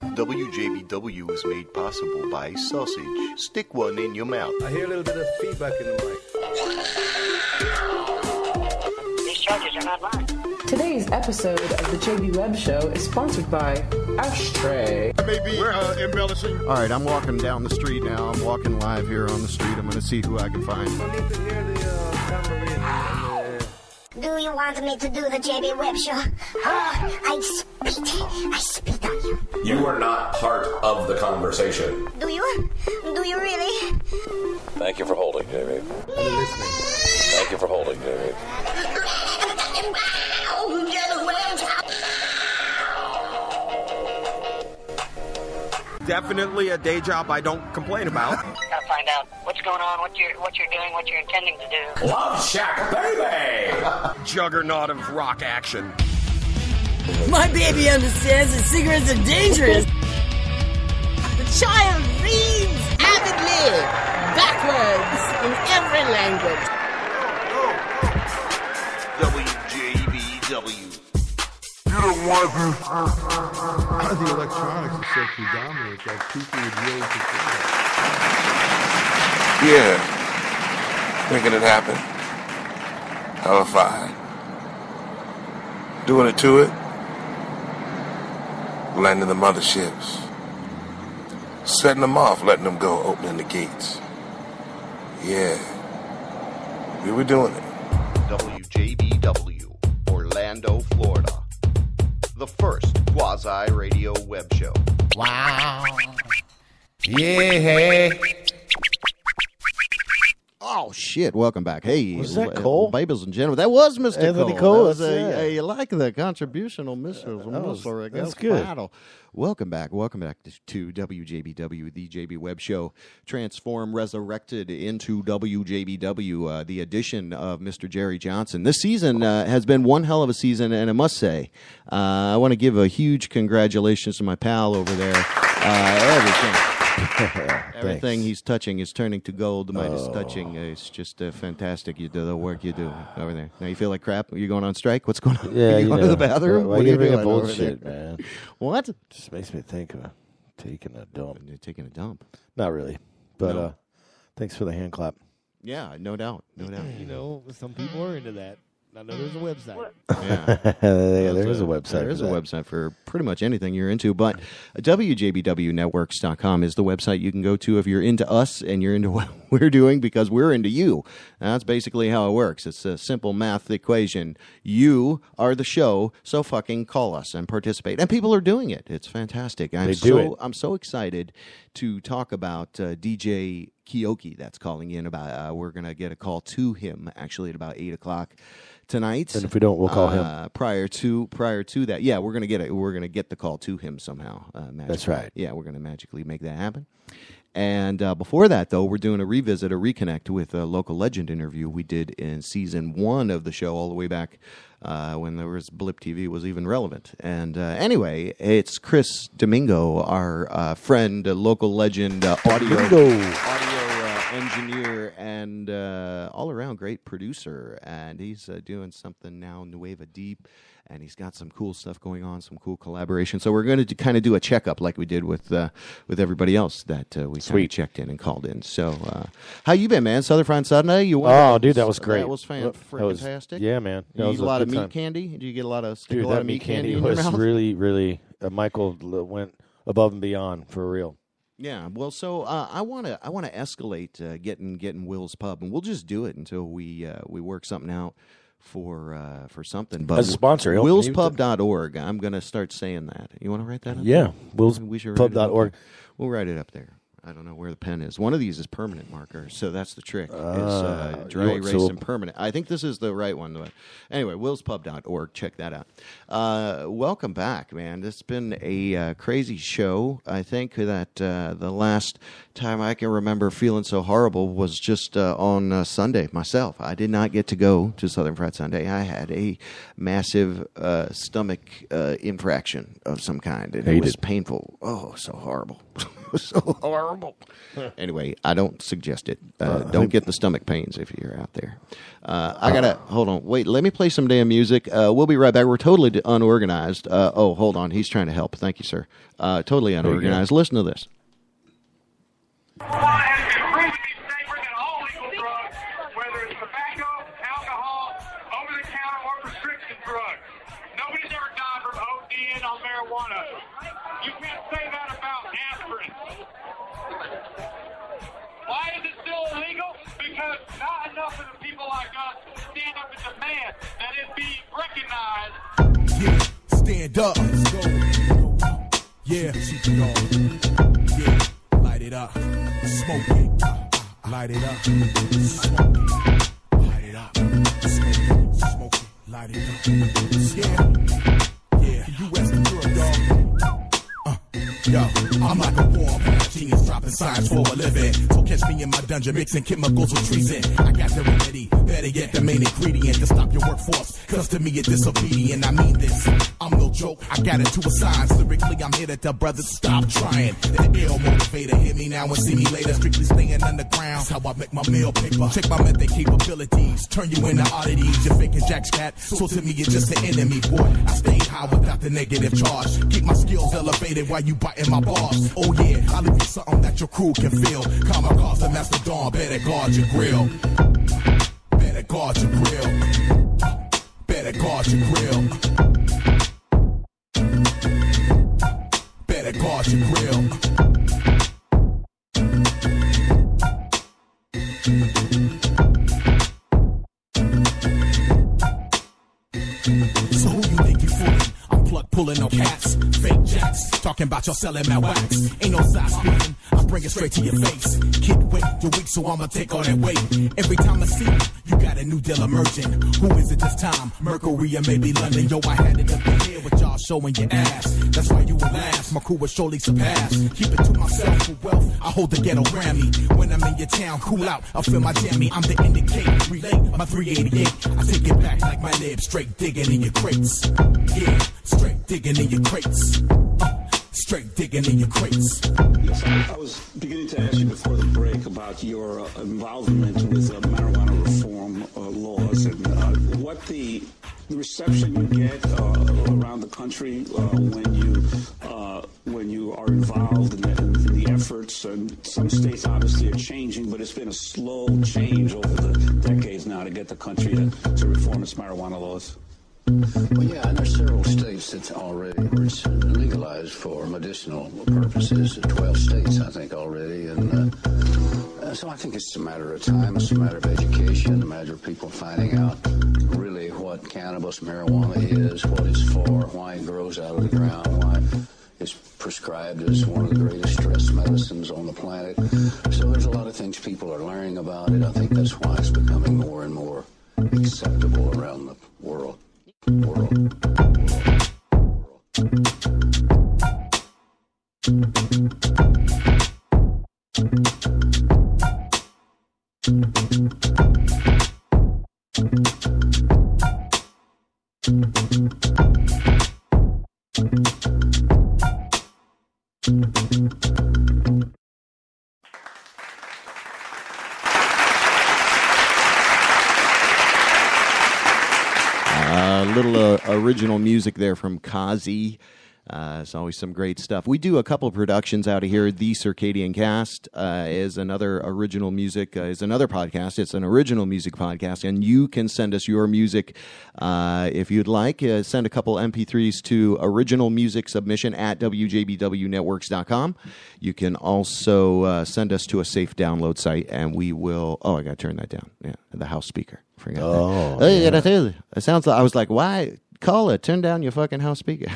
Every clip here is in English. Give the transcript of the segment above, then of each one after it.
WJBW is made possible by sausage. Stick one in your mouth. I hear a little bit of feedback in the mic. These charges are not mine. Today's episode of the JB Web Show is sponsored by Ashtray. Maybe we're embellishing. All right, I'm walking down the street now. I'm walking live here on the street. I'm going to see who I can find. I need to hear the tambourine. Do you want me to do the JB Web Show? Oh, I spit on you. You are not part of the conversation. Do you? Do you really? Thank you for holding, JB. Thank you for holding, JB. Definitely a day job I don't complain about. Gotta find out what's going on, what you're doing, what you're intending to do. Love Shack, baby! Juggernaut of rock action. My baby understands that cigarettes are dangerous. The child reads avidly, backwards, in every language. WJBW. You don't want to. The electronics is so predominant that people would really prefer Yeah. Making it happen. Hella fine. Doing it to it. Landing the motherships. Setting them off, letting them go, opening the gates. Yeah. We were doing it. WJBW, Orlando, Florida. The first quasi-radio web show. Wow. Yeah. Oh, shit. Welcome back. Hey. Was that Cole? Ladies and gentlemen. That was Mr. Anthony Cole. Cole, That was yeah. you like the contributional missile. That's good. Battle. Welcome back to WJBW, the JB Web Show, transformed, resurrected into WJBW, the addition of Mr. Jerry Johnson. This season has been one hell of a season, and I must say, I want to give a huge congratulations to my pal over there. Everything he's touching is turning to gold. Midas touching. It's just fantastic. You do the work you do over there. Now you feel like crap? Are you going on strike? What's going on? Yeah, you going to the bathroom? Why What are you bring doing up over bullshit, there? man? What? Just makes me think of taking a dump. You're taking a dump. Not really, but No. thanks for the hand clap. Yeah, no doubt. No doubt. You know, some people are into that. I know there's a website. Yeah. there is a website. There is for a that. website for pretty much anything you're into, but WJBWnetworks.com is the website you can go to if you're into us and you're into what we're doing because we're into you. And that's basically how it works. It's a simple math equation. You are the show, so fucking call us and participate. And people are doing it. It's fantastic. I'm so excited to talk about DJ Keoki that's calling in about. We're going to get a call to him actually at about 8 o'clock tonight. And if we don't, we'll call him prior to that. Yeah, we're gonna get the call to him somehow. That's right. Yeah, we're gonna magically make that happen. And before that, though, we're doing a reconnect with a local legend interview we did in season 1 of the show, all the way back when there was Blip TV was even relevant. And anyway, it's Chris Domingo, our friend, local legend, audio engineer and all-around great producer, and he's doing something now, Nueva Deep, and he's got some cool stuff going on, some cool collaboration. So we're going to kind of do a checkup like we did with everybody else that we kind of checked in and called in. So how you been, man? Southern Fried Sunday? Dude, that was great. That was fantastic. Yeah, man. You eat a lot of meat candy? Did you get a lot of meat candy in your was mouth? really, really. Michael went above and beyond for real. Yeah, well, so I want to escalate getting Will's Pub, and we'll just do it until we work something out for something. But as a sponsor, WillsPub.org. I'm going to start saying that. You want to write that up? Yeah, WillsPub.org. We'll write it up there. I don't know where the pen is. One of these is permanent marker, so that's the trick. It's dry erase and permanent. I think this is the right one. Anyway, willspub.org. Check that out. Welcome back, man. It's been a crazy show. I think that the last time I can remember feeling so horrible was just on Sunday myself. I did not get to go to Southern Fried Sunday. I had a massive stomach infraction of some kind, and it was painful. Oh, so horrible. was so horrible. Anyway, I don't suggest it. Don't get the stomach pains if you're out there. I got to, hold on. Wait, let me play some damn music. We'll be right back. We're totally unorganized. Hold on. He's trying to help. Thank you, sir. Totally unorganized. Listen to this. You can't say that about aspirin. Why is it still illegal? Because not enough of the people like us stand up and demand that it be recognized. Yeah, stand up. Let's go. Yeah, yeah, light it up. Smoke it. Light it up. Smoke it. Light it up. Smoke it. Smoke it. Light it up. Yeah, U.S. and Europe, dog. Yo, I'm like a war genius dropping science for a living. So catch me in my dungeon mixing chemicals with treason. I got the remedy, better yet the main ingredient to stop your workforce. Cause to me it's disobedient, I mean this. I'm no joke, I got it to a science. Lyrically I'm here to tell brothers stop trying. The ill motivator, hear me now and see me later. Strictly staying underground, that's how I make my meal paper. Check my method capabilities, turn you into oddities. You're faking Jack's cat, so to me you're just an enemy, boy. I stay high without the negative charge. Keep my skills elevated while you biting my bars. Oh yeah, I'll leave you something that your crew can feel. Kamikaze Mastodon, better guard your grill. Better guard your grill. Better guard your grill. Better guard your grill. So who you think you fooling? I'm plug pulling no cats, fake jacks, talking about y'all selling my wax. Ain't no side speaking, I bring it straight to your face. Kid, wait, you're weak, so I'ma take all that weight. Every time I see you, you got a new deal emerging. Who is it this time? Mercury or maybe London? Yo, I had it up in here with y'all showing your ass. That's why you will last, my crew will surely surpass. Keep it to myself for wealth, I hold the ghetto Grammy. When I'm in your town, cool out, I feel my jammy. I'm the indicate, relate, my 388. I take it back like my nib, straight digging in your crates. Yeah, straight digging in your crates. Straight digging in your crates. Yes, I was beginning to ask you before the break about your involvement with marijuana reform laws and what the reception you get around the country when you are involved in the efforts. And some states obviously are changing, but it's been a slow change over the decades now to get the country to reform its marijuana laws. Well, yeah, and there's several states that's already where it's legalized for medicinal purposes. 12 states, I think, already, and so I think it's a matter of time. It's a matter of education, a matter of people finding out really what cannabis, marijuana is, what it's for, why it grows out of the ground, why it's prescribed as one of the greatest stress medicines on the planet. So there's a lot of things people are learning about it. I think that's why it's becoming more and more acceptable around the world. Little original music there from Kazi. It's always some great stuff. We do a couple of productions out of here. The Circadian Cast is another original music, is another podcast. It's an original music podcast, and you can send us your music if you'd like. Send a couple MP3s to original music submission at WJBWnetworks.com. You can also send us to a safe download site, and we will... Oh, I got to turn that down. Yeah, the house speaker. Forgot that. Oh, yeah. It sounds like... I was like, why? Caller, turn down your fucking house speaker.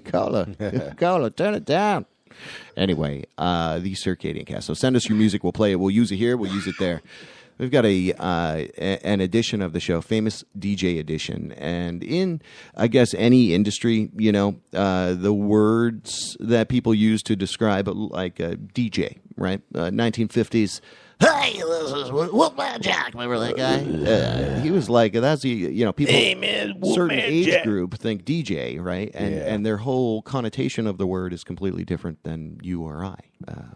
Caller, turn it down. Anyway, the Circadian Cast. So send us your music. We'll play it. We'll use it here. We'll use it there. We've got an edition of the show, Famous DJ Edition. And in, I guess, any industry, you know, the words that people use to describe, like a DJ, right? 1950s, Hey, this is Wolfman Jack. Remember that guy? He was like, that's people. Hey, man, certain Wolfman age Jack. group think DJ, right? And their whole connotation of the word is completely different than you or I,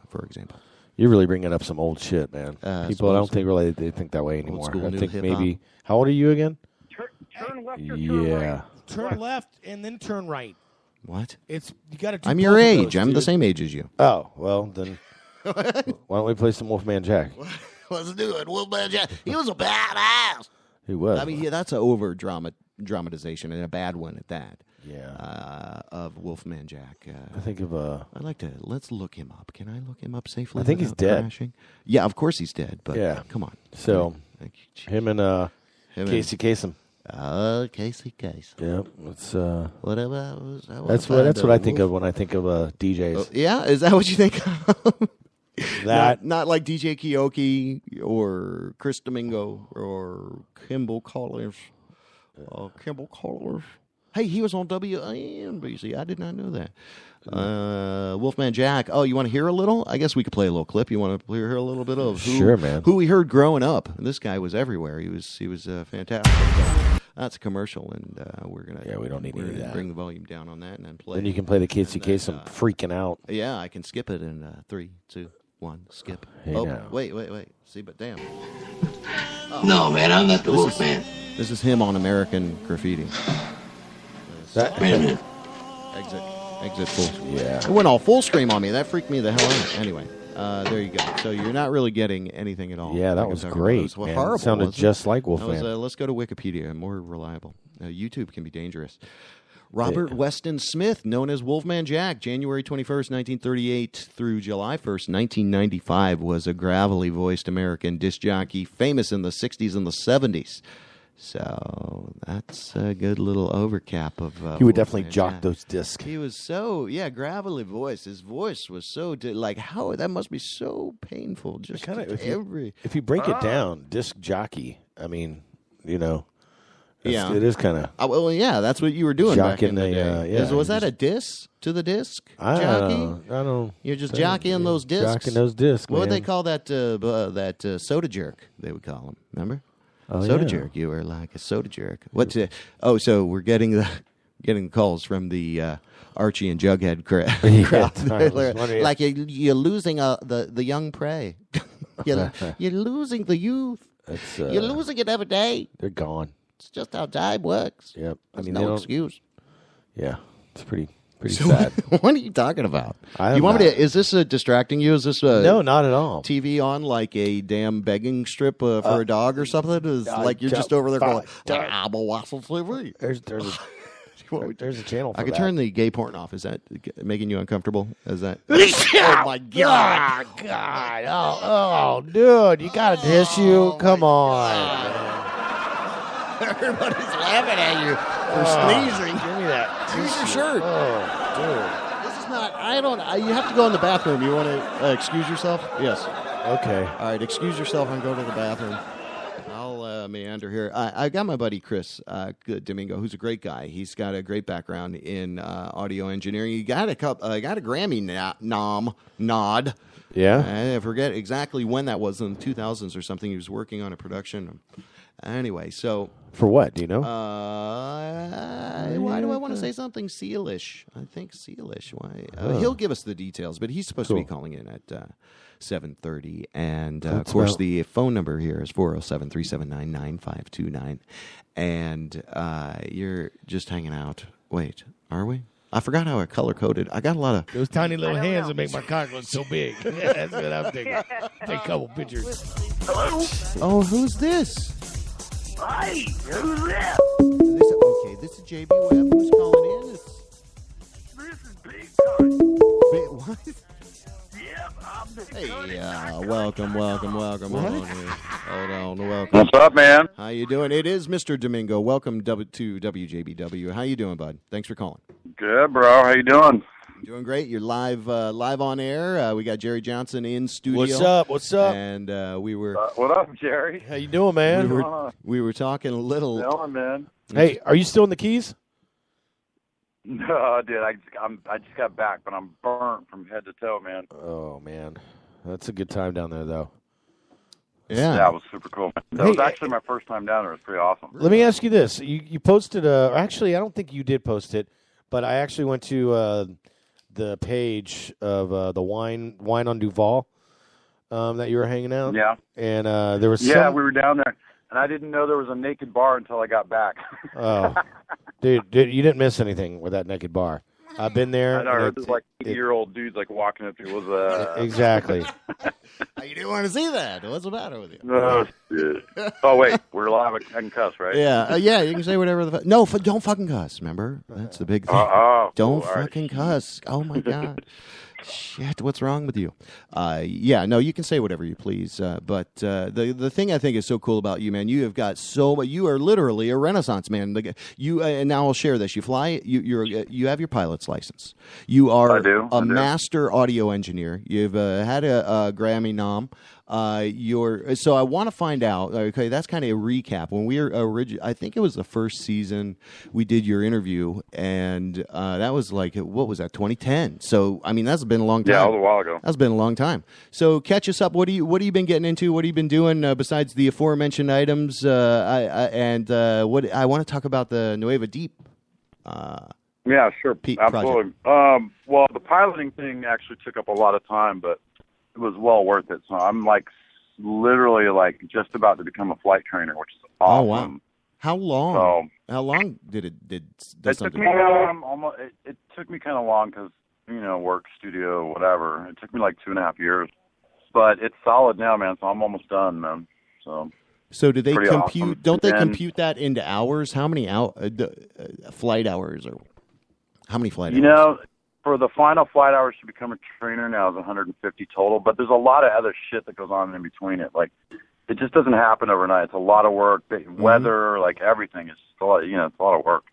for example. You're really bringing up some old shit, man. People, I don't think really they think that way Old anymore. school, I new think hip-hop. maybe. How old are you again? Turn left or turn Yeah. right? Turn left and then turn right. What? It's you got to do I'm both your of age. those, I'm the dude. same age as you. Oh, well, then why don't we play some Wolfman Jack? Let's do it. Wolfman Jack. He was a badass. He was. I mean, that's an over dramatization and a bad one at that. Yeah. Of Wolfman Jack. I think of I'd like to. Let's look him up. Can I look him up safely? I think he's without dead. crashing? Yeah, of course he's dead. But Yeah. come on. So him and Casey Kasem. Casey Kasem. Yeah, it's whatever. That's what I think of when I think of DJs. Yeah, is that what you think of? That not like DJ Keoki or Chris Domingo or Kimball Collins. Kimball Collins. Hey, he was on WNBC. I did not know that. Wolfman Jack. Oh, you want to hear a little? I guess we could play a little clip. You want to hear a little bit of Sure, man. Who we heard growing up. This guy was everywhere. He was fantastic. That's a commercial, and we're gonna we don't need any of that. Bring the volume down on that, and then play. Then you can play the Casey Kasem freaking out. Yeah, I can skip it in 3, 2, 1. Skip. Hey, oh, now. wait. See, but damn. No, man, I'm not the Wolfman. This is him on American Graffiti. Wait a minute. Exit full. Yeah. It went all full screen on me. That freaked me the hell out. Anyway, there you go. So you're not really getting anything at all. Yeah, that was great. Well, man. horrible. It sounded wasn't just it? like That Wolfman. was, let's go to Wikipedia. More reliable. YouTube can be dangerous. Robert Weston Smith, known as Wolfman Jack, January 21st, 1938 through July 1st, 1995, was a gravelly-voiced American disc jockey, famous in the 60s and the 70s. So that's a good little overcap of. He would definitely Wolfman jock Jack. those discs. He was so gravelly voice. His voice was so like how that must be so painful. Just If you break it down, disc jockey. I mean, yeah, it is kind of. Well, yeah, that's what you were doing back in the day. Was that a disc to the disc jockey? I don't. You're just jockeying those discs. Jockeying those discs. What would man. they call that? That soda jerk. They would call him. Remember? Oh, soda yeah. jerk. You were like a soda jerk. What? So we're getting calls from the Archie and Jughead crowd. Like you're losing the young prey. You're losing the youth. You're losing it every day. They're gone. It's just how time works. Yep. There's they no don't- excuse. Yeah, it's pretty sad. What are you talking about? I You want me to? Is this distracting you? Is this No, not at all. TV on like a damn begging strip for a dog or something? Is like you're just over there going, "I'm a wassel TV." There's a channel for I could that. turn the gay porn off. Is that making you uncomfortable? Is that? Oh my God! Oh, dude, you got a tissue? Come on. Everybody's laughing at you for sneezing. Give me that. Here's your shirt. Oh, dude. This is not. I don't. You have to go in the bathroom. You want to excuse yourself? Yes. Okay. All right. Excuse yourself and go to the bathroom. I'll meander here. I got my buddy Chris Domingo, who's a great guy. He's got a great background in audio engineering. He got a Grammy nod. Yeah. I forget exactly when that was, in the 2000s or something. He was working on a production. Anyway, so. For what? Do you know? Why do I want to say something Sealish? I think Sealish. Why? He'll give us the details, but he's supposed to be calling in at 7:30. And, of course, the phone number here is 407-379-9529. And you're just hanging out. Wait, are we? I forgot how I color-coded. I got a lot of... Those tiny little hands that make my cock look so big. That's what I'm thinking. Take a couple pictures. Hello? Oh, who's this? Hi, who's that? This is JB Webb. Who's calling in? This is Big Time. What? Yep, I'm Big Hey, Time. welcome. Hold on here. Hold on, welcome. What's up, man? How you doing? It is Mr. Domingo. Welcome to WJBW. How you doing, bud? Thanks for calling. Good, bro. How you doing? Doing great. You're live on air. We got Jerry Johnson in studio. What's up? And we were What up, Jerry? How you doing, man? we were talking a little. Dylan, man. Hey, are you still in the Keys? No, dude. I just got back, but I'm burnt from head to toe, man. Oh man, that's a good time down there, though. Yeah, it was super cool. That was actually my first time down there. It was pretty awesome. Let me ask you this: you posted actually, I don't think you did post it, but I actually went to the page of the wine on Duval that you were hanging out. Yeah, and there was we were down there, and I didn't know there was a naked bar until I got back. Oh, dude, you didn't miss anything with that naked bar. I've been there. I know, it was like 80-year-old dudes like walking up to it. Was exactly. You didn't want to see that. What's the matter with you? Oh, shit. Oh wait, we're live. I can cuss, right? Yeah, you can say whatever the don't fucking cuss. Remember, that's the big thing. Don't fucking cuss. Oh my god. Shit, what's wrong with you? You can say whatever you please. But the thing I think is so cool about you, man, you have got you are literally a Renaissance man. And now I'll share this. You fly. You have your pilot's license. You are a master audio engineer. You've had a Grammy nom. So I want to find out. Okay, that's kind of a recap. When we were I think it was the first season we did your interview, and that was like, what was that, 2010? So I mean, that's been a long time. Yeah, a while ago. That's been a long time. So catch us up. What have you been getting into? What have you been doing besides the aforementioned items? I want to talk about the Nueva Deep. Yeah, sure, absolutely. Well, the piloting thing actually took up a lot of time, but it was well worth it. So I'm literally just about to become a flight trainer, which is awesome. Oh wow! How long? How long did it took me it took me kind of long because work, studio, whatever. It took me like 2.5 years, but it's solid now, man. So I'm almost done, man. So do they compute? Awesome. Don't they compute that into hours? How many flight hours or how many flight hours? For the final flight hours to become a trainer now is 150 total, but there's a lot of other shit that goes on in between it. Like, it just doesn't happen overnight. It's a lot of work, weather, everything. It's a lot, it's a lot of work.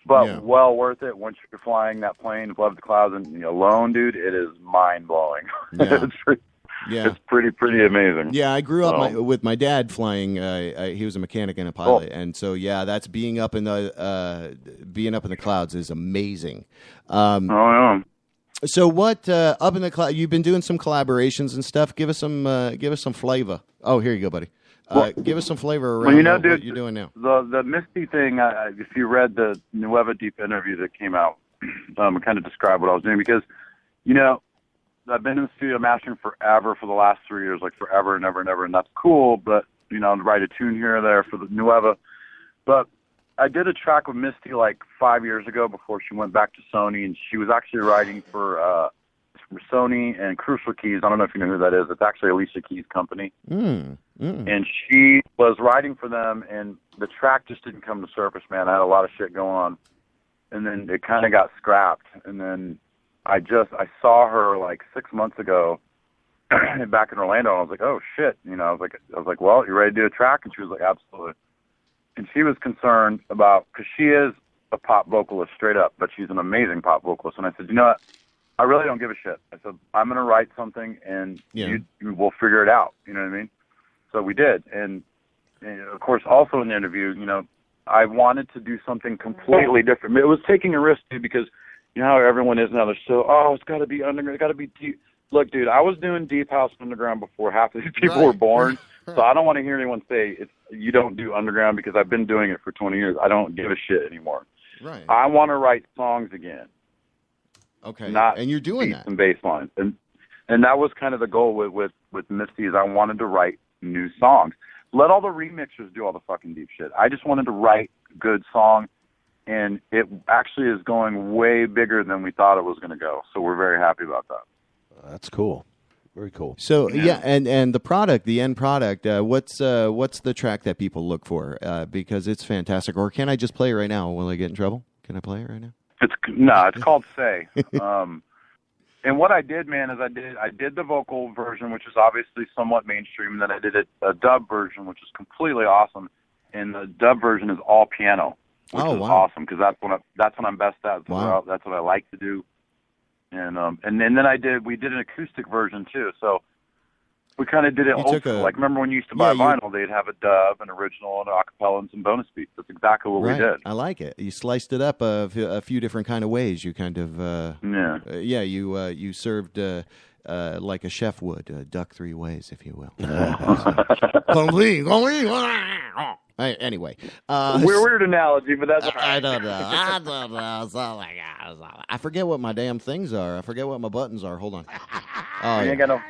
But well worth it once you're flying that plane above the clouds and alone, dude. It is mind blowing. Yeah. It's pretty amazing. Yeah, I grew up with my dad flying. He was a mechanic and a pilot, and so that's being up in the clouds is amazing. So what up in the cloud? You've been doing some collaborations and stuff. Give us some flavor. Oh, here you go, buddy. Give us some flavor around dude, what you're doing now. The Misty thing. If you read the Nueva Deep interview that came out, I kind of described what I was doing because, I've been in the studio mastering forever for the last 3 years, forever and ever and ever, and that's cool. But to write a tune here or there for the Nueva. But I did a track with Misty 5 years ago before she went back to Sony, and she was actually writing for Sony and Crucial Keys. I don't know if you know who that is. It's actually Alicia Keys' company. And she was writing for them, and the track just didn't come to surface, man. I had a lot of shit going on. And then it kind of got scrapped. And then I saw her 6 months ago back in Orlando, and I was like, oh shit. I was like, well, you ready to do a track? And she was like, absolutely. And she was concerned because she is a pop vocalist straight up, but she's an amazing pop vocalist. And I said, you know what? I really don't give a shit. I said, I'm going to write something and we'll figure it out. You know what I mean? So we did. And of course, also in the interview, I wanted to do something completely different. It was taking a risk too, because you know how everyone is now. They're so, it's got to be underground. It's got to be deep. Look, dude, I was doing deep house underground before half of these people were born. So I don't want to hear anyone say you don't do underground, because I've been doing it for 20 years. I don't give a shit anymore. Right. I want to write songs again. Okay. And you're doing that. And bass lines. And that was kind of the goal with Misty, is I wanted to write new songs. Let all the remixers do all the fucking deep shit. I just wanted to write good songs. And it actually is going way bigger than we thought it was going to go. So we're very happy about that. That's cool. Very cool. So and the product, the end product, what's the track that people look for? Because it's fantastic. Or can I just play it right now? Will I get in trouble? Can I play it right now? It's called Say. And what I did, man, is I did the vocal version, which is obviously somewhat mainstream, and then I did a dub version, which is completely awesome. And the dub version is all piano. Which is awesome, because that's what I'm best at. That's what I like to do. And then we did an acoustic version too. So we kind of did it old school. Like, remember when you used to buy Yeah, vinyl, they'd have a dub, an original, and an acapella, and some bonus beats. That's exactly what we did. I like it. You sliced it up a few different kind of ways. You kind of you served like a chef would, duck 3 ways, if you will. Anyway, weird analogy, but that's all right. I don't know. I forget what my damn things are. I forget what my buttons are. Hold on. Oh, you ain't got no.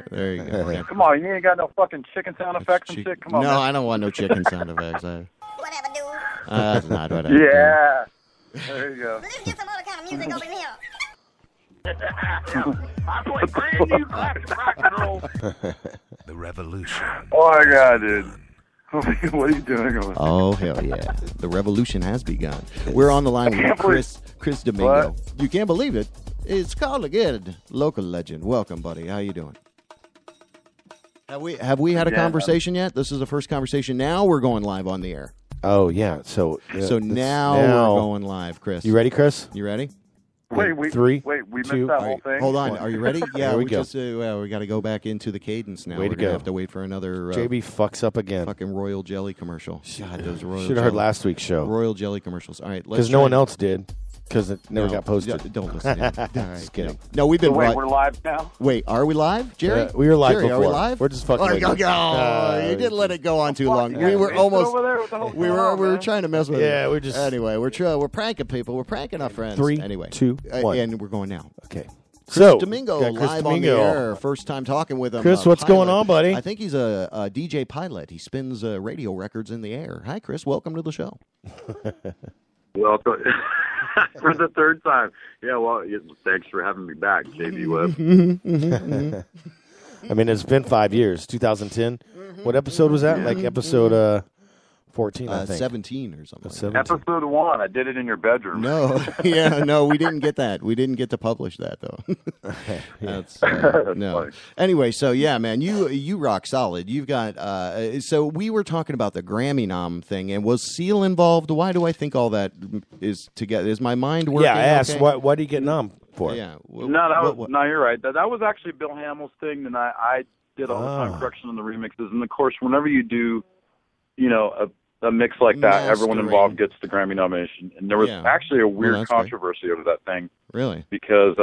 There you go. Come on, you ain't got no fucking chicken sound effects and shit. Come on. No, man. I don't want no chicken sound effects. Whatever, dude. That's not what I do. Yeah. There you go. Let's get some other kind of music over here. I play brand new classic rock and roll. The revolution. Oh my God, dude. What are you doing over there? Oh, hell yeah. The revolution has begun. We're on the line with Chris Domingo. What? You can't believe it. It's called again, local legend. Welcome, buddy. How you doing? Have we had a conversation yet? This is the first conversation. Now we're going live on the air. Oh, yeah. So now we're going live, Chris. You ready, Chris? You ready? Wait, we missed that whole thing. Hold on. Are you ready? Yeah, Here we we go. just we got to go back into the cadence now. Way to We're gonna go. have to wait for another JB fucks up again. fucking Royal Jelly commercial. God, those Royal Should have heard Jelly- last week's show. Royal Jelly commercials. All right, Because no one else did. Because it never got posted. Don't listen to him. All right, Just kidding. No, we've been So wait, right. we're live now? Wait, are we live, Jerry? Yeah, we were live Jerry, before. Are we live? We're just fucking Oh, with you. you didn't let it go on too long. We were almost. We were trying to mess with it. Yeah, we're just. Anyway, we're pranking people. We're pranking our friends. 3, anyway, 2, 1. and we're going now. Okay. Chris Domingo got Chris live Domingo. on the air. First time talking with him. Chris, what's going on, buddy? I think he's a DJ pilot. He spins radio records in the air. Hi, Chris. Welcome to the show. Well, for the third time. Yeah, well, thanks for having me back, JB Webb. I mean, it's been 5 years. 2010. What episode was that? Like episode 14, I think. 17 or something. 17. Episode 1. I did it in your bedroom. No, no, we didn't get that. We didn't get to publish that though. That's no. funny. Anyway, so yeah, man, you rock solid. You've got. So we were talking about the Grammy nom thing, and was Seal involved? Why do I think all that is together? Is my mind working? Yeah, I asked, okay? why do you get nom for? Yeah. No, you're right. That was actually Bill Hamill's thing, and I did all the time production on the remixes. And of course, whenever you do, a mix like that, everyone involved gets the Grammy nomination. And there was actually a weird controversy over that thing. Really? Because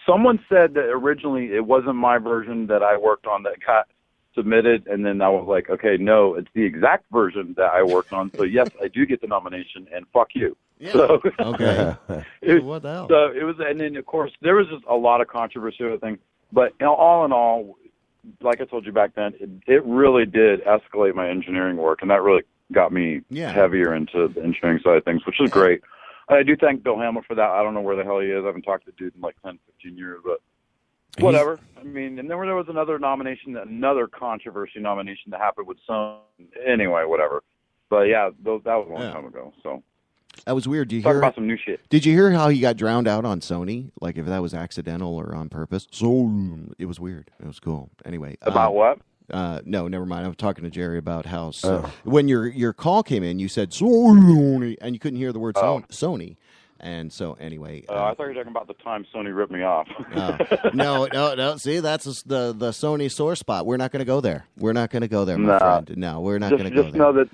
someone said that originally it wasn't my version that I worked on that got submitted, and then I was like, okay, no, it's the exact version that I worked on. So yes, I do get the nomination, and fuck you. Yeah. So, okay. What the hell? So it was, and then of course there was just a lot of controversy over the thing. But all in all, like I told you back then, it really did escalate my engineering work, and that really got me heavier into the engineering side of things, which is great. I do thank Bill Hamill for that. I don't know where the hell he is. I haven't talked to the dude in like 10, 15 years, but whatever. I mean, and then there was another another controversy nomination that happened with Sony. Anyway, whatever. But yeah, that was a long time ago. So that was weird. Did you talk hear about some new shit? Did you hear how he got drowned out on Sony? Like if that was accidental or on purpose? So it was weird. It was cool. Anyway, about what? No, never mind. I was talking to Jerry about how when your call came in, you said Sony, and you couldn't hear the word Sony. And so anyway, I thought you were talking about the time Sony ripped me off. No. See, that's the Sony sore spot. We're not going to go there. We're not going to go there, my friend. No, we're not going to go there. Just know that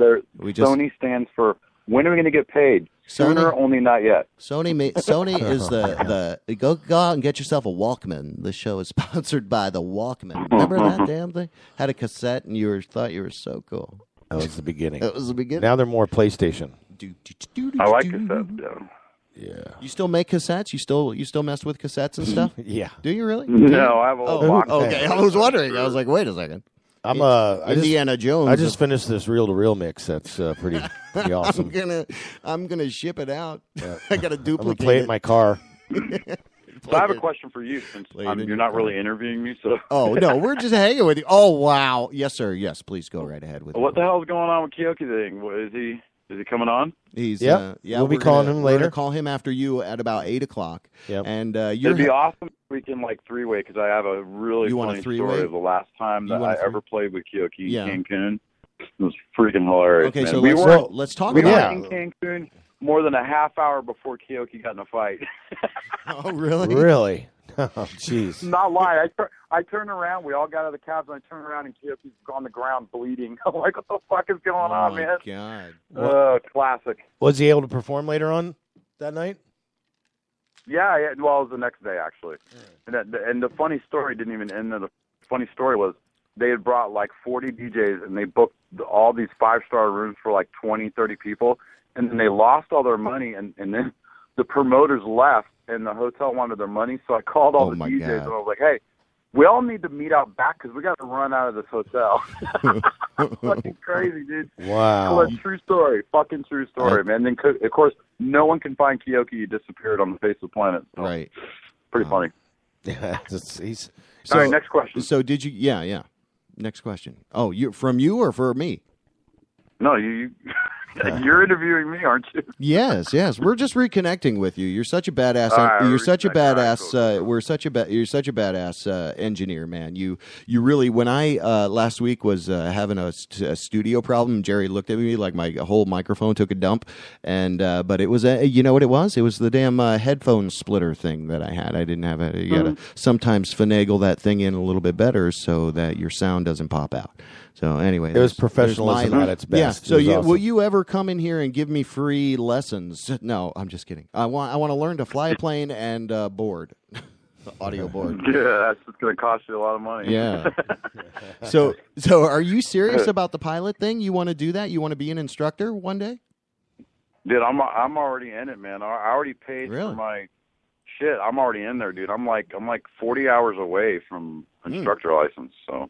Sony stands for when are we going to get paid? Sooner, only not yet. Sony is the go out and get yourself a Walkman. This show is sponsored by the Walkman. Remember that damn thing? Had a cassette, and you thought you were so cool. That was the beginning. It was the beginning. Now they're more PlayStation. I like cassettes, though. Yeah. You still make cassettes? You still mess with cassettes and stuff? Yeah. Do you really? No, I have a little box. Okay, I was wondering. I was like, wait a second. Indiana Jones. I just finished this reel-to-reel mix. That's pretty awesome. I'm gonna ship it out. I got to duplicate. I'm gonna play it in my car. So I have a question for you, since you're not really interviewing me. So. Oh no, we're just hanging with you. Oh wow, yes sir, yes. Please go right ahead with. What the hell's going on with Keoki thing? Is he coming on? He's we'll be calling him later. We're gonna call him after you at about 8:00. Yep. And it'd be awesome if we can three-way, because I have a really funny story of the last time that I ever played with Keoki in Cancun. It was freaking hilarious. Okay, man. so let's talk about it. We were in Cancun more than a half hour before Keoki got in a fight. Oh really? Really? Oh, jeez. Not lying. I turned around. We all got out of the cabs, and I turned around, and Keoki's on the ground bleeding. I'm like, what the fuck is going on, man? God. Classic. Was he able to perform later on that night? Yeah. Well, it was the next day, actually. And the funny story didn't even end there. The funny story was they had brought like 40 DJs, and they booked all these 5-star rooms for like 20, 30 people, and then they lost all their money, and then the promoters left, and the hotel wanted their money, so I called all the DJs, and I was like, hey, we all need to meet out back because we got to run out of this hotel. Fucking crazy, dude. Wow. Well, true story. Fucking true story, man. Then, of course, no one can find Keoki. He disappeared on the face of the planet. So. Right. Pretty funny. Yeah. All right, next question. So did you? Yeah. Next question. Oh, from you or for me? No, you're interviewing me, aren't you? Yes. We're just reconnecting with you. You're such a badass. You're such a badass. You're such a badass engineer, man. You really. When I last week was having a studio problem, Jerry looked at me like my whole microphone took a dump, and but it was you know what it was? It was the damn headphone splitter thing that I had. I didn't have it. You gotta sometimes finagle that thing in a little bit better so that your sound doesn't pop out. So anyway, it was professionalism at its best. Yeah. So will you ever come in here and give me free lessons? No, I'm just kidding. I want to learn to fly a plane and board, audio board. Yeah, that's just going to cost you a lot of money. Yeah. So are you serious about the pilot thing? You want to do that? You want to be an instructor one day? Dude, I'm already in it, man. I already paid for my shit. I'm already in there, dude. I'm like 40 hours away from instructor license. So.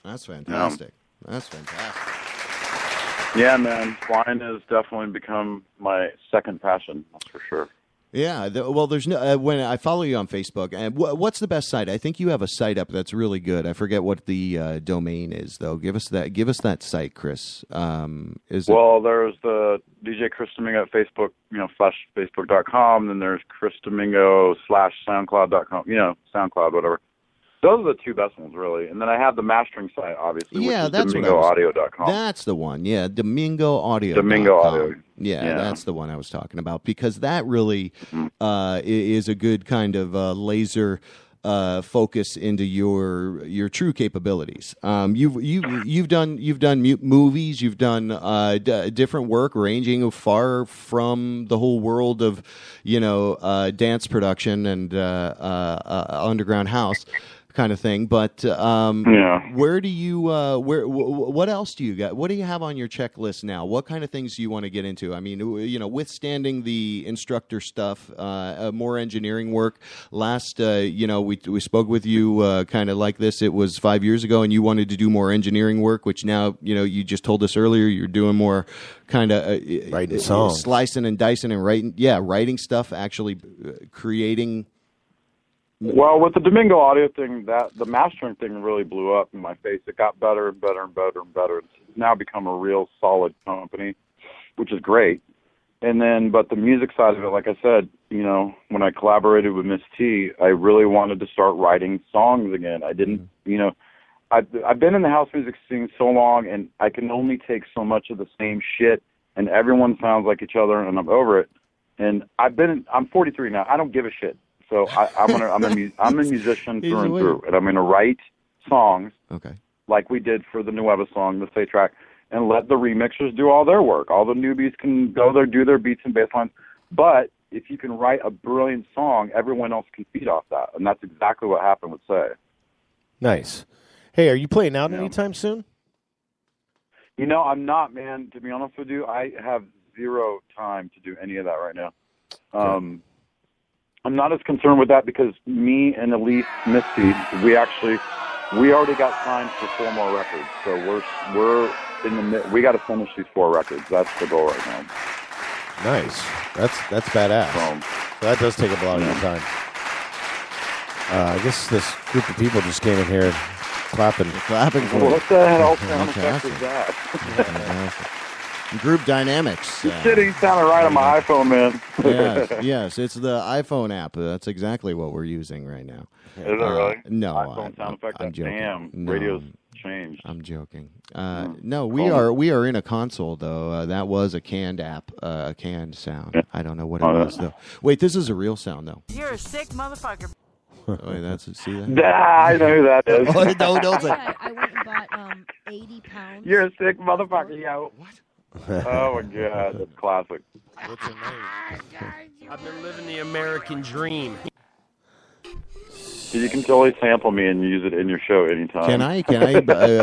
That's fantastic. That's fantastic. Yeah, man. Flying has definitely become my second passion. That's for sure. Yeah. Well, there's no. When I follow you on Facebook, and what's the best site? I think you have a site up that's really good. I forget what the domain is, though. Give us that site, Chris. There's the DJ Chris Domingo at Facebook, /Facebook.com. Then there's Chris Domingo /SoundCloud.com. SoundCloud, whatever. Those are the two best ones, really. And then I have the mastering site, obviously, which is DomingoAudio.com. That's the one, yeah, DomingoAudio. Domingo Audio. Yeah, that's the one I was talking about, because that really is a good kind of laser focus into your true capabilities. You've done movies, you've done different work ranging far from the whole world of dance production and underground house kind of thing, but where do you what else do you got? What do you have on your checklist now? What kind of things do you want to get into? I mean, withstanding the instructor stuff, more engineering work. Last we spoke with you kind of like this. It was 5 years ago, and you wanted to do more engineering work, which now you just told us earlier you're doing more kind of writing songs, slicing and dicing and writing stuff, actually creating. Well, with the Domingo Audio thing, the mastering thing really blew up in my face. It got better and better and better and better. It's now become a real solid company, which is great. But the music side of it, like I said, when I collaborated with Miss T, I really wanted to start writing songs again. I didn't, I've been in the house music scene so long, and I can only take so much of the same shit, and everyone sounds like each other, and I'm over it. And I'm 43 now. I don't give a shit. So I'm a musician through and through, and I'm going to write songs like we did for the Nueva song, the Say track, and let the remixers do all their work. All the newbies can go there, do their beats and bass lines. But if you can write a brilliant song, everyone else can feed off that, and that's exactly what happened with Say. Nice. Hey, are you playing out anytime soon? I'm not, man. To be honest with you, I have zero time to do any of that right now. I'm not as concerned with that because me and Elise Misty, we already got signed for 4 more records. So we're in the we got to finish these 4 records. That's the goal right now. Nice. That's badass. So that does take up a lot of your time. I guess this group of people just came in here clapping. What the hell sound effect is that? Group dynamics. Shit, he sounded right on my iPhone, man. yes, it's the iPhone app. That's exactly what we're using right now. Is it really? No, iPhone sound effect. I'm joking. Damn, no, radio's changed. I'm joking. No, we are in a console though. That was a canned app, a canned sound. I don't know what it was though. Wait, this is a real sound though. You're a sick motherfucker. wait, that's see that? Nah, I know who that is. Oh, no, don't say. I went and bought 80 pounds. You're a sick motherfucker, yo. What? Oh my god, that's classic. What's her name? I've been living the American dream. So you can totally sample me and use it in your show anytime. Can I?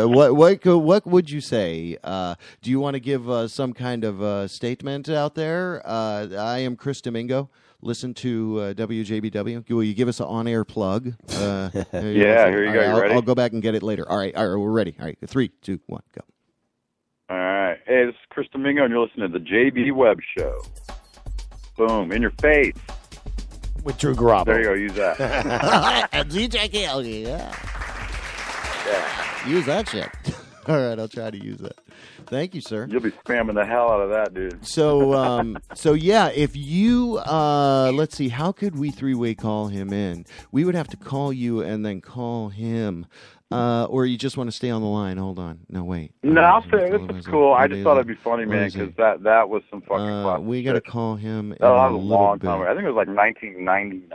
What would you say? Do you want to give some kind of statement out there? I am Chris Domingo. Listen to WJBW. Will you give us an on-air plug? Yeah, here you go. You ready? I'll go back and get it later. All right, we're ready. All right, 3, 2, 1, go. All right. Hey, this is Chris Domingo, and you're listening to the JB Webb Show. Boom, in your face. With Drew Garabo. There you go, use that. DJ Keoki, yeah. Use that shit. All right, I'll try to use that. Thank you, sir. You'll be spamming the hell out of that, dude. So yeah, if you, let's see, how could we three-way call him in? We would have to call you and then call him. Or you just want to stay on the line? Hold on. No, wait. No, I'll say this is cool. I just thought it'd be funny, man, because that was some fucking classic we got to shit. call him. That was a long time ago. I think it was like 1999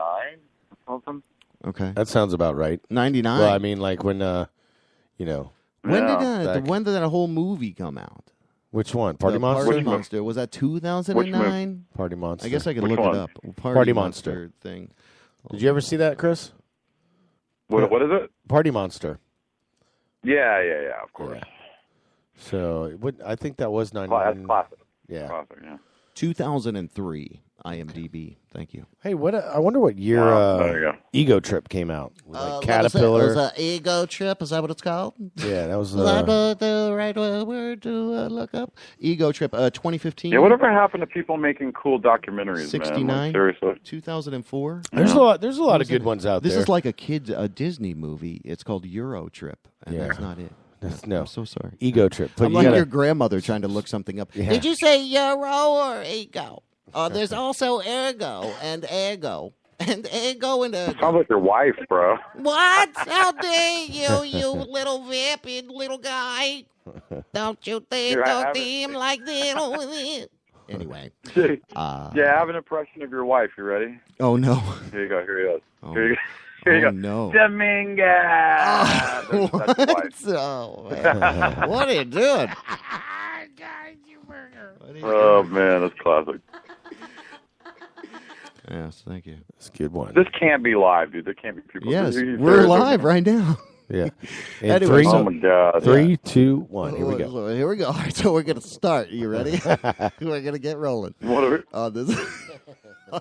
or something. Okay, that sounds about right. 99. Well, I mean, like when you know. When did that whole movie come out? Which one? Party The Monster? Party Monster. Was that 2009? Party Monster. I guess I could Which look one? it up. Party Monster thing. Did you ever see that, Chris? What is it? Party Monster. Yeah, of course. Yeah. So I think that was 99. That's classic. Yeah. Classic, yeah. 2003 IMDb. Thank you. Hey, I wonder what year there you go. Ego Trip came out. With, like Caterpillar. Caterpillar. Was that Ego Trip? Is that what it's called? Yeah, that was. Is that the right word to look up? Ego Trip, 2015. Yeah, whatever happened to people making cool documentaries, 69, man? Like, seriously. 2004. There's a lot of good ones out this there. This is like a Disney movie. It's called Euro Trip, and that's not it. No. I'm so sorry. Ego Trip. I'm like your grandmother trying to look something up. Yeah. Did you say Euro or Ego? There's also Ergo and Ego. And Ego and Ergo. Sounds like your wife, bro. What? How dare you little vapid little guy. Don't you think of him like that? Anyway. Yeah, I have an impression of your wife. You ready? Oh, no. Here you go. Here he is. Oh. Here you go. Here you go. No. Domingo. What? Oh, man. What are you doing? Oh, man, that's classic. Yes, thank you. That's a good one. This can't be live, dude. There can't be people. Yes, we're live right now. Yeah. Anyway, oh, my God. 3, 2, 1. Here we go. So here we go. All right, so we're going to start. You ready? We're going to get rolling. What are we? This.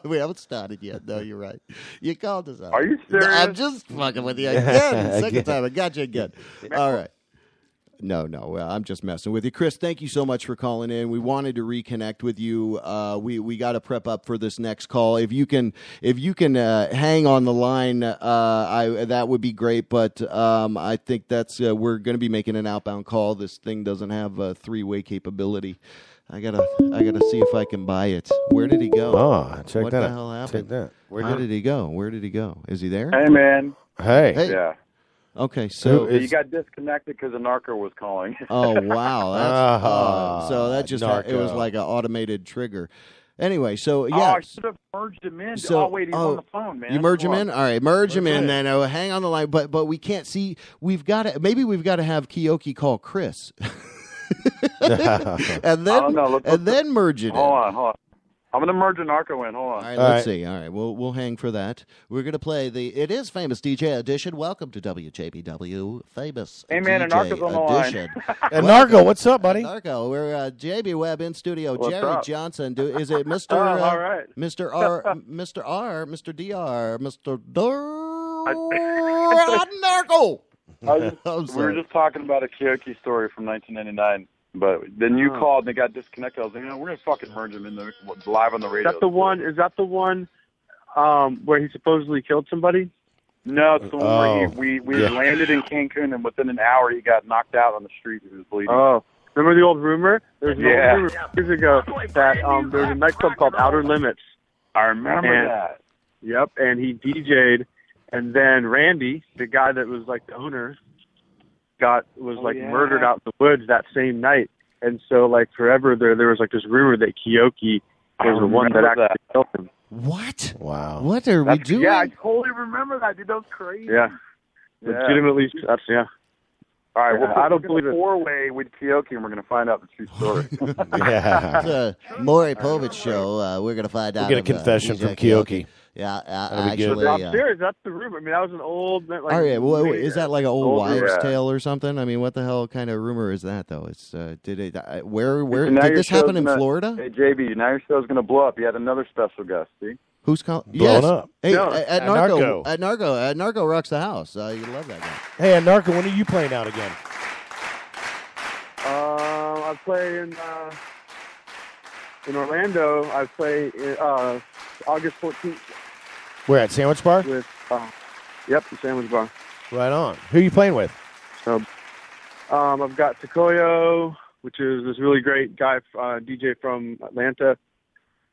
We haven't started yet. No, you're right. You called us out. Are you serious? I'm just fucking with you again. Second time. I got you again. All right. No. Well, I'm just messing with you, Chris. Thank you so much for calling in. We wanted to reconnect with you. We got to prep up for this next call. If you can hang on the line, that would be great. But I think that's we're going to be making an outbound call. This thing doesn't have a 3-way capability. I gotta see if I can buy it. Where did he go? Oh, check what that. the hell happened? Check that. Where did he go? Where did he go? Is he there? Hey, man. Hey. Yeah. Okay, so you got disconnected because a narco was calling. Oh wow! That's, so that just it was narco. like an automated trigger. Anyway, so yeah. Oh, I should have merged him in. So, wait, he's on the phone, man. You merge him Come in? on. All right, merge him in. Then hang on the line, but we can't see. We've got to have Keoki call Chris, and then merge it in. Hold on. I'm going to merge a narco in. Hold on. All right, let's see. All right, we'll hang for that. We're going to play It Is Famous DJ Edition. Welcome to WJBW Famous Hey, man, DJ a narco's on the line. Edition. And Narco, what's up, buddy? Narco, we're JB Webb in studio. What's Jerry up? Johnson. Is it Mr. all right. Mr. R, Mr. R, Mr. DR, Mr. Narco? We were just talking about a Keoki story from 1999. But then you called and they got disconnected. I was like, we're going to fucking merge them in live on the radio. Is that the one where he supposedly killed somebody? No, it's the one where we had landed in Cancun and within an hour he got knocked out on the street. He was bleeding. Oh, remember the old rumor? There was an old rumor years ago that there was a nightclub called Outer Limits. I remember that. Yep, and he DJ'd, and then Randy, the guy that was like the owner, was murdered out in the woods that same night. And so like forever there was like this rumor that Keoki was the one that actually killed him. What? Wow. What are we doing? Yeah, I totally remember that, dude. That was crazy. Yeah. Legitimately, that's All right, I don't believe it. 4-way with Keoki, and we're going to find out the true story. It's a Maury Povich show. We're going to find out. We'll get a confession from Keoki. Yeah, actually. I'm serious. That's the rumor. I mean, that was an old. Like, All right, well, is that like an old wives' yeah. tale or something? I mean, what the hell kind of rumor is that, though? It's did it? Where Now did your this happen show's in gonna- Florida? Hey, JB, now your show's going to blow up. You had another special guest, see? Who's calling? Blowing up. Hey, No, at Narco. At Narco rocks the house. You love that guy. Hey, Narco, when are you playing out again? I play in Orlando. I play August 14th. Where, at Sandwich Bar? With the Sandwich Bar. Right on. Who are you playing with? So, I've got Takoyo, which is this really great guy, DJ from Atlanta,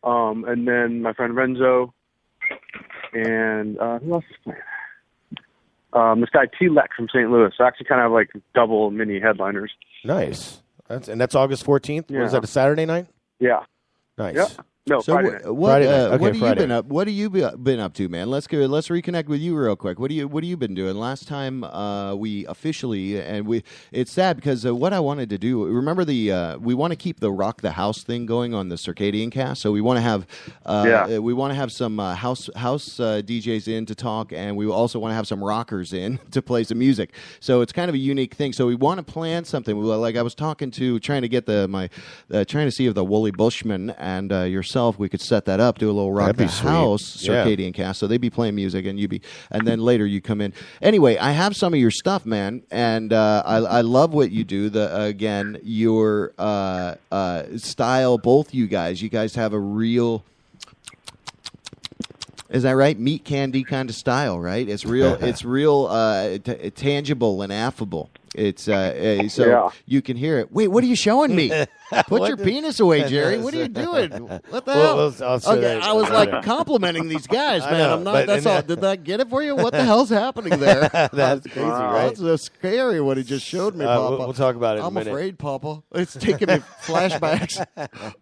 and then my friend Renzo, and who else is playing? This guy T-Lex from St. Louis. So actually kind of like double mini headliners. Nice. That's August 14th? Yeah. Was that a Saturday night? Yeah. Nice. Yep. No, So Friday night. what have you Friday. been up? What have you been up to, man? Let's reconnect with you real quick. What have you been doing? Last time we officially it's sad because what I wanted to do. Remember we want to keep the Rock the House thing going on the Circadian Cast. So we want to have some house DJs in to talk, and we also want to have some rockers in to play some music. So it's kind of a unique thing. So we want to plan something. Like I was trying to get trying to see if the Wooly Bushman and yourself, we could set that up, do a little Rock the House Circadian Cast. So they'd be playing music, and and then later you come in. Anyway, I have some of your stuff, man, and I love what you do. Your style, both you guys have a real. Is that right? Meat candy kind of style, right? It's real. It's real tangible and affable. It's you can hear it. Wait, what are you showing me? Put your penis away, Jerry. What are you doing? What the hell? Okay, I was like complimenting these guys, man. I'm not. That's all. Did that get it for you? What the hell's happening there? That's crazy, right? That's so scary what he just showed me, Papa. We'll talk about it in a I'm minute. afraid, Papa. It's taking me flashbacks.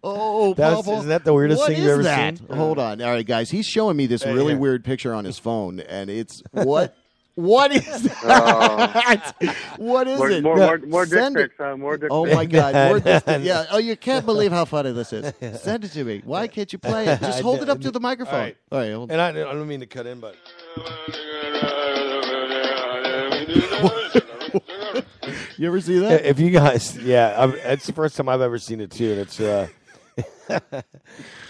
Oh, Papa. Isn't that the weirdest thing you've ever seen? Hold on. All right, guys. He's showing me this really weird picture on his phone, and it's what? What is that? What is it? More dick pics. More dick pics. Oh, my God. More dick pics. Yeah. Oh, you can't believe how funny this is. Send it to me. Why can't you play it? Just hold it up to the microphone. All right. And I don't mean to cut in, but... You ever see that? If you guys... Yeah, it's the first time I've ever seen it, too. And it's...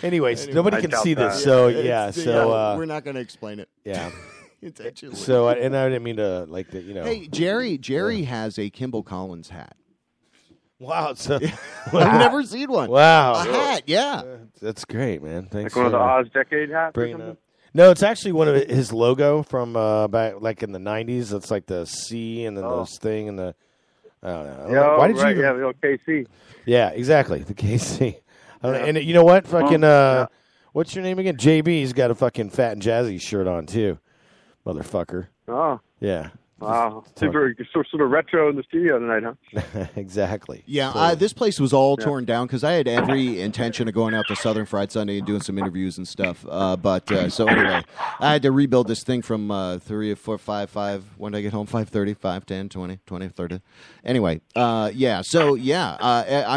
Anyways, nobody can see this, so yeah. So we're not going to explain it. Yeah. Intentionally. So, and I didn't mean to, like, the, Hey, Jerry has a Kimball Collins hat. Wow. So, I've never seen one. Wow. A hat, yeah. That's great, man. Thanks. Like one of the Oz decade hats or bringing something? up. No, it's actually one of his logo from back, like in the 90s. It's like the C and then this thing and the, I don't know. Why did you even... Yeah, the old KC. Yeah, exactly. The KC. And you know what? Fucking, what's your name again? JB's got a fucking Fat and Jazzy shirt on, too. Motherfucker. Oh. Yeah. Wow. Super sort of retro in the studio tonight, huh? Exactly. Yeah, Totally. this place was all torn down because I had every intention of going out to Southern Fried Sunday and doing some interviews and stuff. So anyway, I had to rebuild this thing from 3, 4, 5, 5. When did I get home? 5:30, 5, 10, 20, 20, 30. Anyway, I'm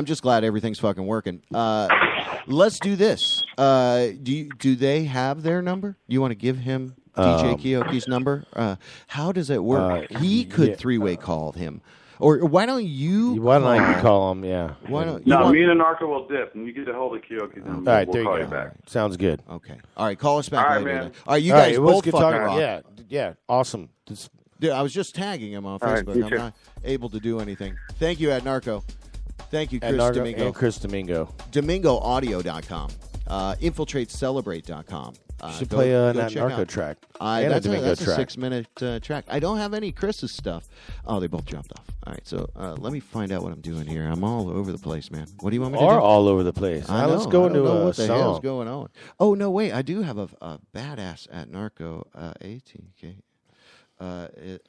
just glad everything's fucking working. Let's do this. Do they have their number? You want to give him DJ Keoki's number? How does it work? He could three-way call him. Or why don't you call him? Yeah. Why don't me and Narco will dip, and you get a hold of Keoki. Then All right, we'll there call you you go. back. Sounds good. Okay. All right, call us back All right, later. man. Then. All right, you guys both fucking rock. Yeah, awesome. Dude, I was just tagging him on All right, Facebook. I'm not able to do anything. Thank you, at Narco. Thank you, Chris Domingo. And Chris Domingo. DomingoAudio.com. InfiltrateCelebrate.com. Should play a check Narco out. track. That's Domingo a track. 6-minute track. I don't have any Chris's stuff. Oh, they both jumped off. All right, so let me find out what I'm doing here. I'm all over the place, man. What do you want me to do? All over the place. I know. Let's go into know a what the song. hell's going on. Oh, no, wait. I do have a badass at Narco ATK.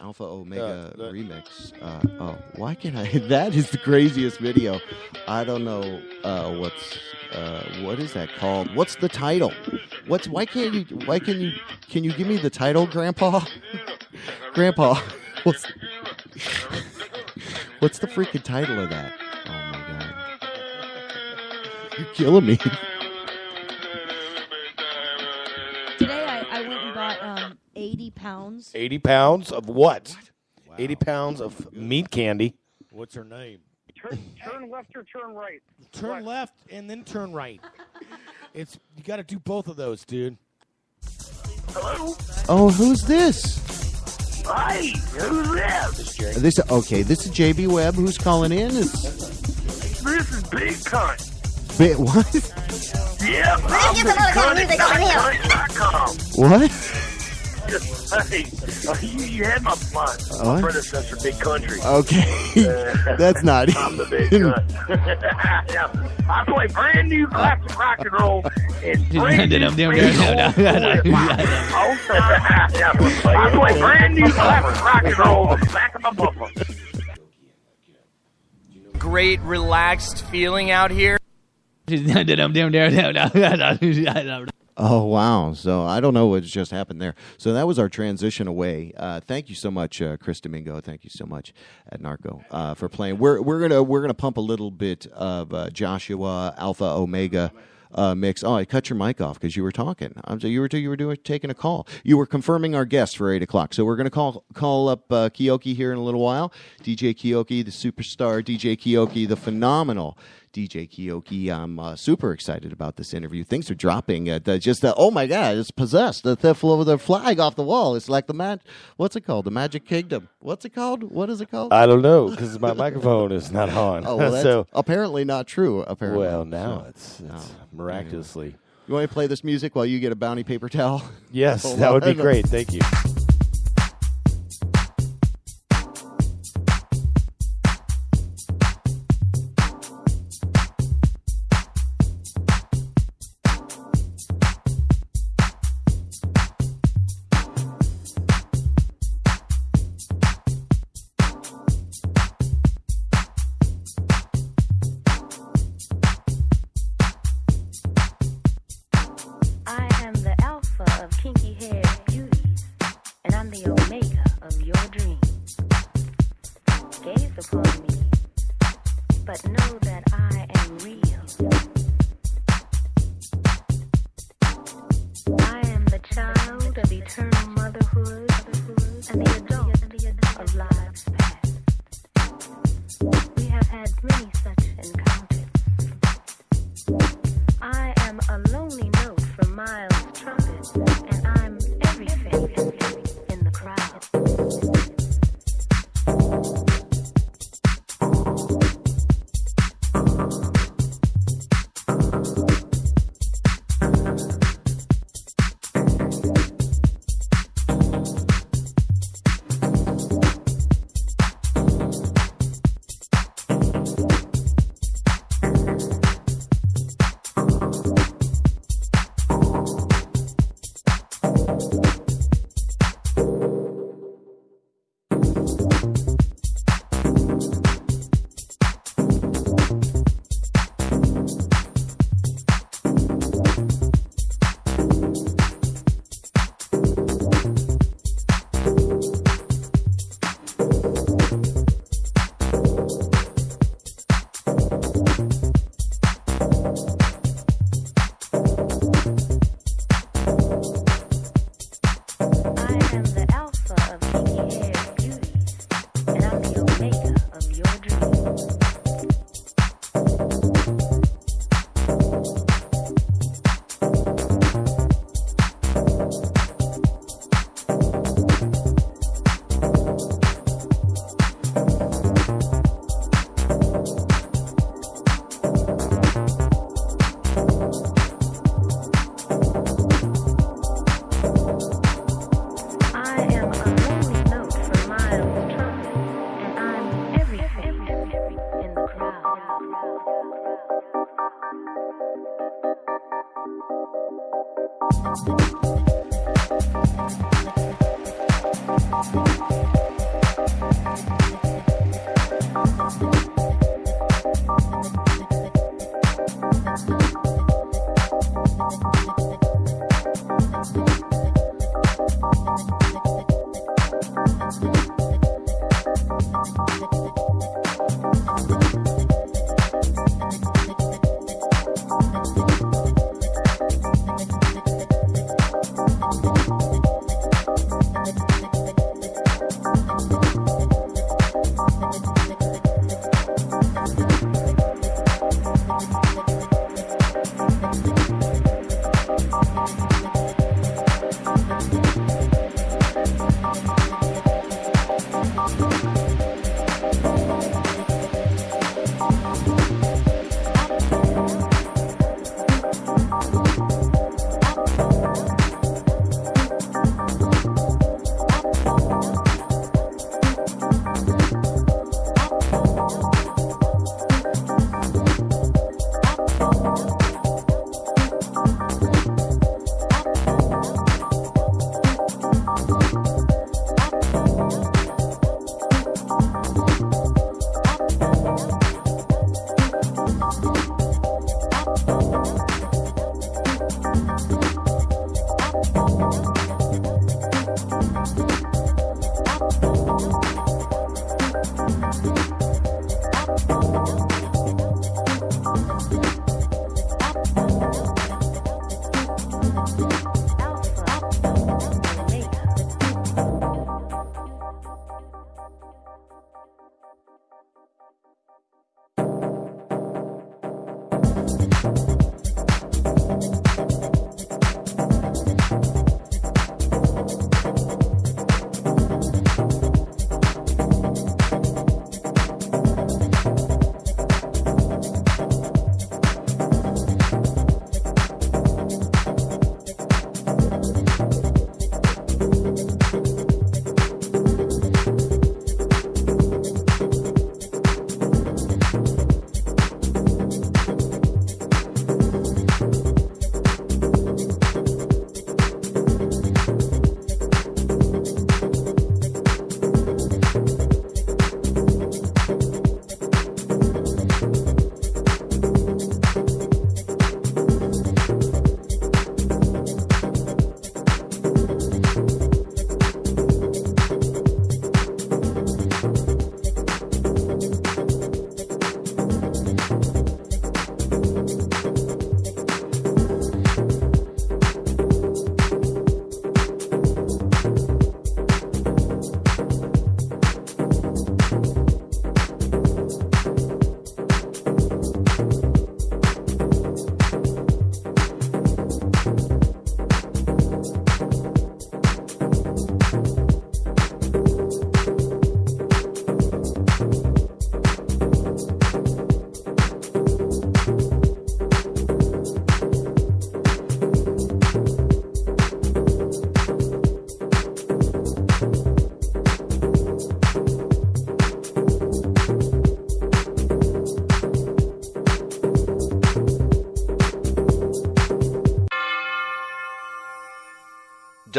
Alpha Omega remix. Why can't I? That is the craziest video. I don't know what is that called? What's the title? Can you give me the title, Grandpa? Grandpa, what's the freaking title of that? Oh my God. You're killing me. Today I went and bought 80 pounds. 80 pounds of what? Wow. 80 pounds of meat candy. What's her name? Turn left or turn right? Turn left and then turn right. You got to do both of those, dude. Hello? Oh, who's this? Hi, who's this? This is JB Webb. Who's calling in? This is Big Cunt. What? Yeah, I'm BigCunt.com. What? Hey, you had my predecessor, Big Country. Okay, that's not. I'm the Big Cunt. Yeah, I play brand new classic rock and roll and brand new. I play brand new classic rock and roll back of my bumper. Great, relaxed feeling out here. Oh, wow. So I don't know what just happened there. So that was our transition away. Thank you so much, Chris Domingo. Thank you so much at Narco for playing. We're gonna pump a little bit of Joshua Alpha Omega mix. Oh, I cut your mic off because you were talking. You were taking a call. You were confirming our guest for 8 o'clock. So we're gonna call up Keoki here in a little while. DJ Keoki, the superstar. DJ Keoki, the phenomenal DJ Keoki. I'm super excited about this interview. Things are dropping. Oh my God, it's possessed. The flag off the wall. It's like what's it called? The Magic Kingdom. What's it called? What is it called? I don't know because my microphone is not on. Oh, well, that's so apparently not true. Apparently. Well, now it's miraculously. Anyway. You want to play this music while you get a bounty paper towel? Yes, that would be great. Thank you.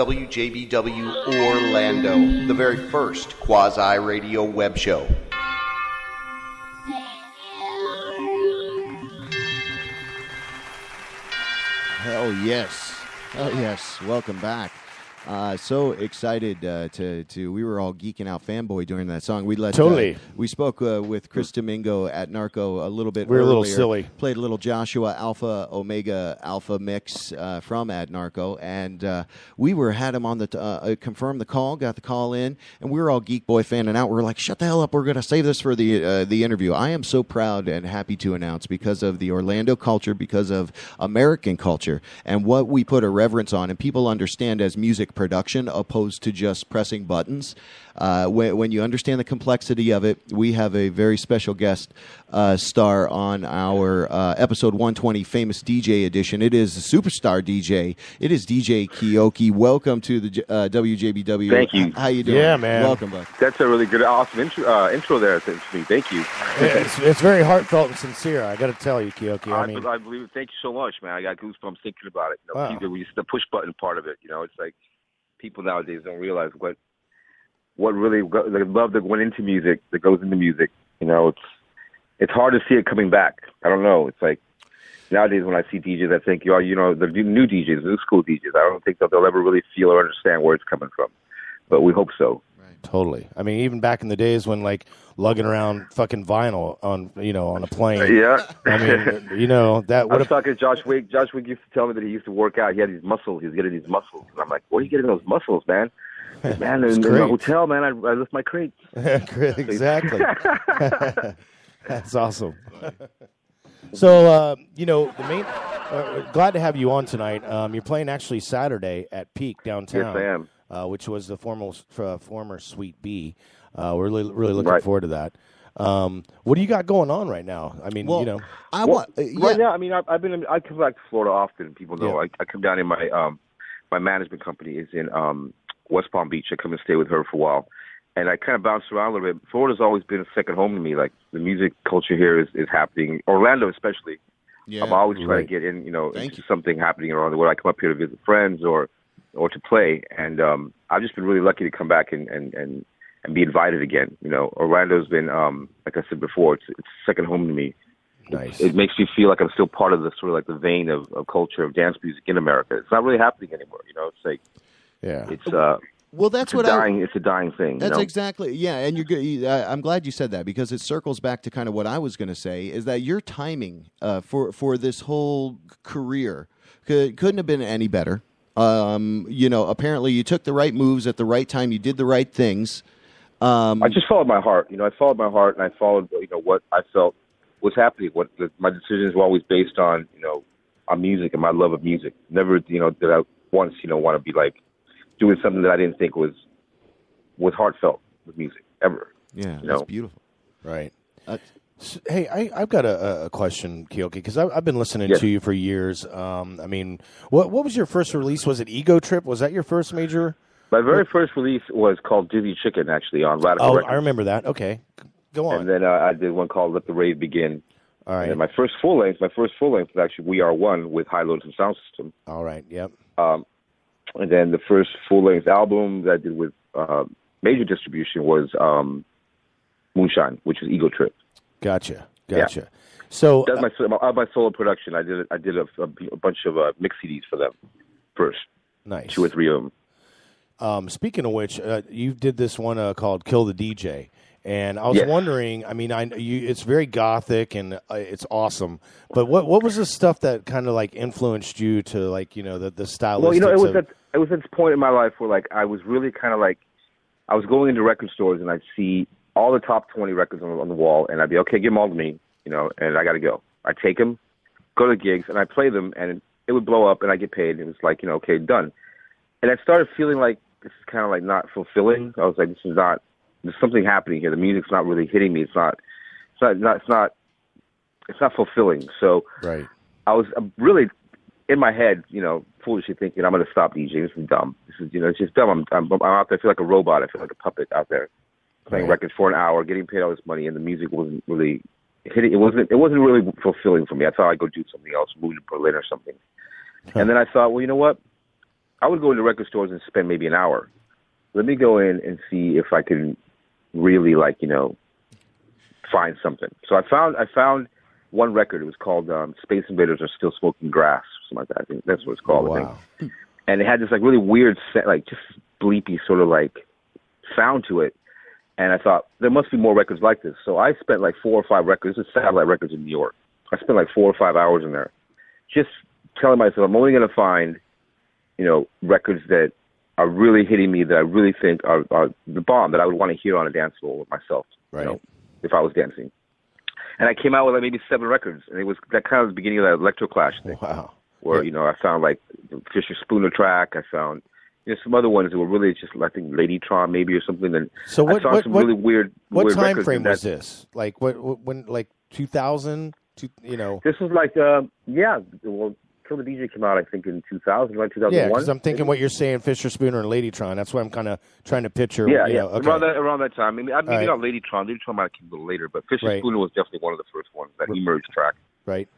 WJBW Orlando, the very first quasi-radio web show. Hell yes. Oh yes. Welcome back. So excited to we were all geeking out fanboy during that song. We spoke with Chris Domingo at Narco a little bit. We were earlier. a little silly. Played a little Joshua Alpha Omega Alpha mix from Ad Narco, and we had him on the confirmed the call, got the call in, and we were all geek boy fanning out. We were like, shut the hell up, we're going to save this for the interview. I am so proud and happy to announce, because of the Orlando culture, because of American culture, and what we put a reverence on, and people understand as music production opposed to just pressing buttons. When you understand the complexity of it, we have a very special guest star on our episode 120 Famous DJ edition. It is a superstar DJ. It is DJ Keoki. Welcome to the WJBW. Thank you. How you doing? Yeah, man. Welcome, bud. That's a really good, awesome intro there to me. Thank you. It's very heartfelt and sincere. I got to tell you, Keoki. I believe it. Thank you so much, man. I got goosebumps thinking about it. You know, Wow. the push button part of it. You know, it's like people nowadays don't realize what really the love that went into music, that goes into music. You know, it's hard to see it coming back. I don't know. It's like nowadays when I see DJs, I think, the new DJs, new school DJs, I don't think that they'll ever really feel or understand where it's coming from. But we hope so. Totally. I mean, even back in the days when, like, lugging around fucking vinyl on a plane. Yeah. I mean, that would I was talking to Josh Wigg. Josh Wigg used to tell me that he used to work out. He had these muscles. He was getting these muscles. And I'm like, where are you getting those muscles, man? Man, in the hotel, man, I lift my crates. Exactly. That's awesome. So, the main. Glad to have you on tonight. You're playing actually Saturday at Peak downtown. Yes, I am. Which was the former Suite B. We're really looking forward to that. What do you got going on right now? I mean, right now. I mean, I come back to Florida often. People know I come down in my management company is in West Palm Beach. I come and stay with her for a while, and I kind of bounce around a little bit. Florida's always been a second home to me. Like, the music culture here is happening. Orlando, especially. Yeah, I'm always trying to get in. Into something happening around where I come up here to visit friends or to play, and I've just been really lucky to come back and be invited again. Orlando's been, like I said before, it's second home to me. Nice. It makes me feel like I'm still part of the sort of like the vein of culture of dance music in America. It's not really happening anymore. It's like, it's it's a dying thing. That's exactly, yeah. And you're good. I'm glad you said that, because it circles back to kind of what I was going to say, is that your timing for this whole career couldn't have been any better. Apparently you took the right moves at the right time. You did the right things. I just followed my heart. I followed my heart, and I followed, what I felt was happening. My decisions were always based on, on music and my love of music. Never, that I once, want to be like doing something that I didn't think was heartfelt with music ever. Yeah, that's beautiful. Right. Hey, I've got a question, Keoki, because I've been listening to you for years. I mean, what was your first release? Was it Ego Trip? Was that your first major? My very first release was called Dizzy Chicken, actually, on Radical Records. I remember that. Okay, go on. And then I did one called Let the Rave Begin. All right. And my first full length was actually We Are One with High Lonesome Sound System. All right. Yep. And then the first full length album that I did with major distribution was Moonshine, which was Ego Trip. Gotcha. Yeah. So that's my solo production. I did a bunch of mix CDs for them first. Nice. 2 or 3 of them. Speaking of which, you did this one called "Kill the DJ," and I was wondering. I mean, it's very gothic and it's awesome. But what was the stuff that kind of like influenced you to like the stylistics? Well, it was at this point in my life where like I was really kind of like I was going into record stores and I'd see all the top 20 records on the wall, and I'd be okay, give them all to me, and I got to go. I'd take them, go to gigs, and I'd play them, and it would blow up, and I'd get paid. It was like, okay, done. And I started feeling like this is kind of like not fulfilling. I was like, there's something happening here. The music's not really hitting me. It's not fulfilling. So right. I was really in my head, foolishly thinking, I'm going to stop DJing. This is dumb. It's just dumb. I'm out there. I feel like a robot. I feel like a puppet out there playing records for an hour, getting paid all this money, and the music wasn't really hitting. It wasn't really fulfilling for me. I thought I'd go do something else, move to Berlin or something. And then I thought, well, you know what? I would go into record stores and spend maybe an hour. Let me go in and see if I can really, like, you know, find something. So I found one record. It was called Space Invaders Are Still Smoking Grass, something like that. I think that's what it's called. Wow. I think. And it had this like really weird, like just bleepy sort of like sound to it. And I thought there must be more records like this. So I spent like 4 or 5 records. This is Satellite Records in New York. I spent like 4 or 5 hours in there, just telling myself I'm only going to find, you know, records that are really hitting me, that I really think are the bomb, that I would want to hear on a dance floor with myself, right? You know, if I was dancing. And I came out with like maybe 7 records, and it was that kind of the beginning of that Electroclash thing. Wow. Where, you know, I found like the Fisher Spooner track. I found, you know, some other ones that were really just, I think, Ladytron maybe or something. And So I saw some really weird. What weird time records frame in that. was this? Like when like 2000? You know. This was like well, Kill the DJ came out, I think, in 2000, right? 2001. Yeah, because I'm thinking what you're saying, Fisher Spooner and Ladytron. That's why I'm kind of trying to picture. Yeah, you know, okay. around that time. Maybe right. not Ladytron. Ladytron might have came a little later, but Fisher Right. Spooner was definitely one of the first ones. That Emerge track, right?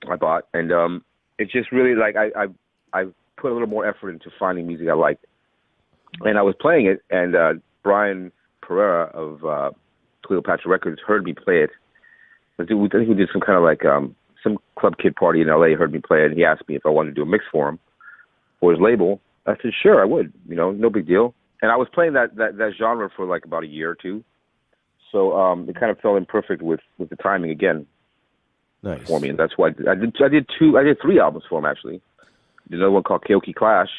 I bought, and it's just really like I put a little more effort into finding music I liked, and I was playing it, and Brian Pereira of Cleopatra Records heard me play it. I think we did some kind of like some club kid party in LA. Heard me play it. He asked me if I wanted to do a mix for him for his label. I said sure, I would. You know, no big deal. And I was playing that genre for like about a year or two, so it kind of fell in perfect with the timing again. Nice. For me, and that's why I did 3 albums for him actually. I did another one called Keoki Clash,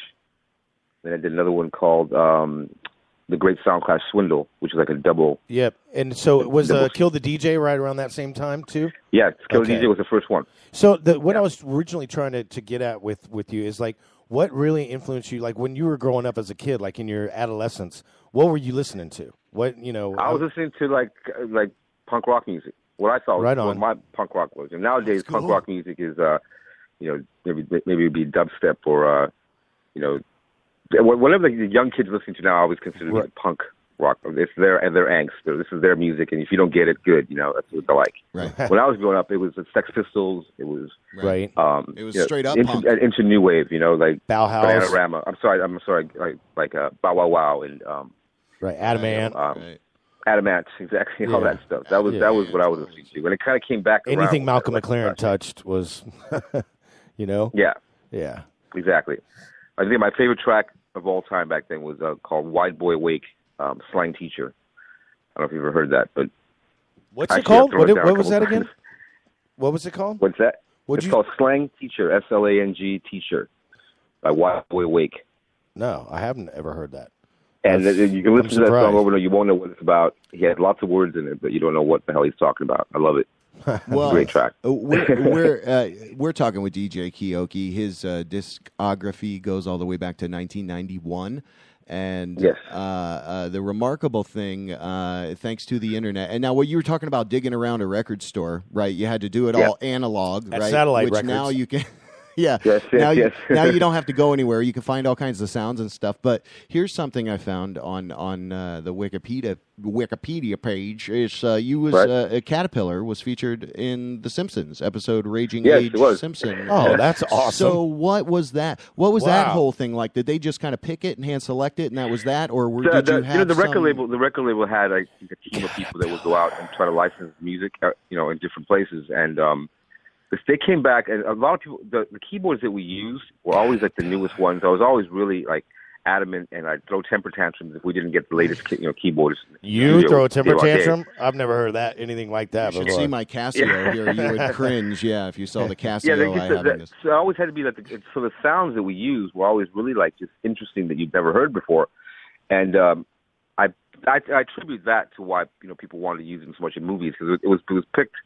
then I did another one called The Great Sound Clash Swindle, which is like a double. Yep. And so was Kill the DJ right around that same time too? Yeah, Kill the DJ was the first one. So what I was originally trying to get at with you is like, what really influenced you? Like when you were growing up as a kid, like in your adolescence, what were you listening to? What, you know? I was listening to like punk rock music. What I thought was what my punk rock was. And nowadays punk rock music is, you know, maybe it'd be dubstep or, you know, whatever the young kids listen to now, I always consider it punk rock. It's their angst. This is their music, and if you don't get it, good. You know, that's what they like. Right. When I was growing up, it was the Sex Pistols. It was right. It was straight up punk. Into new wave. You know, like Bauhaus. Bananarama. I'm sorry. Like Bow Wow Wow and right. Adamant. Right. Adamant, exactly, all that stuff. That was what I was listening to, and it kind of came back. Anything around Malcolm McLaren touched was, you know. Yeah, exactly. I think my favorite track of all time back then was called "Wide Boy Awake," Slang Teacher. I don't know if you've ever heard that, but what's it called? What was that again? What was it called? What's that? It's called Slang Teacher, SLANG Teacher, by Wide Boy Awake. No, I haven't ever heard that. And you can listen to that song over and you won't know what it's about. He has lots of words in it, but you don't know what the hell he's talking about. I love it. Well, great track. We're talking with DJ Keoki. His discography goes all the way back to 1991. And yes. The remarkable thing, thanks to the internet, and now what you were talking about digging around a record store, right? You had to do it all analog, At right? Satellite Which Records. now you can. Yeah. Yes, now you don't have to go anywhere. You can find all kinds of sounds and stuff. But here's something I found on the Wikipedia page. Is you was a Caterpillar was featured in the Simpsons episode Raging Age Simpson. Oh, that's awesome. So what was that? What was that whole thing like? Did they just kind of pick it and hand select it, and that was that, or did you have the record label? The record label had a team of people that would go out and try to license music, you know, in different places, and they came back, and a lot of people, the keyboards that we used were always like the newest ones. I was always really like adamant, and I'd throw temper tantrums if we didn't get the latest, keyboards. You throw a temper tantrum? I've never heard that anything like that. You should see my Casio here. You would cringe, if you saw the Casio I have in this. So it always had to be like so the sounds that we used were always really like just interesting that you've never heard before, and I attribute that to why people wanted to use them so much in movies, because it was picked.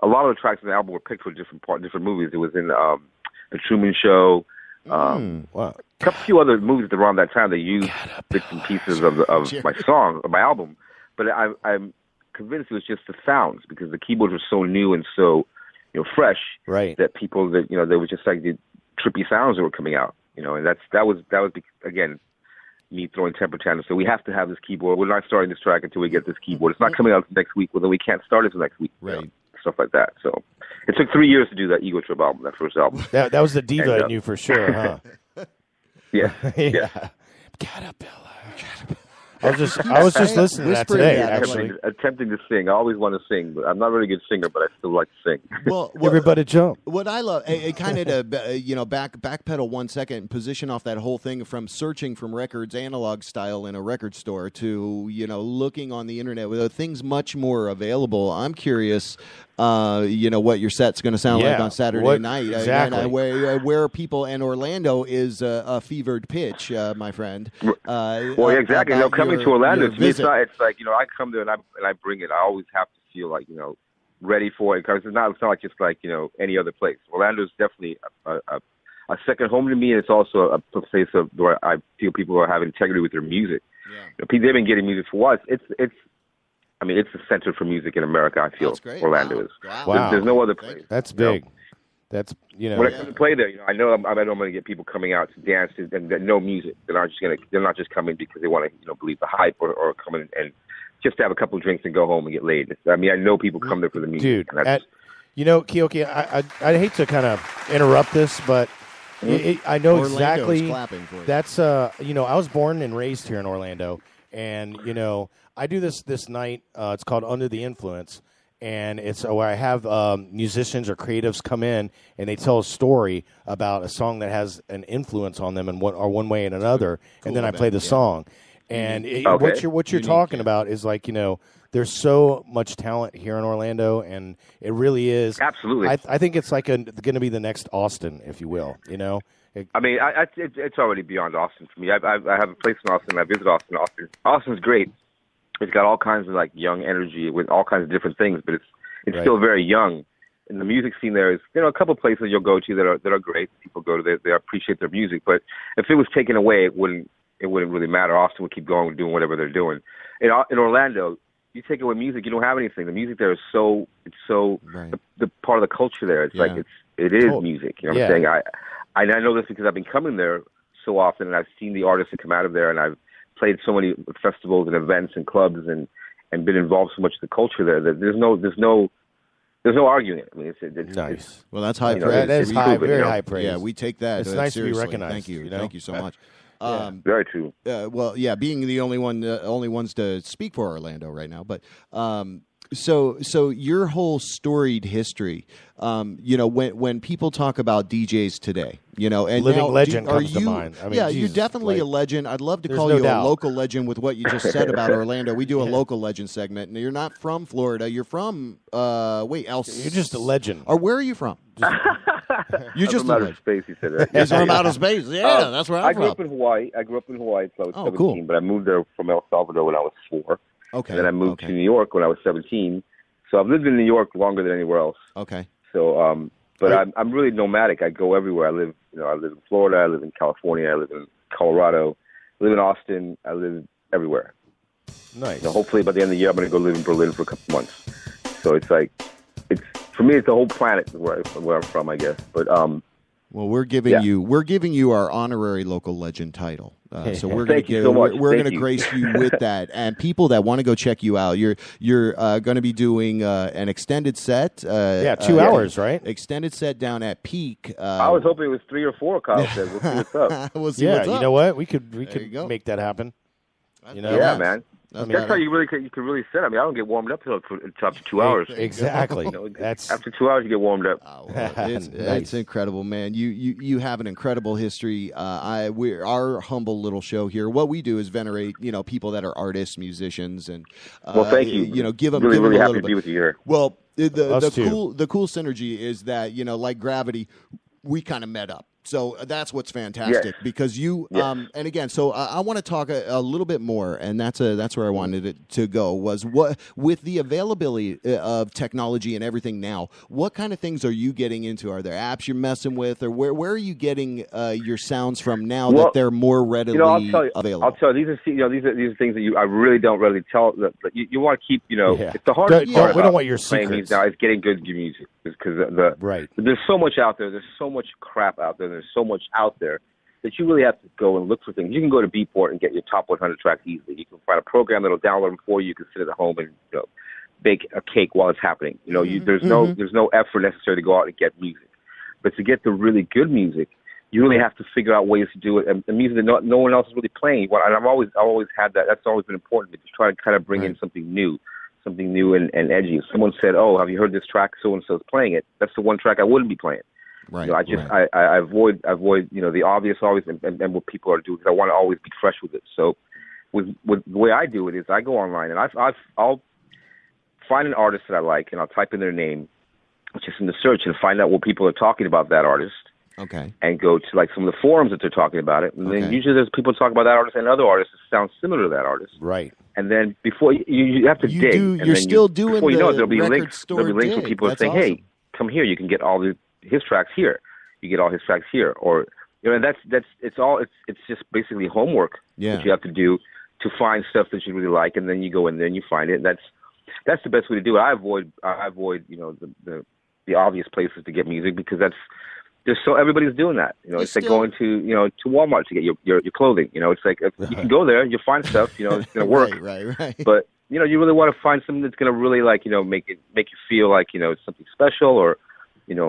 A lot of the tracks in the album were picked for different movies. It was in The Truman Show. A few other movies around that time they used bits and pieces of my song, of my album. But I'm convinced it was just the sounds, because the keyboards were so new and so fresh, right? That people they were just like the trippy sounds that were coming out. And that was again me throwing temper tantrums. So we have to have this keyboard. We're not starting this track until we get this keyboard. It's not coming out next week. Well, then we can't start it until next week. Right. Stuff like that. So it took 3 years to do that Ego Trip album, that first album. That was the diva in you for sure, huh? Yeah. Yeah. Caterpillar. I was just listening to that today, actually. Attempting to sing. I always want to sing, but I'm not a really good singer, but I still like to sing. Well, everybody jump. What I love, kind of to backpedal 1 second and position off that whole thing from searching from records analog style in a record store to looking on the internet with things much more available. I'm curious, what your set's going to sound like on Saturday night. Exactly. Where people and Orlando is a fevered pitch, my friend. Well, exactly. Coming to Orlando, to me, it's like I come there and I bring it. I always have to feel like ready for it, because it's not like just like any other place. Orlando is definitely a second home to me, and it's also a place where I feel people have integrity with their music. Yeah. They've been getting music for what? It's the center for music in America. I feel Orlando is. Wow. There's no other place. That's big. That's when I come to play there, I know I'm going to get people coming out to dance and know music. They're not just coming because they want to believe the hype or come in and just have a couple of drinks and go home and get laid. I know people come there for the music. Dude, Keoki, I hate to kind of interrupt this, but I know exactly. That's I was born and raised here in Orlando, and I do this night. It's called Under the Influence. And it's where I have musicians or creatives come in and they tell a story about a song that has an influence on them in one way and another, and then I play the song. And what you're talking about is like there's so much talent here in Orlando, and it really is. Absolutely, I think it's like going to be the next Austin, if you will. It's already beyond Austin for me. I have a place in Austin. I visit Austin. Austin's great. It's got all kinds of like young energy with all kinds of different things, but it's still very young. And the music scene there is, a couple of places you'll go to that are great. People go to they appreciate their music, but if it was taken away, it wouldn't really matter. Austin would keep going doing whatever they're doing. In Orlando, you take away music, you don't have anything. The music there is the part of the culture there. It's like it is music. You know what I'm saying? I know this because I've been coming there so often, and I've seen the artists that come out of there, and I've played so many festivals and events and clubs and been involved so much in the culture there that there's no arguing it. I mean, it's nice. Well, that's high praise. That is very high praise. Yeah, we take that. It's nice seriously. to be recognized. Thank you. Thank you so much. Very true. Being the only ones to speak for Orlando right now, but so your whole storied history, when people talk about DJs today, and living legend comes to mind. I mean, you're definitely a legend. I'd love to call you a local legend with what you just said about Orlando. We do a local legend segment, and you're not from Florida. You're from You're just a legend. Or where are you from? You're just from outer space. You said that. He's from outer space. Yeah, that's where I'm from. I grew up in Hawaii. Until I was 17, cool. But I moved there from El Salvador when I was 4. Okay. And then I moved to New York when I was 17. So I've lived in New York longer than anywhere else. Okay. So, I'm really nomadic. I go everywhere. I live in Florida. I live in California. I live in Colorado. I live in Austin. I live everywhere. Nice. Hopefully by the end of the year, I'm going to go live in Berlin for a couple months. So it's for me, it's the whole planet where I'm from, I guess. But well, we're giving you our honorary local legend title. So we're going to grace you with that. And people that want to go check you out, you're going to be doing an extended set. 2 hours, right? Extended set down at Peak. I was hoping it was 3 or 4. Kyle said, "We'll see what's up." We'll see what's up. You know what? We could make that happen. Yeah, man. That's how you can really set. I mean, I don't get warmed up until after 2 hours. Exactly. After 2 hours, you get warmed up. It's incredible, man. You have an incredible history. Our humble little show here. What we do is venerate, people that are artists, musicians, and well, thank you. Give them really a little happy bit. To be with you here. Well, the cool synergy is that like Gravity, we kind of met up. So that's what's fantastic because you and again, so I want to talk a little bit more, and that's where I wanted it to go was what with the availability of technology and everything now. What kind of things are you getting into? Are there apps you're messing with, or where are you getting your sounds from now that they're more readily available? I'll tell you, these are things that I really don't really tell. You want to keep, it's the hardest part. We don't want your secrets. Now is getting good music because there's so much out there. There's so much crap out there. There's so much out there that you really have to go and look for things. You can go to Beatport and get your top 100 tracks easily. You can find a program that'll download them for you. You can sit at home and bake a cake while it's happening. There's no effort necessary to go out and get music. But to get the really good music, you really have to figure out ways to do it, and music that no one else is really playing. And I've always had that. That's always been important to me, to try to kind of bring in something new and edgy. If someone said, "Oh, have you heard this track? So and so is playing it." That's the one track I wouldn't be playing. Right. I avoid the obvious always and what people are doing, because I want to always be fresh with it. So with the way I do it is I go online and I'll find an artist that I like, and I'll type in their name just in the search and find out what people are talking about that artist. Okay. And go to like some of the forums that they're talking about it. And then usually there's people talking about that artist and other artists that sound similar to that artist. Right. And then before you have to dig. You're still doing before you know it, there'll be record links. store There'll be links where people are saying, "Hey, come here. You can get all his tracks here. You get all his tracks here." Or and it's just basically homework that you have to do to find stuff that you really like, and then you go in there and you find it. And that's the best way to do it. I avoid the obvious places to get music, because everybody's doing that. It's like going to Walmart to get your clothing. It's like you can go there, you find stuff. It's going to work. Right. But you really want to find something that's going to really make you feel like it's something special, or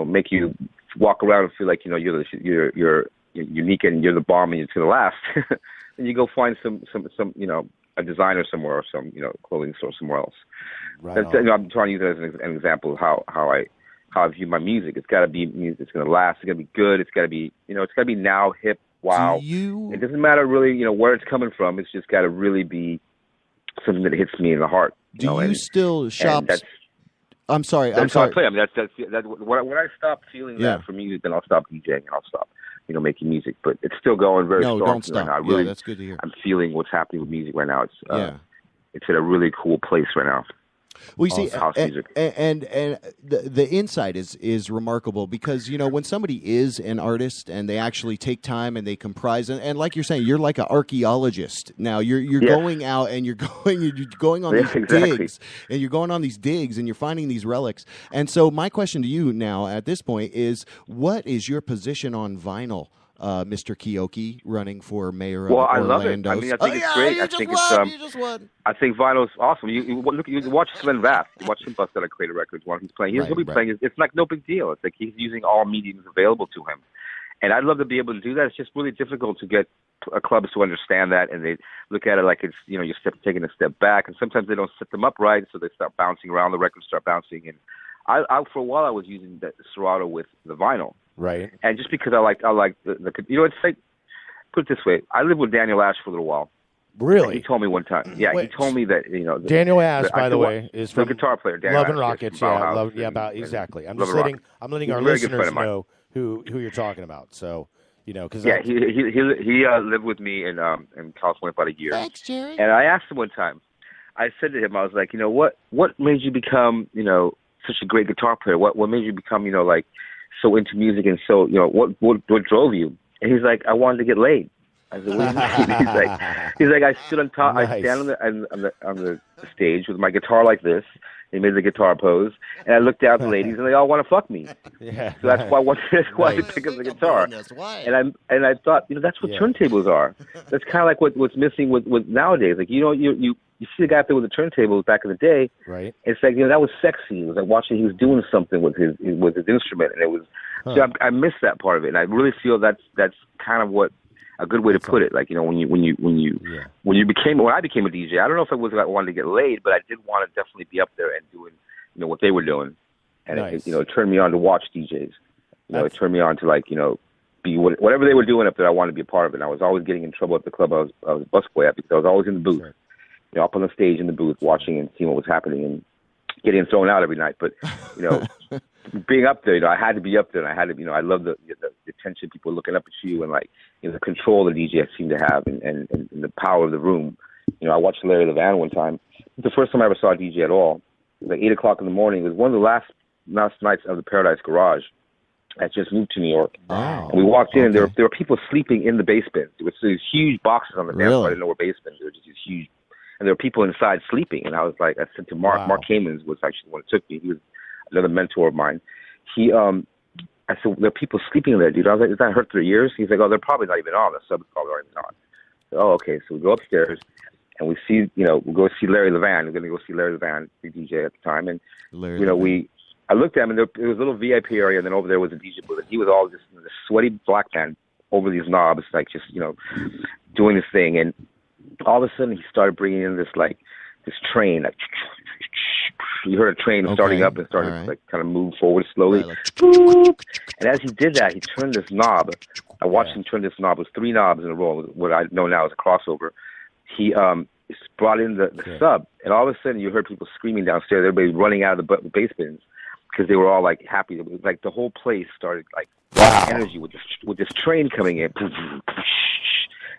make you walk around and feel like you're unique and you're the bomb and it's going to last. And you go find some a designer somewhere, or some clothing store somewhere else. Right. I'm trying to use it as an example of how I view my music. It's got to be music that's going to last. It's going to be good. It's got to be, it's got to be now, hip, wow. It doesn't matter really, where it's coming from. It's just got to really be something that hits me in the heart. Do you still shop? I'm sorry. That's how I play. I mean, that's when I stop feeling that for music, then I'll stop DJing and I'll stop, making music. But it's still going very strong. No, don't stop. Right now. That's good to hear. I'm feeling what's happening with music right now. It's at a really cool place right now. Well, you see, house music. And the insight is remarkable, because when somebody is an artist and they actually take time and they comprise, and like you're saying, you're like an archaeologist now. You're going out and you're going on these digs, and you're going on these digs and you're finding these relics. And so my question to you now at this point is, what is your position on vinyl? Mr. Keoki, running for mayor of Orlando. Well, I love it. I mean, I think it's great. I think you just won. I think vinyl is awesome. You watch Sven Vath. You watch him bust out a Creative Records while he's playing. He'll be playing. It's like no big deal. It's like he's using all mediums available to him. And I'd love to be able to do that. It's just really difficult to get clubs to understand that, and they look at it like it's, you're taking a step back, and sometimes they don't set them up right, so they start bouncing around, the records start bouncing. And I for a while, I was using the Serato with the vinyl. Right. And just because I like the it's like, put it this way, I lived with Daniel Ash for a little while. Really? He told me one time. Yeah, he told me that Daniel Ash, by the way, is the from guitar player. Daniel Love and Ash, Rockets. Exactly. I'm letting our very good listeners friend of mine. know who you're talking about. So because he lived with me in California for about a year. Thanks, Jerry. And I asked him one time. I said to him, I was like, what made you become such a great guitar player? What made you become like so into music, and so what drove you? And he's like, I wanted to get laid. I said, what do you mean? He's like, I stood on top. Nice. I stand on the stage with my guitar like this. He made the guitar pose, and I looked down at the ladies, and they all want to fuck me. Yeah. So that's why I picked up the guitar. And I thought, that's what turntables are. That's kind of like what's missing with nowadays. Like you see the guy up there with the turntable back in the day. Right. It's like that was sexy. It was like watching he was doing something with his instrument, and it was. Huh. So I miss that part of it, and I really feel that's kind of what. A good way to put it, like when I became a DJ, I don't know if it was like I wanted to get laid, but I did want to definitely be up there and doing, what they were doing, and nice. it turned me on to watch DJs. It turned me on to be whatever they were doing up there. I wanted to be a part of it. And I was always getting in trouble at the club I was a busboy at, because I was always in the booth, up on the stage in the booth, watching and seeing what was happening and getting thrown out every night. But being up there, I had to be up there, and I had to, I love the attention, people looking up at you, and the control the DJ seemed to have, and the power of the room. I watched Larry Levan one time. It was the first time I ever saw a DJ at all. It was like 8 o'clock in the morning. It was one of the last nights of the Paradise Garage. I just moved to New York. Wow. And we walked in, and there were people sleeping in the bass bins. There was these huge boxes on the dance floor. I didn't know where bass bins. They were just these huge, and there were people inside sleeping. And I was like, I said to Mark, Mark Kamens was actually the one that took me. He was another mentor of mine. I said, there are people sleeping in there, dude. I was like, is that hurt their ears? He's like, oh, they're probably not even on. The subs probably aren't even on. So, okay. So we go upstairs, and we see, we go see Larry Levan. We're going to go see Larry Levan, the DJ at the time. And, I looked at him, and there was a little VIP area, and then over there was a DJ booth. And he was all just this sweaty black man, over these knobs, like just, doing this thing. And all of a sudden he started bringing in this train, like you heard a train starting up and starting to like kind of move forward slowly. And as he did that, he turned this knob. I watched him turn this knob. It was 3 knobs in a row, what I know now is a crossover. He brought in the sub, and all of a sudden you heard people screaming downstairs. Everybody running out of the basements because they were all like happy. It was like the whole place started like energy with this train coming in.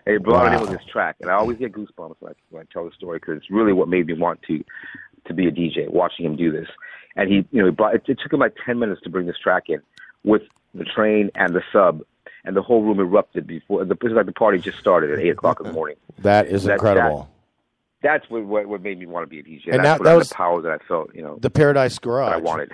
And he brought it in with this track, and I always get goosebumps when I tell the story because it's really what made me want to be a DJ, watching him do this. And he brought it took him like 10 minutes to bring this track in with the train and the sub, and the whole room erupted before. It was like the party just started at 8:00 in the morning. That is incredible. That's what made me want to be a DJ. And that's that was the power that I felt. The Paradise Garage. I wanted.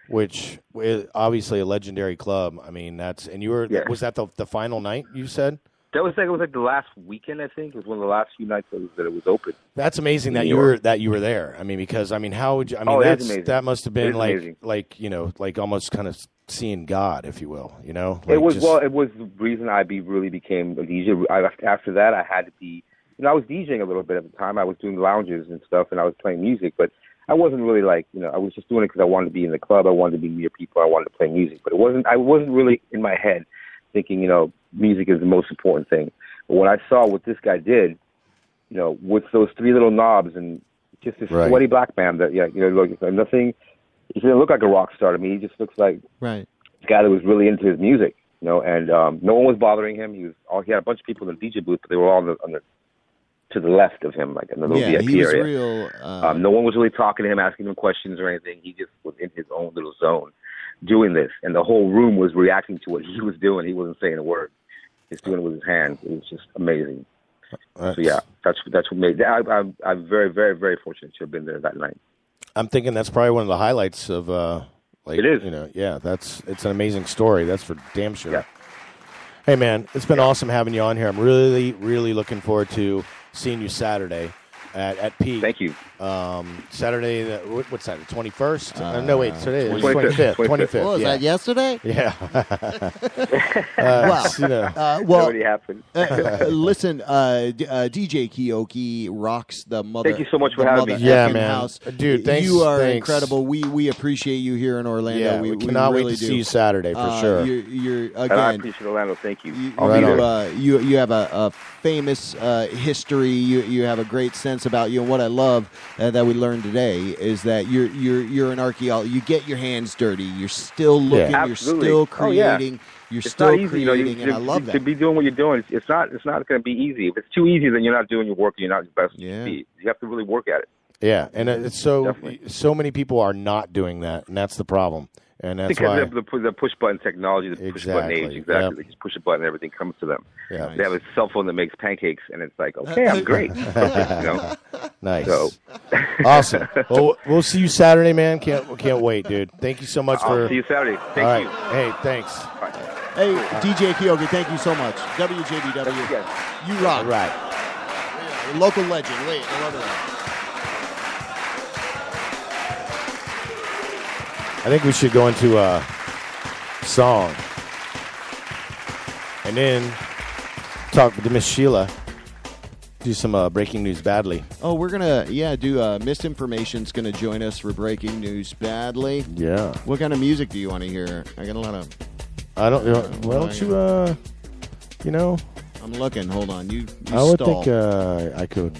Which is obviously a legendary club. I mean, and you were was that the final night you said? It was like the last weekend, I think. It was one of the last few nights that it was open. That's amazing that you were there. I mean, because how would you? I mean, that must have been like almost kind of seeing God, if you will. It was the reason I really became a DJ. After that, I had to be. I was DJing a little bit at the time. I was doing lounges and stuff, and I was playing music, but I wasn't really I was just doing it because I wanted to be in the club. I wanted to be near people. I wanted to play music, but I wasn't really in my head thinking, music is the most important thing. But when I saw what this guy did, with those 3 little knobs and just this sweaty black man that, look, nothing, he didn't look like a rock star to me. He just looks like a guy that was really into his music, and no one was bothering him. He had a bunch of people in the DJ booth, but they were all to the left of him, like in the little VIP he was area. Real, no one was really talking to him, asking him questions or anything. He just was in his own little zone doing this, and the whole room was reacting to what he was doing. He wasn't saying a word. He's doing it with his hands. It was just amazing. So yeah, that's what made. I'm very, very, very fortunate to have been there that night. I'm thinking that's probably one of the highlights of it is. It's an amazing story. That's for damn sure. Yeah. Hey man, it's been awesome having you on here. I'm really, really looking forward to seeing you Saturday at Peak. Thank you. Saturday, what's that, the 21st? No, wait, today is 25th. 25th. Oh, was that yesterday? Yeah. Nobody happened. Listen, DJ Keoki rocks the mother. Thank you so much for having me. Yeah, man. House. Dude, thanks. You are thanks. incredible. We appreciate you here in Orlando. Yeah, we cannot really wait to do. see you Saturday for sure. You're again. And I appreciate Orlando. Thank you. You have a famous history. You have a great sense about you. And what I love that we learned today is that you're an archaeologist. You get your hands dirty. You're still looking. Yeah, you're still creating. You're it's still not easy, creating, and I love that. To be doing what you're doing, it's not going to be easy. If it's too easy, then you're not doing your work. And you're not your best. Yeah. You have to really work at it. Yeah, and it's so many people are not doing that, and that's the problem. And that's because why the push button technology, the push button age, exactly. Yep. They just push a button, and everything comes to them. Yeah. They have a cell phone that makes pancakes, and it's like, okay, I'm great. Nice. So. Awesome. Well, we'll see you Saturday, man. Can't wait, dude. Thank you so much I'll see you Saturday. Thank you. Hey, thanks. Hey, DJ Keoki, thank you so much. WJBW, you rock. All right. Local legend. Wait, I love that. I think we should go into a song and then talk to Miss Sheila. Do some breaking news badly. Oh, we're gonna do Misinformation's gonna join us for breaking news badly. Yeah. What kind of music do you want to hear? I got a lot of. I don't. Why don't you? I'm looking. Hold on. You I would stall. think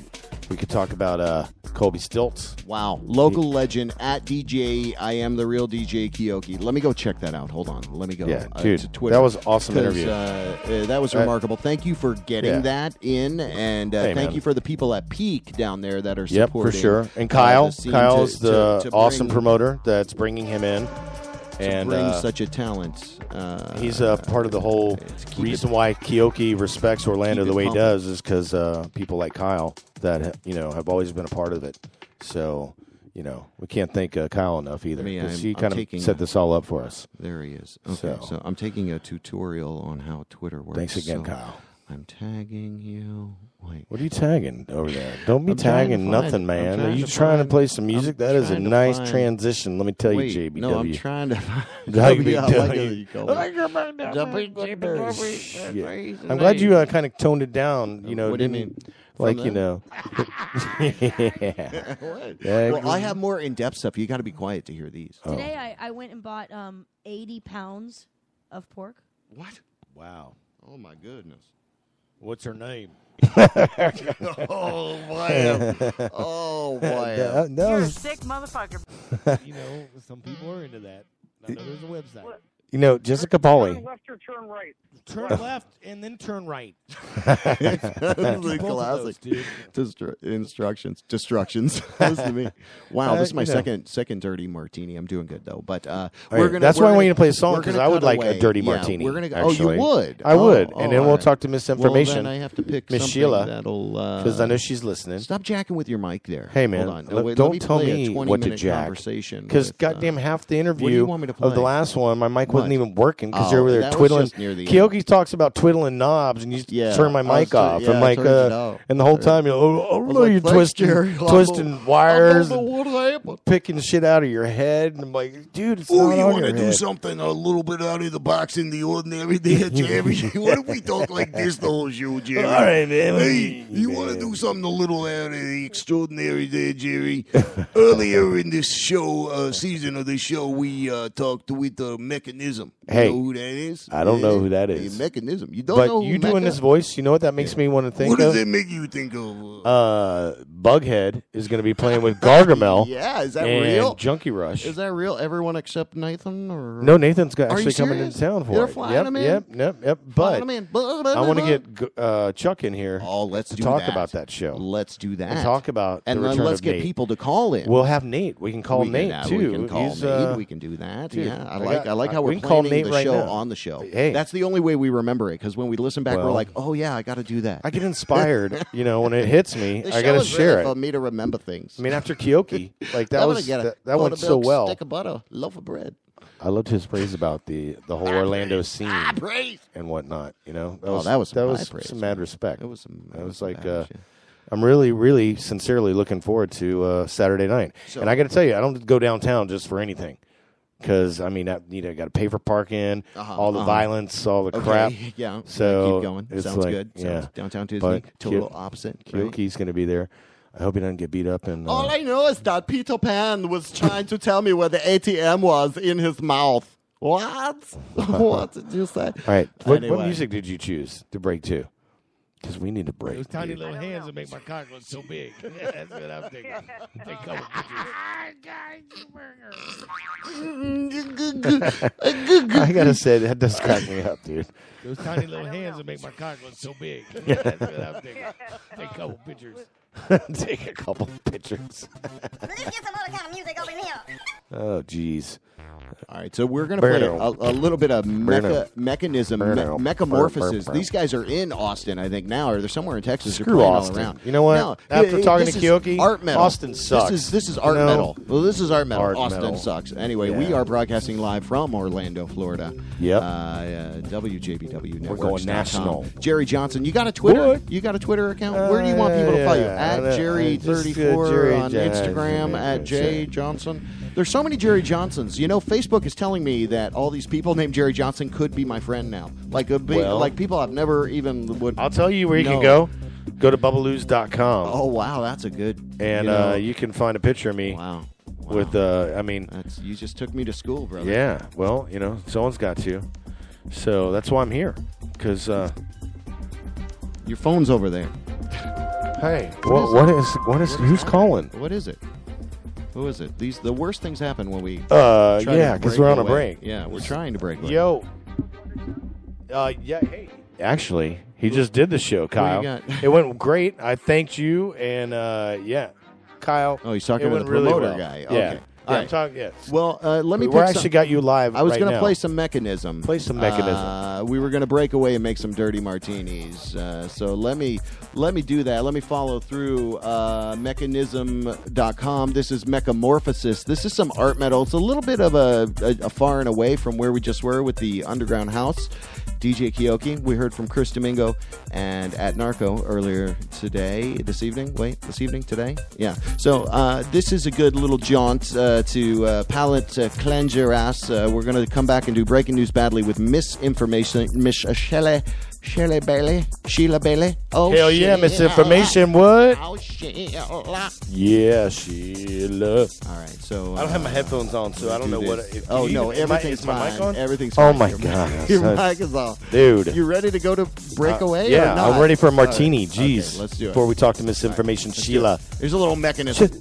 we could talk about Kobe Stilts. Wow. Local legend at DJ. I am the real DJ Keoki. Let me go check that out. Hold on. Let me go dude, to Twitter. that was awesome interview. That was remarkable. Thank you for getting that in, and thank you for the people at Peak down there that are supporting. Yep, for sure. And Kyle's the awesome bring, promoter that's bringing him in. And bring such a talent. He's a part of the whole reason why Keoki respects Orlando the way he does is because people like Kyle that have always been a part of it. So we can't thank Kyle enough either because he kind of set this all up for us. There he is. Okay, so I'm taking a tutorial on how Twitter works. Thanks again, Kyle. I'm tagging you. Wait. What are you tagging over there? Don't be I'm trying to tagging find- nothing, man. I'm Are you to trying to find- play some music? I'm That is a trying to nice find- transition. Let me tell you, Wait, JBW. No, I'm trying to find WJBW. I'm glad you kind of toned it down. You know, What do you mean? Like, From you know. What? Yeah, Well, I have more in-depth stuff. You got to be quiet to hear these. Today I went and bought 80 pounds of pork. What? Wow. Oh, my goodness. What's her name? Oh, boy. Oh, boy. That You're a was- sick motherfucker. You know, some people are into that. I know there's a website. You know, Jessica Pauly. Turn left or turn right? Turn left and then turn right. The classic instructions. Listen to me. Wow, this is my second dirty martini. I'm doing good though. But we're gonna. That's we're why I want gonna- you to play a song we're because gonna I would cut like away. a dirty Yeah, martini. We're gonna go. Actually. Oh, you would? I would, Oh, and then all we'll right. talk to Misinformation. Well, then I have to pick Miss something Sheila, that'll because I know she's listening. Stop jacking with your mic there. Hey man, Hold on. Wait, don't let me tell play a me 20 what to minute jack. conversation Because with, goddamn half the what do interview you want me to of the play? last one, my mic What? wasn't even working because Oh, you were there that was twiddling. just near the Keoki talks about twiddling knobs, and you turn my mic off. yeah, I'm like, I turned it off. and the whole time you're "Thanks, Jerry. twisting wires, I don't know what happened." picking shit out of your head. And I'm like, dude, it's Oh, not you on want your to do head. something a little bit out of the box in the ordinary there, Jerry? What if we talk like this the whole show, Jerry? All right, man. Hey, you want to do something a little out of the extraordinary there, Jerry? Earlier in this show, season of the show, we talked with the Mechanism. You Hey, know who that is? I don't know who that The is. Mechanism. You don't But know who you doing Mecha- this voice, you know what that makes me want to think What of? does it make you think of? Bughead is going to be playing with Gargamel. Yeah, is that and real? Junkie Rush. Is that real? Everyone except Nathan? Or No, Nathan's Are you actually coming serious? into town for They're it. flying Yep, him in? Yep. Flying But him in. I want to get Chuck in here. Oh, let's to do talk that. about that show. Let's do that. And talk about and the then return let's of get Nate. people to call in. We'll have Nate. We can call We can- Nate too. We can call He's, Nate. We can do that. dude, Yeah, I I like how we we're can call planning Nate the right show now. on the show. Hey. That's the only way we remember it. Because when we listen back, we're Well, like, oh yeah, I got to do that. I get inspired. When it hits me, The I show got to is share really it. for me to remember things. I mean, after Keoki, like that I'm was gonna get a that went quarter so milk, well. Stick of butter, loaf of bread. I loved his praise about the whole Orlando scene praise. and whatnot. That Oh, was that was some high some praise, mad respect. It was some. That was some like bad shit. I'm really, really sincerely looking forward to Saturday night. So- And I got to tell you, I don't go downtown just for anything. Because, I mean, I got to pay for parking, all the violence, all the Okay, crap. yeah, So keep going. it's Sounds like, good. Yeah. Sounds downtown Disney, But total opposite. Right? Keoki's going to be there. I hope he doesn't get beat up. And All I know is that Peter Pan was trying to tell me where the ATM was in his mouth. What? What did you say? all right. What Anyway. music did you choose to break to? Because we need to break. Those tiny little hands that make my cock look so big. That's what I'm thinking. They come with I got to say, that does crack me up, dude. Those tiny little hands that make my cock look so big. That's what I'm thinking. Take a couple pictures. Take a couple pictures. Let's get some other kind of music over here. Oh, jeez. All right, so we're going to play a little bit of mechanism, Burno. Metamorphosis. Burno. These guys are in Austin, I think, now, or they're somewhere in Texas. They're Screw playing Austin. all around. You know what? No, After talking this to is Keoki, art metal. Austin sucks. This is art You know? metal. Well, this is art metal. Art Austin metal. sucks. Anyway, Yeah. we are broadcasting live from Orlando, Florida. Yep. WJBW We're going national. Jerry Johnson, you got a Twitter? What? You got a Twitter account? Where do you want people to follow you? At Jerry34 Jerry on Johnson. Instagram, at J Johnson. There's so many Jerry Johnsons. Facebook is telling me that all these people named Jerry Johnson could be my friend now. Like people I've never even would. I'll tell you where you know. can go. Go to bubbaloos.com. Oh wow, that's a good. And you can find a picture of me. Wow. With you just took me to school, brother. Yeah. Well, someone's got to. So that's why I'm here. Because your phone's over there. Hey, what is who's calling? What is it? Who is it? The worst things happen when we. Yeah, because because we're on a break. Yeah, we're trying to break away. Yo. Yeah. Hey. Actually, he just did the show, Kyle. you got? It went great. I thanked you, and yeah, Kyle. Oh, he's talking it to the went really promoter well. guy. Yeah. Okay. Yeah, All I'm talking. Yes. Well, let me. We're pick actually some, got you live. I was right going to now. play some Mechanism. Play some Mechanism. We were going to break away and make some dirty martinis. So let me do that. Let me follow through mechanism.com. This is Metamorphosis. This is some art metal. It's a little bit of a far and away from where we just were with the underground house. DJ Keoki. We heard from Chris Domingo and at Narco earlier this evening. Today? Yeah. So this is a good little jaunt to palate cleanse your ass. We're going to come back and do Breaking News Badly with Misinformation, Miss Sheila Bailey. Oh, hell yeah, misinformation. What? Oh, Sheila. Yeah, Sheila. All right, so I don't have my headphones on, so I don't know what. Everything's my mic on? Everything's oh fine. my god, Your mic is off, dude. You ready to go to breakaway? Yeah, or not? I'm ready for a martini. Right. Jeez, okay, let's do it before we talk to misinformation, right, Sheila. There's a little mechanism.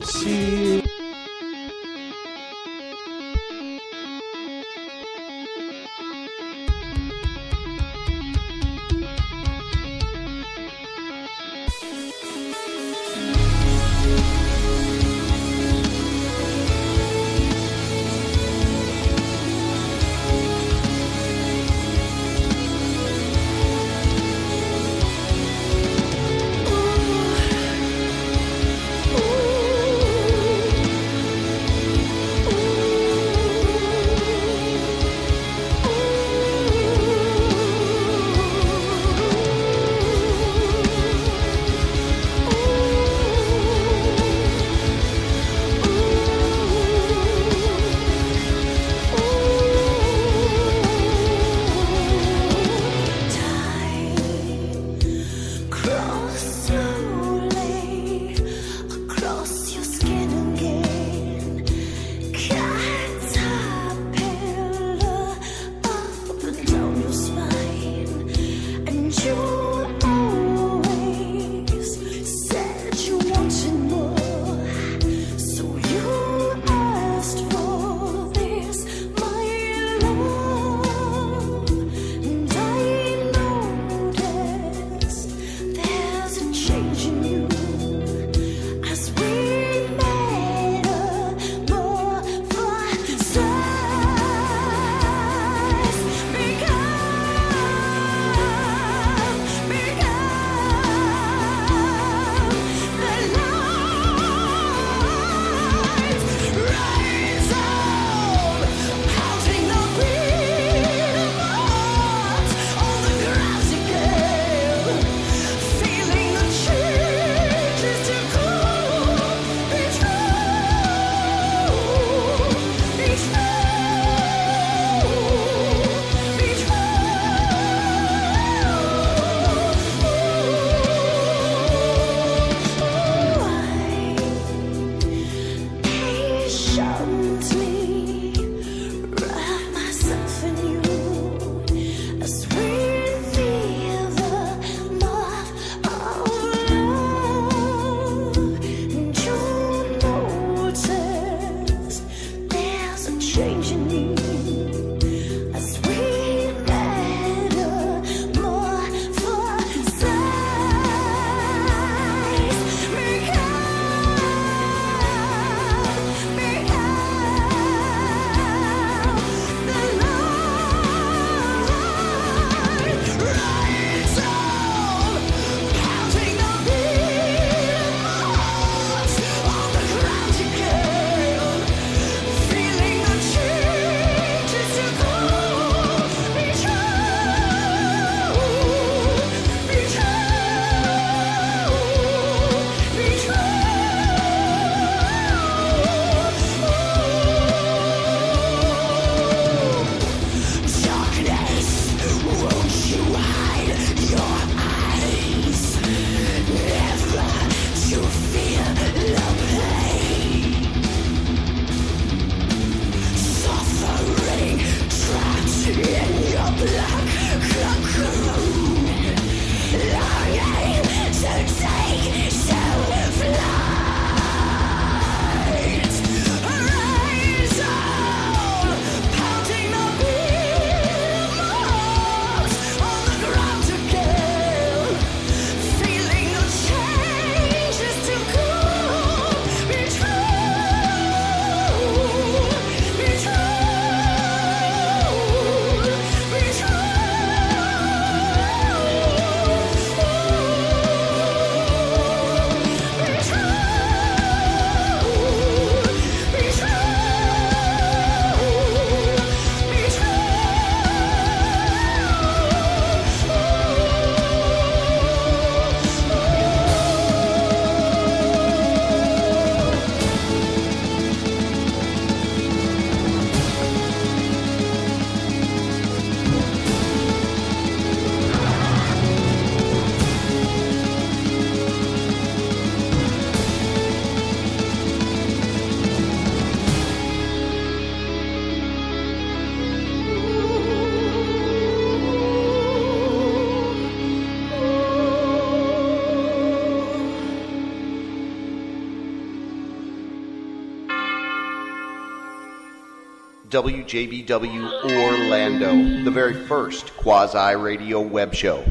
WJBW Orlando, the very first quasi-radio web show.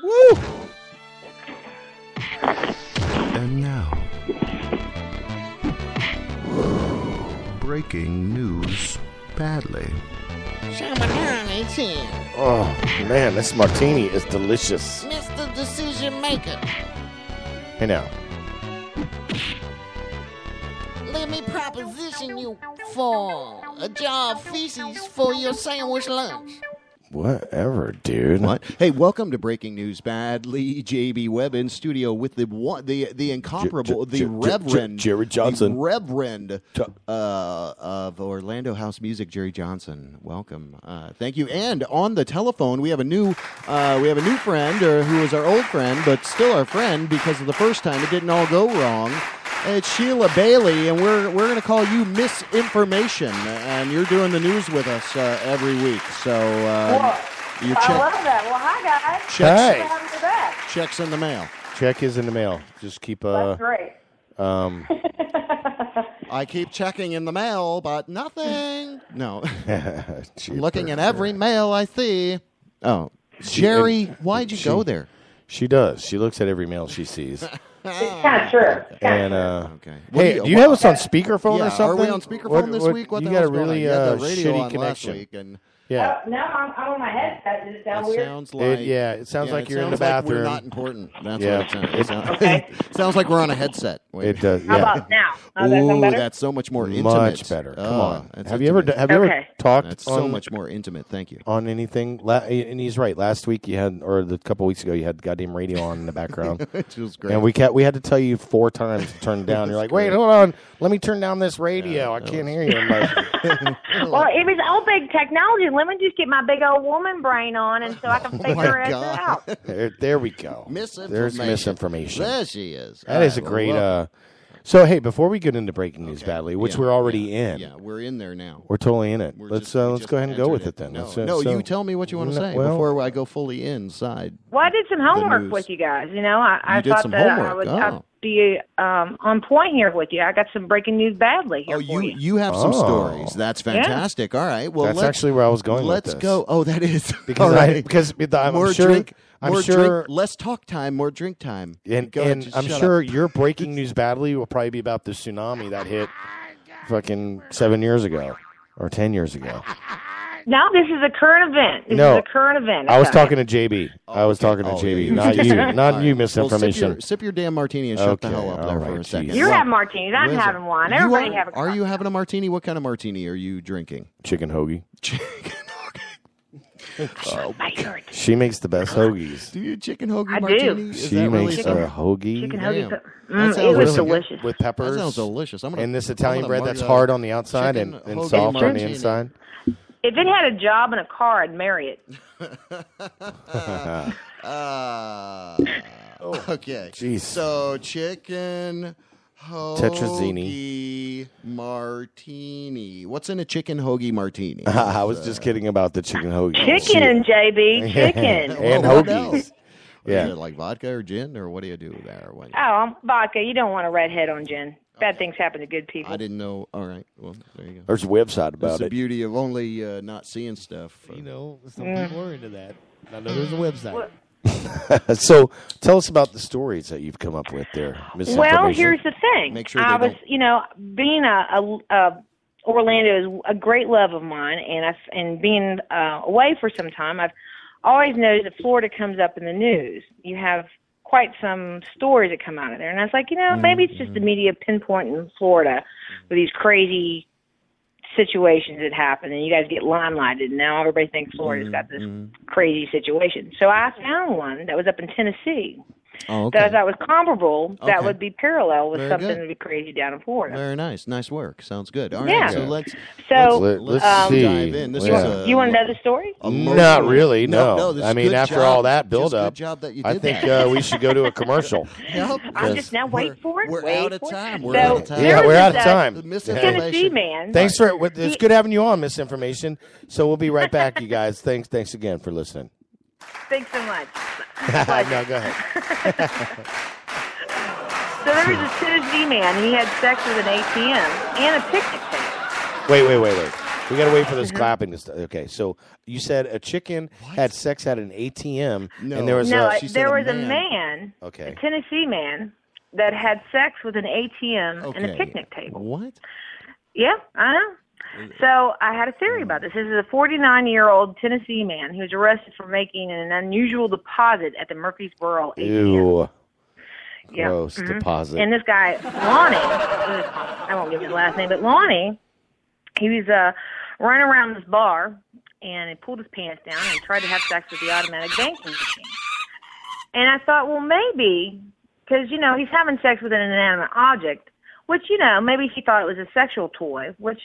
Woo! And now, breaking news badly. Oh, man, this martini is delicious. Mr. Decision Maker, Hey, now. let me proposition you for a jar of feces for your sandwich lunch. Whatever, dude. What? Hey, welcome to Breaking News Badly. JB Webb in studio with the incomparable, the Reverend Jerry Johnson, the Reverend of Orlando House Music, Jerry Johnson. Welcome, thank you. And on the telephone, we have a new friend, who is our old friend, but still our friend because of the first time it didn't all go wrong. It's Sheila Bailey, and we're going to call you Misinformation, and you're doing the news with us every week. So your I love that. Well, hi guys. Hey. Checks in the mail. Check is in the mail. Just keep That's great. I keep checking in the mail, but nothing. No, looking at every mail I see. Oh, Jerry, why'd you go there? She does. She looks at every mail she sees. It's kind of true. And okay. Hey, do you have us on speakerphone or something? Are we on speakerphone this week? What you the got a hell's going on? really You had the radio shitty on connection. last week, and yeah. No, I'm on my headset. Does it sound weird? Sounds like it sounds like you're in the sounds like bathroom. we're not important. That's Yeah. what it sounds. Okay. Sounds like we're on a headset. Wait. It does. How Yeah. about now? Does that sound better? That's so much more intimate. Much better. Come on. that's Have you ever Okay. talked That's so on much more intimate. Thank you. on anything? And he's right. Last week you had, or the couple weeks ago, you had goddamn radio on in the background. It was great. And we had to tell you 4 times to turn it down. You're like, wait, hold on, let me turn down this radio. I can't hear you. I'm like, Well, it was all big technology. Let me just get my big old woman brain on, and so I can figure it out. there we go. Misinformation. There's misinformation. There she is. That is a great. So hey, before we get into breaking news badly, which we're already in, Yeah, we're in there now. we're totally in it. We're Let's just- we let's just go ahead and go entered with it. it then. No, Let's, no, so- you tell me what you want to say well- before I go fully inside. Well, I did some homework news. with you guys. You know, I You did thought some that I homework. would Oh. I'd be on point here with you. I got some breaking news badly here for you. You have some Oh. stories. That's fantastic. All right. Well, That's let's actually where I was going Let's with this. go. Oh, that is Because all right. I'm more sure drink. I'm More sure drink, less talk time, more drink time. and, Go ahead, and just I'm shut sure up. your breaking news badly will probably be about the tsunami that hit fucking 7 years ago or 10 years ago. No, this is a current event. This No, is a current event. I was Okay. talking to JB. I was talking to JB, not you, not you. Misinformation. Well, sip your damn martini and shut the hell up there for a second. You're having martinis. I'm Where's having it? one. You Everybody are, have a Are you having a martini? What kind of martini are you drinking? Chicken hoagie. Oh, my God. She makes the best hoagies. Do you chicken hoagie I do. martini? Is She that really makes something? a hoagie. Chicken Damn. hoagie. That It sounds was really good. delicious. with peppers. That sounds delicious. And this Italian gonna bread mark that's a hard on the outside chicken and hoagie soft on the martini. inside. If it had a job and a car, I'd marry it. Okay. Jeez. So chicken hoagie martini. What's in a chicken hoagie martini? I was just kidding about the chicken hoagie. Chicken, JB. Chicken. And Well, what hoagies. else? Yeah. Is it like vodka or gin, or what do you do there? When Vodka. You don't want a redhead on gin. Bad things happen to good people. I didn't know. All right. Well, there you go. There's a website That's about the it. beauty of only not seeing stuff. You know, some people are into that. I know there's a website. So tell us about the stories that you've come up with there, Miss Well, Information. here's the thing. Make sure I they was, being Orlando is a great love of mine, and being away for some time, I've always noticed that Florida comes up in the news. You have quite some stories that come out of there, and I was like, maybe it's just the media pinpointing Florida with these crazy situations that happen, and you guys get limelighted, and now everybody thinks Florida's got this crazy situation. So I found one that was up in Tennessee that I thought was comparable, that Okay. would be parallel with Very something good. that would be crazy down in Florida. Very nice. Nice work. Sounds good. All right. Yeah. So let's see. dive in. This was you want to know the story? Not really, no. this is I mean, good after job. all that build Just up, good job that you I did think that. we should go to a commercial. Yep. I'm just now wait for it. We're wait out of for it. time. We're So, out of time. Yeah, there we're was out of this, time. Tennessee man. Thanks for it. It's good having you on, Misinformation. So we'll be right back, you guys. Thanks again for listening. Thanks so much. No, go ahead. So there was this Tennessee man. He had sex with an ATM and a picnic table. Wait. We got to wait for this clapping to start. Okay, so you said a chicken had sex at an ATM, and there was a man, okay, a Tennessee man, that had sex with an ATM and a picnic table. What? Yeah, I know. So I had a theory about this. This is a 49-year-old Tennessee man who was arrested for making an unusual deposit at the Murfreesboro ATM. Ew. Yeah. Gross deposit. And this guy, Lonnie, I won't give his last name, but Lonnie, he was running around this bar, and he pulled his pants down and tried to have sex with the automatic banking machine. And I thought, well, maybe, because, he's having sex with an inanimate object, which, maybe he thought it was a sexual toy, which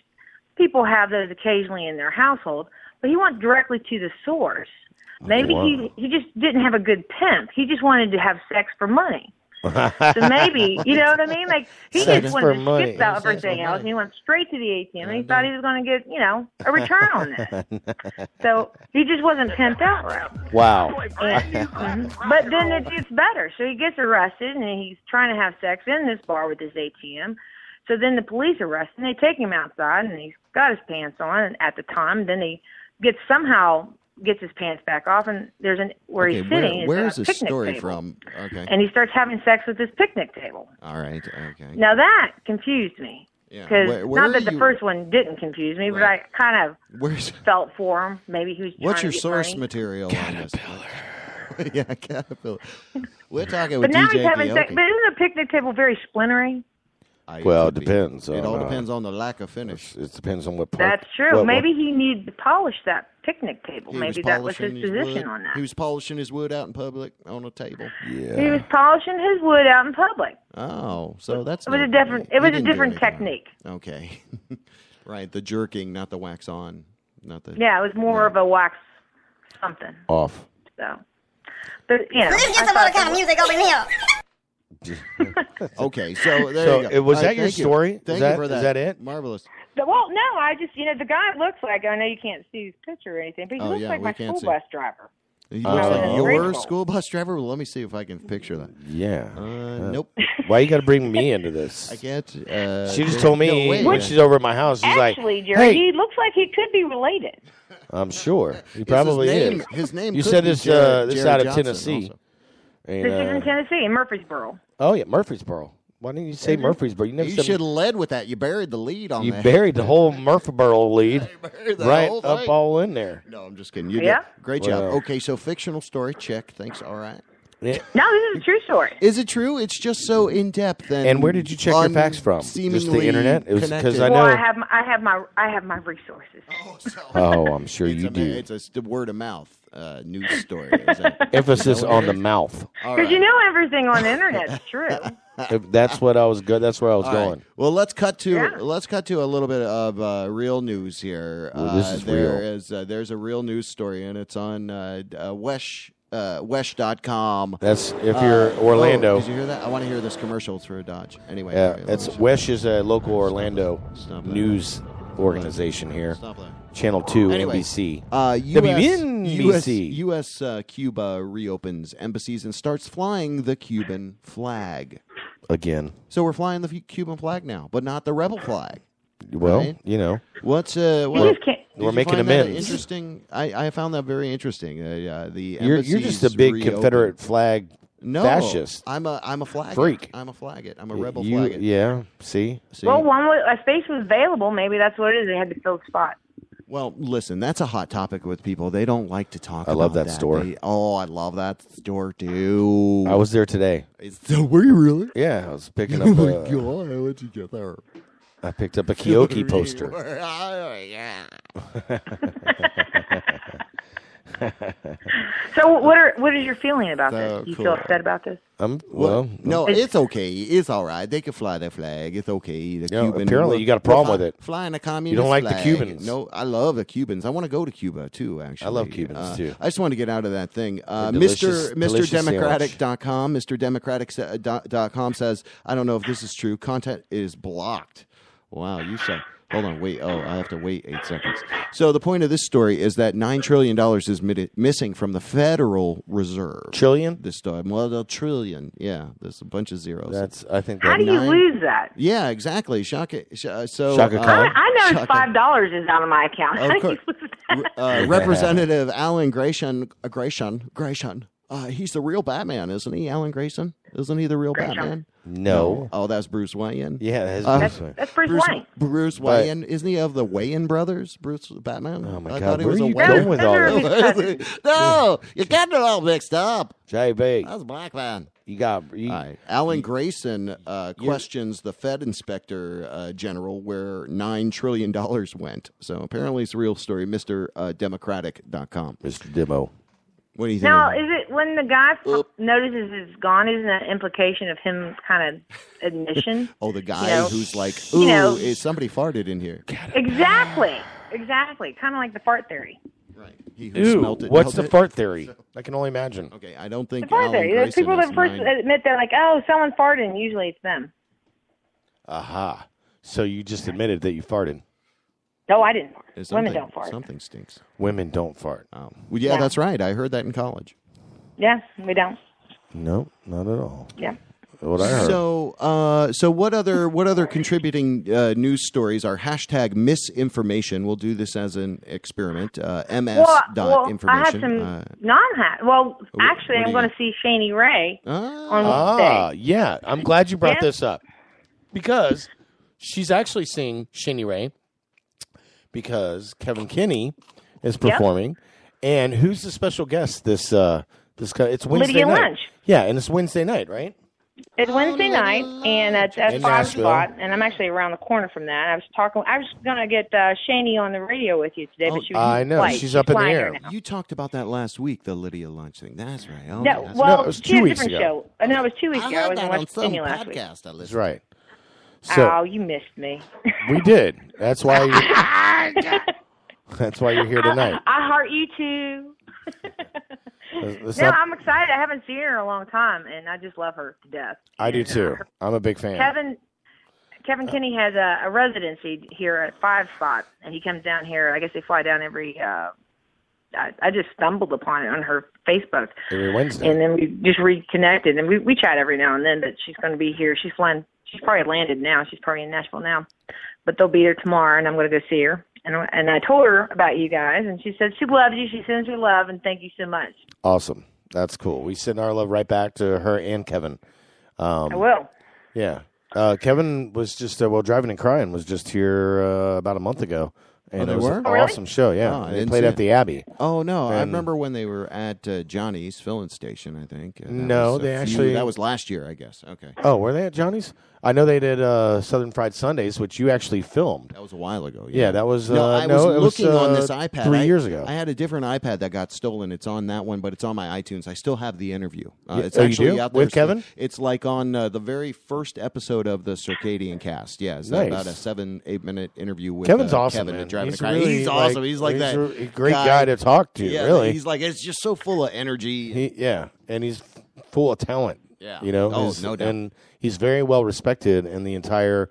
people have those occasionally in their household, but he went directly to the source. Maybe he just didn't have a good pimp. He just wanted to have sex for money. So maybe, you know what I mean? Like, he just wanted to skip out everything else, and he went straight to the ATM, and he thought he was going to get, a return on that. So he just wasn't pimped out right. Wow. But then it gets better. So he gets arrested, and he's trying to have sex in this bar with this ATM. So then the police arrest him. They take him outside, and he's got his pants on at the time. Then he gets his pants back off, and there's where he's sitting. Where is a this picnic story table. from? Okay. And he starts having sex with this picnic table. All right. Okay. Now that confused me. Yeah. Because Where not that are the you- first one didn't confuse me, but I kind of felt for him. Maybe he was trying What's to your get source money. material on this? Yeah, Caterpillar. We're talking But with now DJ he's having Keoki. sex. But isn't a picnic table very splintery? Well, it depends. It all depends on the lack of finish. It depends on what part. That's true. Maybe he needed to polish that picnic table. He Maybe that was his polishing position wood. on that. He was polishing his wood out in public on a table. Yeah. He was polishing his wood out in public. Oh, so that's It was a different. It was a different technique. Okay, right. The jerking, not the wax on, not the. Yeah, it was more of a wax something. Off. So, but Let's get some other kind of music over here. Okay, so there you go. Was All that right, your thank you. story? Thank Is you that- for that. is that it? Marvelous. Well, no, I just the guy looks like, I know you can't see his picture or anything, but he Oh, looks yeah, like we my can't school see. bus driver. He When looks I was like in your grade school. school bus driver. Well, let me see if I can picture that. Yeah. Nope. Why you got to bring me into this? I can't. She just told me when she's over at my house. She's Actually, like, Jerry, "Hey, he looks like he could be related. I'm sure he probably name- is." his name You could said be this Jared this out of Johnson Tennessee. also. And, This is in Tennessee, in Murfreesboro. oh yeah, Murfreesboro. Why didn't you say Murfreesboro? You never You said should have led with that. You buried the lead on You that. buried the whole Murfreesboro lead buried the right whole up thing. all in there. No, I'm just kidding. You Yeah. did great job. Well. Okay, so fictional story, check. Thanks. All right. Yeah. No, this is a true story. Is it true? It's just so in depth And where did you check your facts from? Just the seemingly internet? It was because connected. I Well, know. I have my resources. Oh, I'm sure you do. It's a word of mouth news story. Is that- Emphasis is that on what the it is? mouth. All Because right. you know everything on the internet is true. That's what I was good. That's where I was All right. going. Well, let's cut to a little bit of real news here. Well, this is there real. is there's a real news story, and it's on Wesh.com. That's if you're Orlando. Oh, did you hear that? I want to hear this commercial through Dodge. Anyway, Yeah, all right, it's let me- Wesh is a local Orlando news organization here. Channel 2, Anyway, NBC. WNBC. WNBC. U.S. Cuba reopens embassies and starts flying the Cuban flag. Again. So we're flying the Cuban flag now, but not the rebel flag. Well, right? you know. What's We're did you making find that amends. interesting. I found that very interesting. The You're just a big embassies Confederate reopened. flag No, fascist. I'm a flag freak. I'm a flag. I'm a rebel You- flag. Yeah, see? Well, a space was available. Maybe that's what it is. They had to fill the spot. Well, listen, that's a hot topic with people. They don't like to talk I about love that store. I love that store, too. I was there today. Were you really? Yeah, I was picking Oh, up my a, God. What'd you get there? I picked up a Keoki poster. Oh, yeah. So, what is your feeling about this? Do you feel upset about this? Well, no, it's okay. It's all right. They can fly their flag. It's okay. The Yeah, Cuban. apparently you got a problem with it. Flying a communist You don't like the flag. Cubans. No, I love the Cubans. I want to go to Cuba too. Actually, I love Cubans, too. I just want to get out of that thing. delicious- delicious MrDemocratic.com. MrDemocratic.com says, I don't know if this is true. Content is blocked. Wow, you say. Hold on, wait. Oh, I have to wait 8 seconds. So the point of this story is that $9 trillion is missing from the Federal Reserve. Trillion? This time. Well, a trillion. Yeah, there's a bunch of zeros. I think. How do you lose that? Yeah, exactly. Shaka Khan. I know $5 is out of my account. How Of do you course. lose that? Representative Alan Grayson. He's the real Batman, isn't he, Alan Grayson? Isn't he the real Batman? No. Oh, that's Bruce Wayne. Yeah, that's Bruce Wayne. Bruce Wayne. Isn't he of the Wayne brothers? Bruce Batman? Oh, my I God. thought he Where was are a you Wayne. going with all this? No, you're getting it all mixed up. JB. That's Black Man. All right. Alan Grayson questions the Fed Inspector General where $9 trillion went. So apparently it's a real story. Mr. Democratic.com. Mr. Demo. What do you think? Now, is it when the guy notices it's gone? Isn't that implication of him kind of admission? Oh, the guy who's like, ooh, somebody farted in here. Exactly. Kind of like the fart theory. Right. What's the fart theory? I can only imagine. Okay, I don't think The fart Alan theory. There's Grayson people that is first admit they're like, oh, someone farted, and usually it's them. Aha. So you just admitted that you farted. No, I didn't fart. Is Women something- don't fart. Something stinks. Women don't fart. Oh. Well, yeah, Yeah. that's right. I heard that in college. Yeah, we don't. No, not at all. Yeah. What I heard. So what other contributing news stories are hashtag misinformation? We'll do this as an experiment. MS.information. I have some non-hat. Well, actually, what do I'm you going to see Shani Ray on Wednesday. Yeah. I'm glad you brought Yeah. this up because she's actually seeing Shani Ray because Kevin Kinney is performing, and who's the special guest? This guy. It's Wednesday Lydia night. Lunch. Yeah, and it's Wednesday night, right? It's Wednesday night, and it's at In 5 Nashville. spot, and I'm actually around the corner from that. I was going to get Shani on the radio with you today, but she was I know. flight. She's up in the flying air. here now. You talked about that last week, the Lydia Lunch thing. That's right. Oh, No, that's well, No, it was she had 2 a weeks different ago. show. No, it was 2 weeks ago. I heard was in that West on some Virginia last week. podcast I listened That's right. So Oh, you missed me. we did. That's why. That's why you're here tonight. I heart you too. That's No, not- I'm excited. I haven't seen her in a long time, and I just love her to death. I do too. I'm a big fan. Kevin Kinney has a residency here at 5 Spot, and he comes down here. I guess they fly down every. I just stumbled upon it on her Facebook, Every Wednesday. and then we just reconnected, and we chat every now and then. But she's going to be here. She's flying. She's probably landed now. She's probably in Nashville now, but they'll be there tomorrow, and I'm going to go see her. And I told her about you guys, and she said she loves you. She sends her love, and thank you so much. Awesome. That's cool. We send our love right back to her and Kevin. I will. Yeah. Kevin was just, Driving and Crying was just here about a month ago. And they it was were? an Oh, really? awesome show, yeah. Oh, I And they didn't played see at it. the Abbey. Oh, no. I And- remember when they were at Johnny's filling station, I think. No, they actually- That was last year, I guess. Okay. Oh, were they at Johnny's? I know they did Southern Fried Sundays, which you actually filmed. That was a while ago. Yeah, that was. No, I it was looking on this uh, iPad 3 years ago. I had a different iPad that got stolen. It's on that one, but it's on my iTunes. I still have the interview. Yeah. It's Oh, you actually do? out there With still. Kevin? It's like on the very first episode of the Circadian Cast. Yeah, it's Nice. about a 7-8 minute interview with Kevin's awesome, Kevin man. at Driving He's a Car. really, He's awesome. He's like that. a great guy to talk to, Yeah, really. He's like, it's just so full of energy. And he's full of talent. Yeah. You know, Oh, He's- no doubt. And he's very well respected in the entire,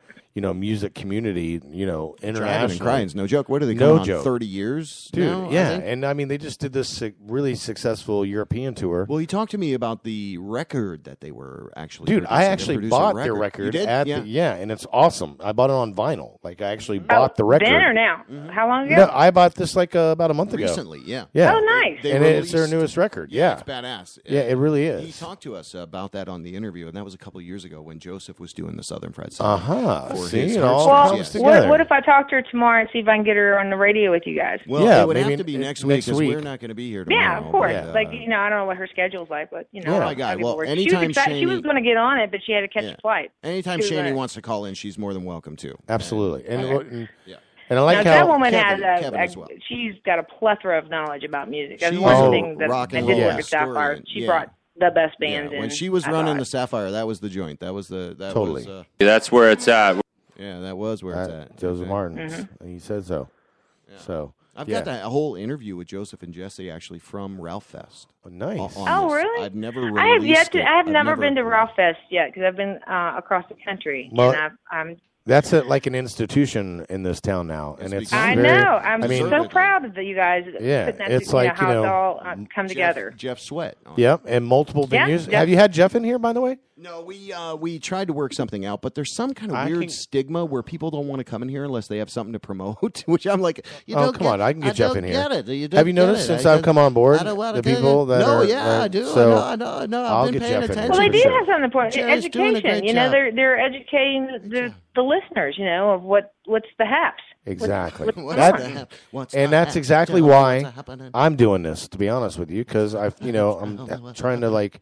music community, Driving internationally. and Crying's no joke. What are they No coming on, joke. 30 years Dude, now, I yeah. think? And I mean, they just did this really successful European tour. Well, he talked to me about the record that they were actually Dude, producing. I They actually produced a bought their record You did? at Yeah. and it's awesome. I bought it on vinyl. Like I actually bought the record. Then or now? How long ago? No, I bought this like about a month ago. Recently, yeah. Yeah. Oh, nice. They and it's their released- newest record. Yeah. It's badass. Yeah, it really is. He talked to us about that on the interview, and that was a couple years ago when Joseph was doing the Southern Fried Sunday. Uh-huh. For See, his it all Heartstars, comes yes. together. What if I talk to her tomorrow and see if I can get her on the radio with you guys? Well, Yeah, it would maybe have to be next week next because week. we're not going to be here tomorrow. Yeah, of course. but, Like, I don't know what her schedule's like, but, Oh, my God. I'll give Well, her a word. anytime she was Shani- going to get on it, but she had to catch a flight. Anytime She was Shani gonna- wants to call in, she's more than welcome to. Absolutely. And, Okay. Yeah. and I like now, how that woman Kevin has as well. she's got a plethora of knowledge about music. That's She's one of the a things that rock I and did roll work at Sapphire. historian. She Yeah. brought the best bands in. When she was I running thought. the Sapphire, that was the joint. That was the Totally. Was, That's where it's at. yeah, that was where it's at. Joseph Okay. Martin. Mm-hmm. He said so. So I've yeah. got that whole interview with Joseph and Jesse actually from Ralph Fest. Oh, nice. on Oh, this. really? I've never I have released yet to. it. I have I've never been to Ralph Fest yet because I've been across the country, Well, and I'm That's like an institution in this town now, and it's. I very, know. I'm I mean, so proud that you guys. Yeah, put that it's to, like, how you know, it's all come together. Jeff Sweat. Yep, and multiple Yeah, venues. Jeff- Have you had Jeff in here, by the way? No, we tried to work something out, but there's some kind of weird stigma where people don't want to come in here unless they have something to promote. Which I'm like, Oh, come on, I can get Jeff in here. Get it. You don't Have you get noticed it. since I I've just- come on board, I don't wanna the get people it. that no, are? yeah, I do. So no, I'll I've been get paying Jeff in attention. Well, they do sure. have something important. Jerry's doing a Education. great You know, job. they're educating the listeners. You know, of what's the haps. Exactly. What's And that's exactly why I'm doing this. To be honest with you, because I'm trying to like.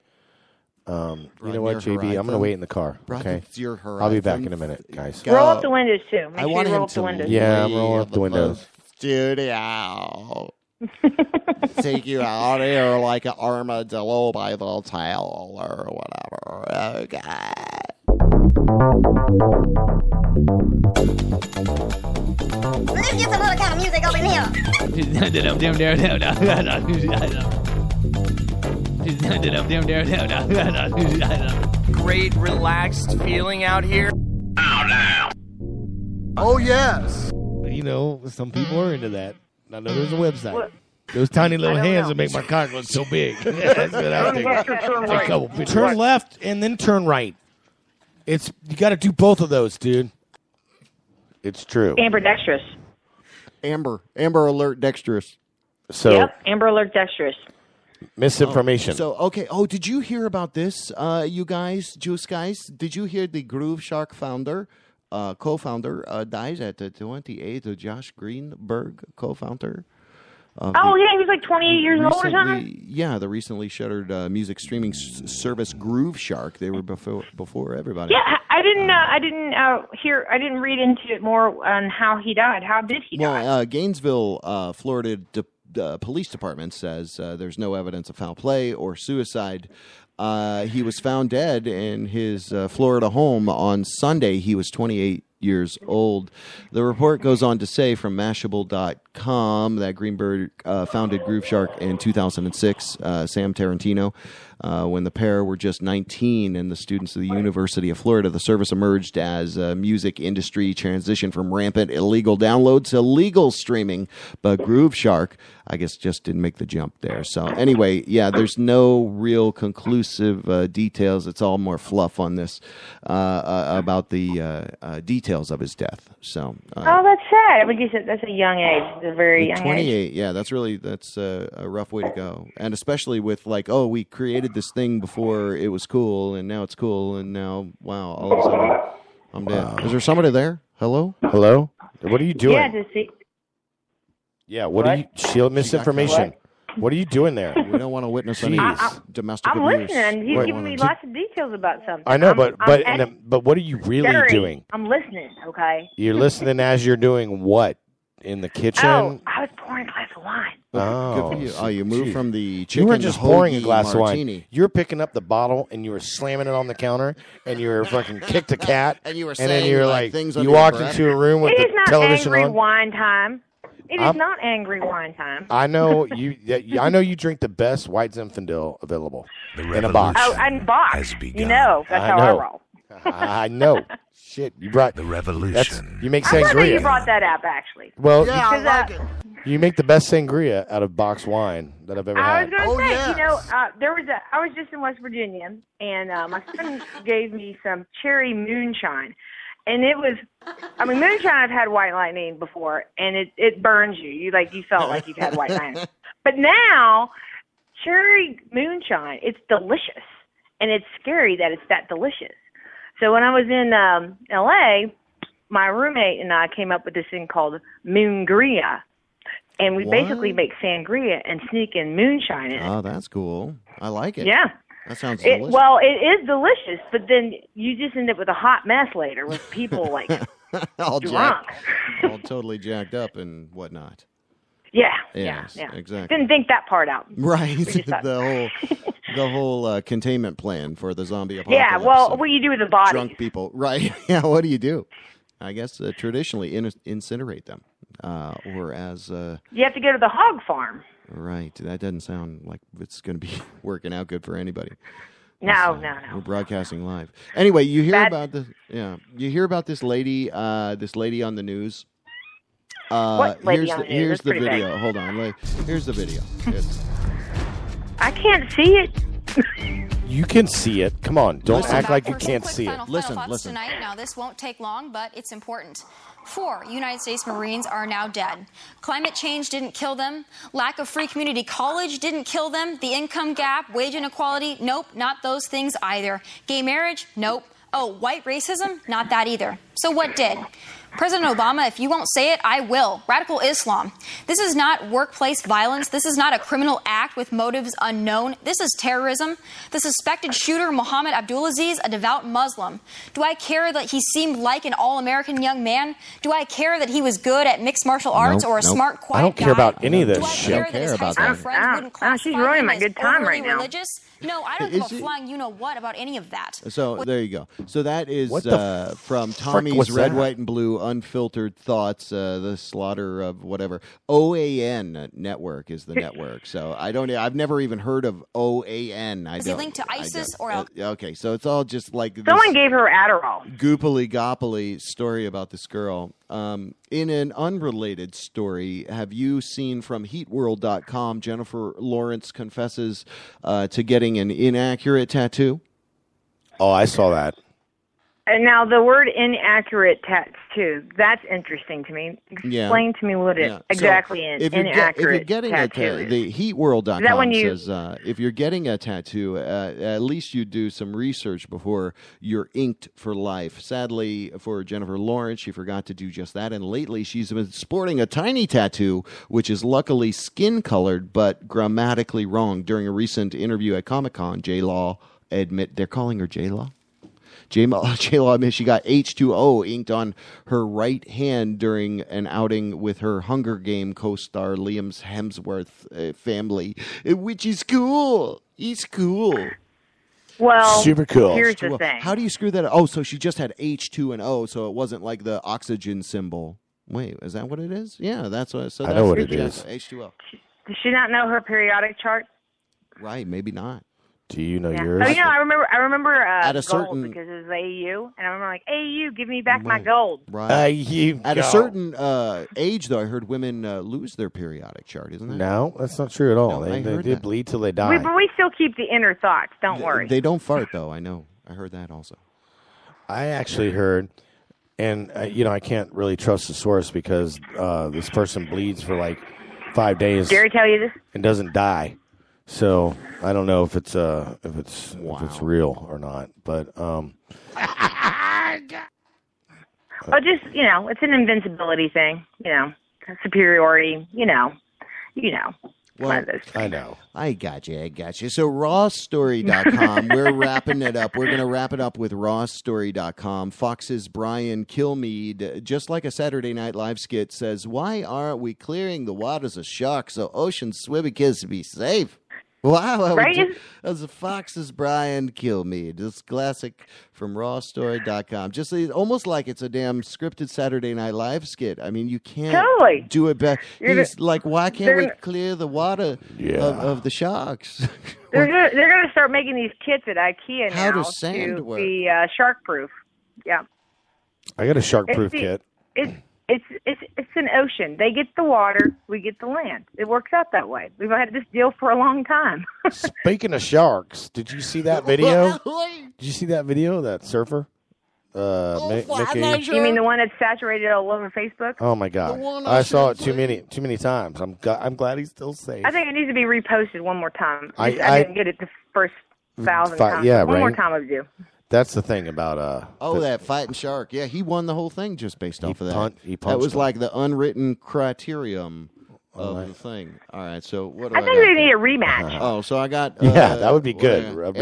You know what, JB? I'm going to wait in the car. Okay, I'll be back in a minute, guys. Roll up the windows too. Make sure you roll up the windows. Yeah, I'm rolling up the windows. Studio. Take you out here like an armadillo by the tail or whatever. Okay. Let's get some other kind of music up in Great relaxed feeling out here. Oh yes. You know, some people are into that. I know there's a website. Those tiny little hands that make my cock look so big. That's what I think. A couple pictures. Turn left and then turn right. You got to do both of those, dude. It's true. Ambidextrous. Amber Alert dexterous. So Yep, Amber Alert dexterous. misinformation. Okay. Oh, did you hear about this, you guys, Juice guys? Did you hear the Groove Shark founder, co-founder, dies at the 28th? Josh Greenberg, co-founder. Oh, yeah, he was like 28 years old or something? Yeah, the recently shuttered music streaming service Groove Shark. They were before everybody. Yeah, I didn't read into it more on how he died. How did he die? Well, Gainesville, Florida Police Department says there's no evidence of foul play or suicide. He was found dead in his Florida home on Sunday. He was 28 years old. The report goes on to say from Mashable.com that Greenberg founded Groove Shark in 2006, Sam Tarantino. When the pair were just 19 and the students of the University of Florida, the service emerged as a music industry transitioned from rampant illegal download to legal streaming. But Groove Shark, I guess, just didn't make the jump there. So anyway, yeah, there's no real conclusive details. It's all more fluff on this about the details of his death. So Oh, that's sad. I mean, that's a young age. It's a very young 28, age. yeah, that's a rough way to go. And especially with like, oh, we created this thing before it was cool, and now it's cool, and now, wow, all of a sudden, I'm dead. Is there somebody there? Hello? Hello? What are you doing? Yeah, to see. Yeah, what are you... Shield misinformation. What are you doing there? We don't want to witness any domestic I'm abuse. listening. He's giving me lots of details about something. I know, I'm but what are you really Jerry, doing? I'm listening, okay? You're listening as you're doing what? In the kitchen? Oh, I was pouring a glass of wine. Oh, Good for you. Oh, you moved from the You chicken weren't just hoagie pouring a glass martini. of wine. You were picking up the bottle and you were slamming it on the counter and you were fucking kicked a cat. And you were then saying, you were like, like, things you under your walked breath. into a room with It is the not television angry on. wine time. It is I'm- not angry wine time. I know you. I know you drink the best White Zinfandel available in a box. Oh, and box. You know, that's how I roll. I know. Shit, you brought the revolution. You make I'm glad that sangria. you brought that up, actually. Well, yeah, I like it. You make the best sangria out of box wine that I've ever I had. was going to say, you know, I was just in West Virginia, and my friend gave me some cherry moonshine. And it was, I mean, moonshine I've had white lightning before, and it burns you. You felt like you've had white lightning. But now, cherry moonshine, it's delicious. And it's scary that it's that delicious. So when I was in L.A., my roommate and I came up with this thing called moongria. And we basically make sangria and sneak in moonshine in it. Oh, that's cool. I like it. Yeah. That sounds delicious. Well, it is delicious, but then you just end up with a hot mess later with people like all drunk. all totally jacked up and whatnot. Yeah, Yes, yeah. exactly. Didn't think that part out. Right. We just thought- the whole containment plan for the zombie apocalypse. Yeah, well, what do you do with the body? Drunk people. Right. Yeah, what do you do? I guess traditionally incinerate them. Or as... you have to go to the hog farm. Right. That doesn't sound like it's going to be working out good for anybody. No. We're broadcasting live. Anyway, you hear about this? Yeah, you hear about this lady on the news. What lady on the news? Here's That's the pretty video. big. Hold on. Here's the video. I can't see it. You can see it. Come on, don't act like you can't see it. Listen. Tonight. Now, this won't take long, but it's important. 4 United States Marines are now dead. Climate change didn't kill them. Lack of free community college didn't kill them. The income gap, wage inequality, nope, not those things either. Gay marriage, nope. Oh, white racism, not that either. So what did? President Obama, if you won't say it, I will. Radical Islam. This is not workplace violence. This is not a criminal act with motives unknown. This is terrorism. The suspected shooter, Mohammed Abdulaziz, a devout Muslim. Do I care that he seemed like an all-American young man? Do I care that he was good at mixed martial arts or a smart, quiet I don't care guy? about any of this Do I shit. care that his high school friends wouldn't classify she's ruining him my as good time overly right now. religious? No, I don't give a flying you-know-what about any of that. So there you go. So that is What the from frick Tommy's was Red, that? White, and Blue Unfiltered Thoughts, the slaughter of whatever. OAN Network is the network. So I've never even heard of OAN. Is he linked to ISIS or Al? Okay, so it's all just like Someone gave her Adderall. goopily goppily story about this girl. In an unrelated story, have you seen from HeatWorld.com, Jennifer Lawrence confesses to getting an inaccurate tattoo? Oh, I saw that. And now the word inaccurate tattoo, that's interesting to me. Explain to me what it exactly is. If you're Inaccurate getting tattoo. the HeatWorld.com Is that when you- says if you're getting a tattoo, at least you do some research before you're inked for life. Sadly, for Jennifer Lawrence, she forgot to do just that, and lately she's been sporting a tiny tattoo, which is luckily skin-colored but grammatically wrong. During a recent interview at Comic-Con, J-Law they're calling her J-Law? J-Law admits she got H2O inked on her right hand during an outing with her Hunger Game co-star Liam Hemsworth family, which is cool. He's cool. Well, super cool. Here's the thing. How do you screw that up? Oh, so she just had H2 and O, so it wasn't like the oxygen symbol. Wait, is that what it is? Yeah, that's what. So I know what that's it is. H2O. Does she not know her periodic chart? Right, maybe not. Do you know Yeah. yours? Oh, I remember At a gold certain- because it was AU, and I remember like AU, give me back my gold. Right. At a go. certain age, though, I heard women lose their periodic chart, isn't that? No, that's not true at all. No, I they heard do that. bleed till they die. But we still keep the inner thoughts. Don't worry. They don't fart, though. I know. I heard that also. I actually heard, and I can't really trust the source because this person bleeds for like 5 days. Jerry tell you this? And doesn't die. So I don't know if it's real or not. But Oh, just it's an invincibility thing. Superiority. One of those things. I know. I got you. So rawstory.com, we're wrapping it up. We're going to wrap it up with rawstory.com. Fox's Brian Kilmeade, just like a Saturday Night Live skit, says, "Why aren't we clearing the waters of sharks so ocean swimming kids be safe?" Wow, Right? That's a Fox's Brian Kilmeade. This classic from rawstory.com. Just almost like it's a damn scripted Saturday Night Live skit. I mean, you can't Totally. do it better. He's like, why can't we they're- clear the water of the sharks? They're going to start making these kits at IKEA How now does sand to work? be shark proof. Yeah. I got a shark-proof See, kit. It's an ocean. They get the water, we get the land. It works out that way. We've had this deal for a long time. Speaking of sharks, did you see that video? Did you see that video? That surfer, Mickey. You mean the one that's saturated all over Facebook? Oh my God! I saw it too many times. I'm glad he's still safe. I think it needs to be reposted one more time. I didn't get it the first 1,000 times. yeah, one more right. time I would do. That's the thing about that fighting shark. Yeah, he won the whole thing just based off of that. he That punched was him. like the unwritten criterion of the thing. All right, so what do I I think got? they need a rematch. Oh, so I got Yeah, that would be good. A rematch.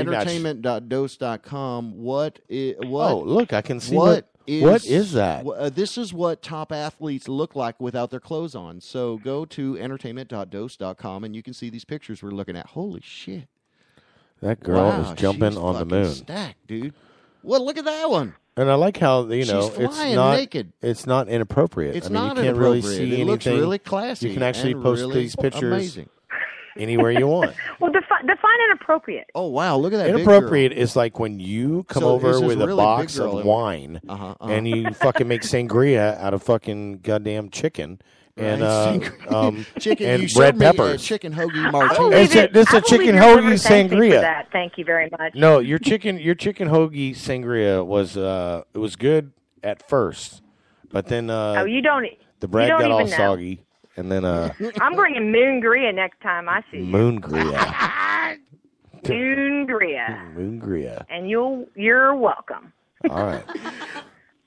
Entertainment.dose.com. What? Oh, look, I can see what what is that? This is what top athletes look like without their clothes on. So go to entertainment.dose.com and you can see these pictures we're looking at. Holy shit! That girl Wow, is jumping she's on the fucking moon. Stacked, dude. Well, look at that one. And I like how She's it's flying not naked. It's not inappropriate. It's I mean, not you can't really inappropriate. see It anything. looks really classy You can actually and post really these pictures amazing. anywhere you want. Well, define inappropriate? Oh wow, look at that. Inappropriate is like when you come So over this is with a really box big girl of in- wine and you fucking make sangria out of fucking goddamn chicken and chicken and you red served me a peppers. chicken hoagie I martini. believe it. This is I a believe chicken your liver hoagie thanks me for sangria. that. Thank you very much. No, your chicken hoagie sangria was it was good at first, but then Oh, you don't. the bread you don't got all even know. soggy, and then I'm bringing Moon Gria next time I see you. moon gria, Moon Gria, and you're welcome. All right,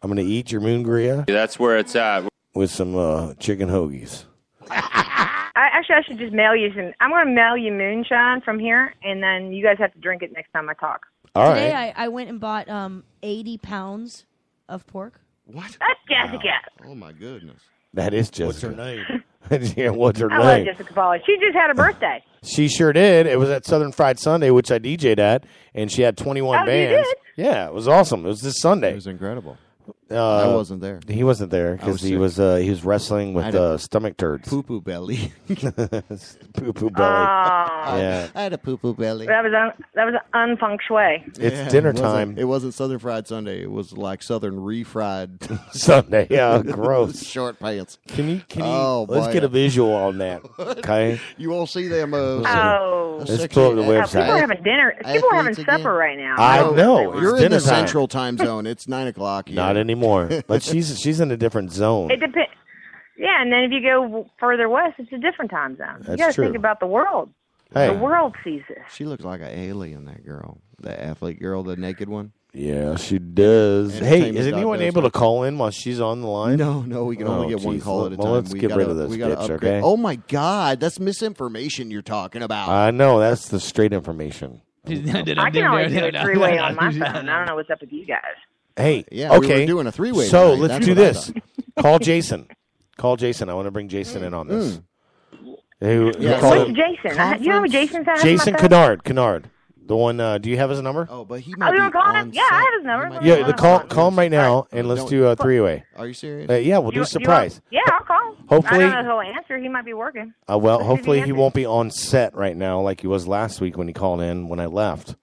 I'm gonna eat your moon gria. That's where it's at. With some chicken hoagies. I should just mail you some. I'm going to mail you moonshine from here, and then you guys have to drink it next time I talk. All Today I went and bought 80 pounds of pork. What? That's Jessica. Oh my goodness. That is Jessica. What's her name? Yeah, what's her I love name? Jessica Paula. She just had a birthday. She sure did. It was at Southern Fried Sunday, which I DJ'd at, and she had 21 Oh, you bands. did? Yeah, it was awesome. It was this Sunday. It was incredible. I wasn't there. He wasn't there I was because he was wrestling with I had a stomach turds. Poo poo belly. Poo poo belly. Yeah. I had a poo poo belly. That was an unfeng shui. It's dinner it wasn't- time. It wasn't Southern Fried Sunday. It was like Southern refried Sunday. Yeah, gross. Short pants. Can you Oh, let's boy. get a visual on that, okay? You won't see them. Oh. Let's pull up the People website. are having dinner. People are having athletes again. supper right now. I Oh, know. they It's You're in dinner the time. central time zone. It's 9 o'clock. Here. Not anymore. But she's in a different zone. It depends. Yeah, and then if you go further west, it's a different time zone. That's you got to true. think about the world. Hey. The world sees this. She looks like an alien. That girl, the athlete girl, the naked one. Yeah, she does. Hey, Entertainment is anyone does able to like- call in while she's on the line? No, we can only get one geez. call at a Well, time. let's We get rid gotta- of this we gotta bitch, upgrade. okay? Oh my God, that's misinformation you're talking about. I know. That's the straight information. I can only do a three-way on my phone. I don't know what's up with you guys. Hey, Yeah, we okay. were doing a three-way So tonight. let's That's do what I this. thought. Call Jason. Call Jason. I want to bring Jason in on this. Yeah, call What's him Jason? Do you know who Jason's at? Jason Kennard. The one. Do you have his number? Oh, but he Oh, might you be want to call on him? Yeah, I have his number. Yeah, call him right now, and let's Don't- do a three-way. Are you serious? Yeah, we'll do a surprise. Yeah, I'll call him. Hopefully- I don't know if he'll answer. He might be working. Well, Let's see if hopefully he answers. won't be on set right now like he was last week when he called in when I left.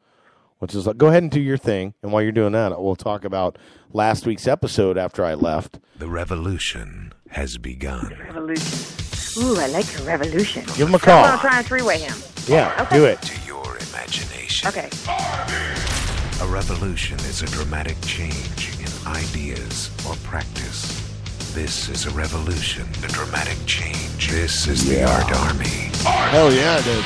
Which is like, go ahead and do your thing, and while you're doing that, we'll talk about last week's episode after I left. The revolution has begun. Revolution. Ooh, I like the revolution. Give him a So call. I'm going to try and three-way him. Yeah, Okay. do it. To your imagination. Okay. A revolution is a dramatic change in ideas or practice. This is a revolution, a dramatic change. This is the Art Army. Hell yeah, dude.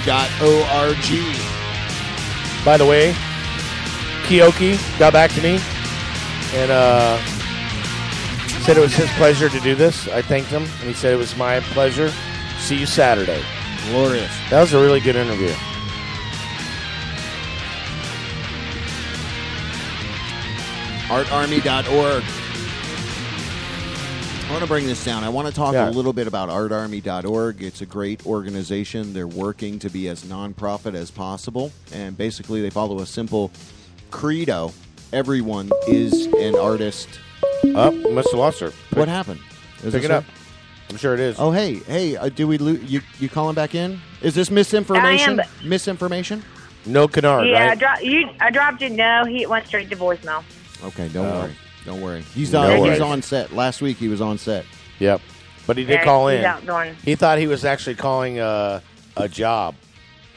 artarmy.org. By the way, Keoki got back to me and said it was his pleasure to do this. I thanked him, and he said it was my pleasure. See you Saturday. Glorious. That was a really good interview. artarmy.org. I want to bring this down. I want to talk a little bit about artarmy.org. It's a great organization. They're working to be as nonprofit as possible. And basically, they follow a simple credo. Everyone is an artist. Up, Mr. Loster. What happened? Is Pick this it up. I'm sure it is. Oh, hey, do we you calling back in? Is this misinformation? I am, Misinformation? No Kennard, Yeah, right? I dropped it. No, he went straight to voicemail. Okay, don't worry. Don't worry. He's No on. worries. He's on set. Last week he was on set. Yep. But he did Yeah, call he's in. out doing- He thought he was actually calling a job,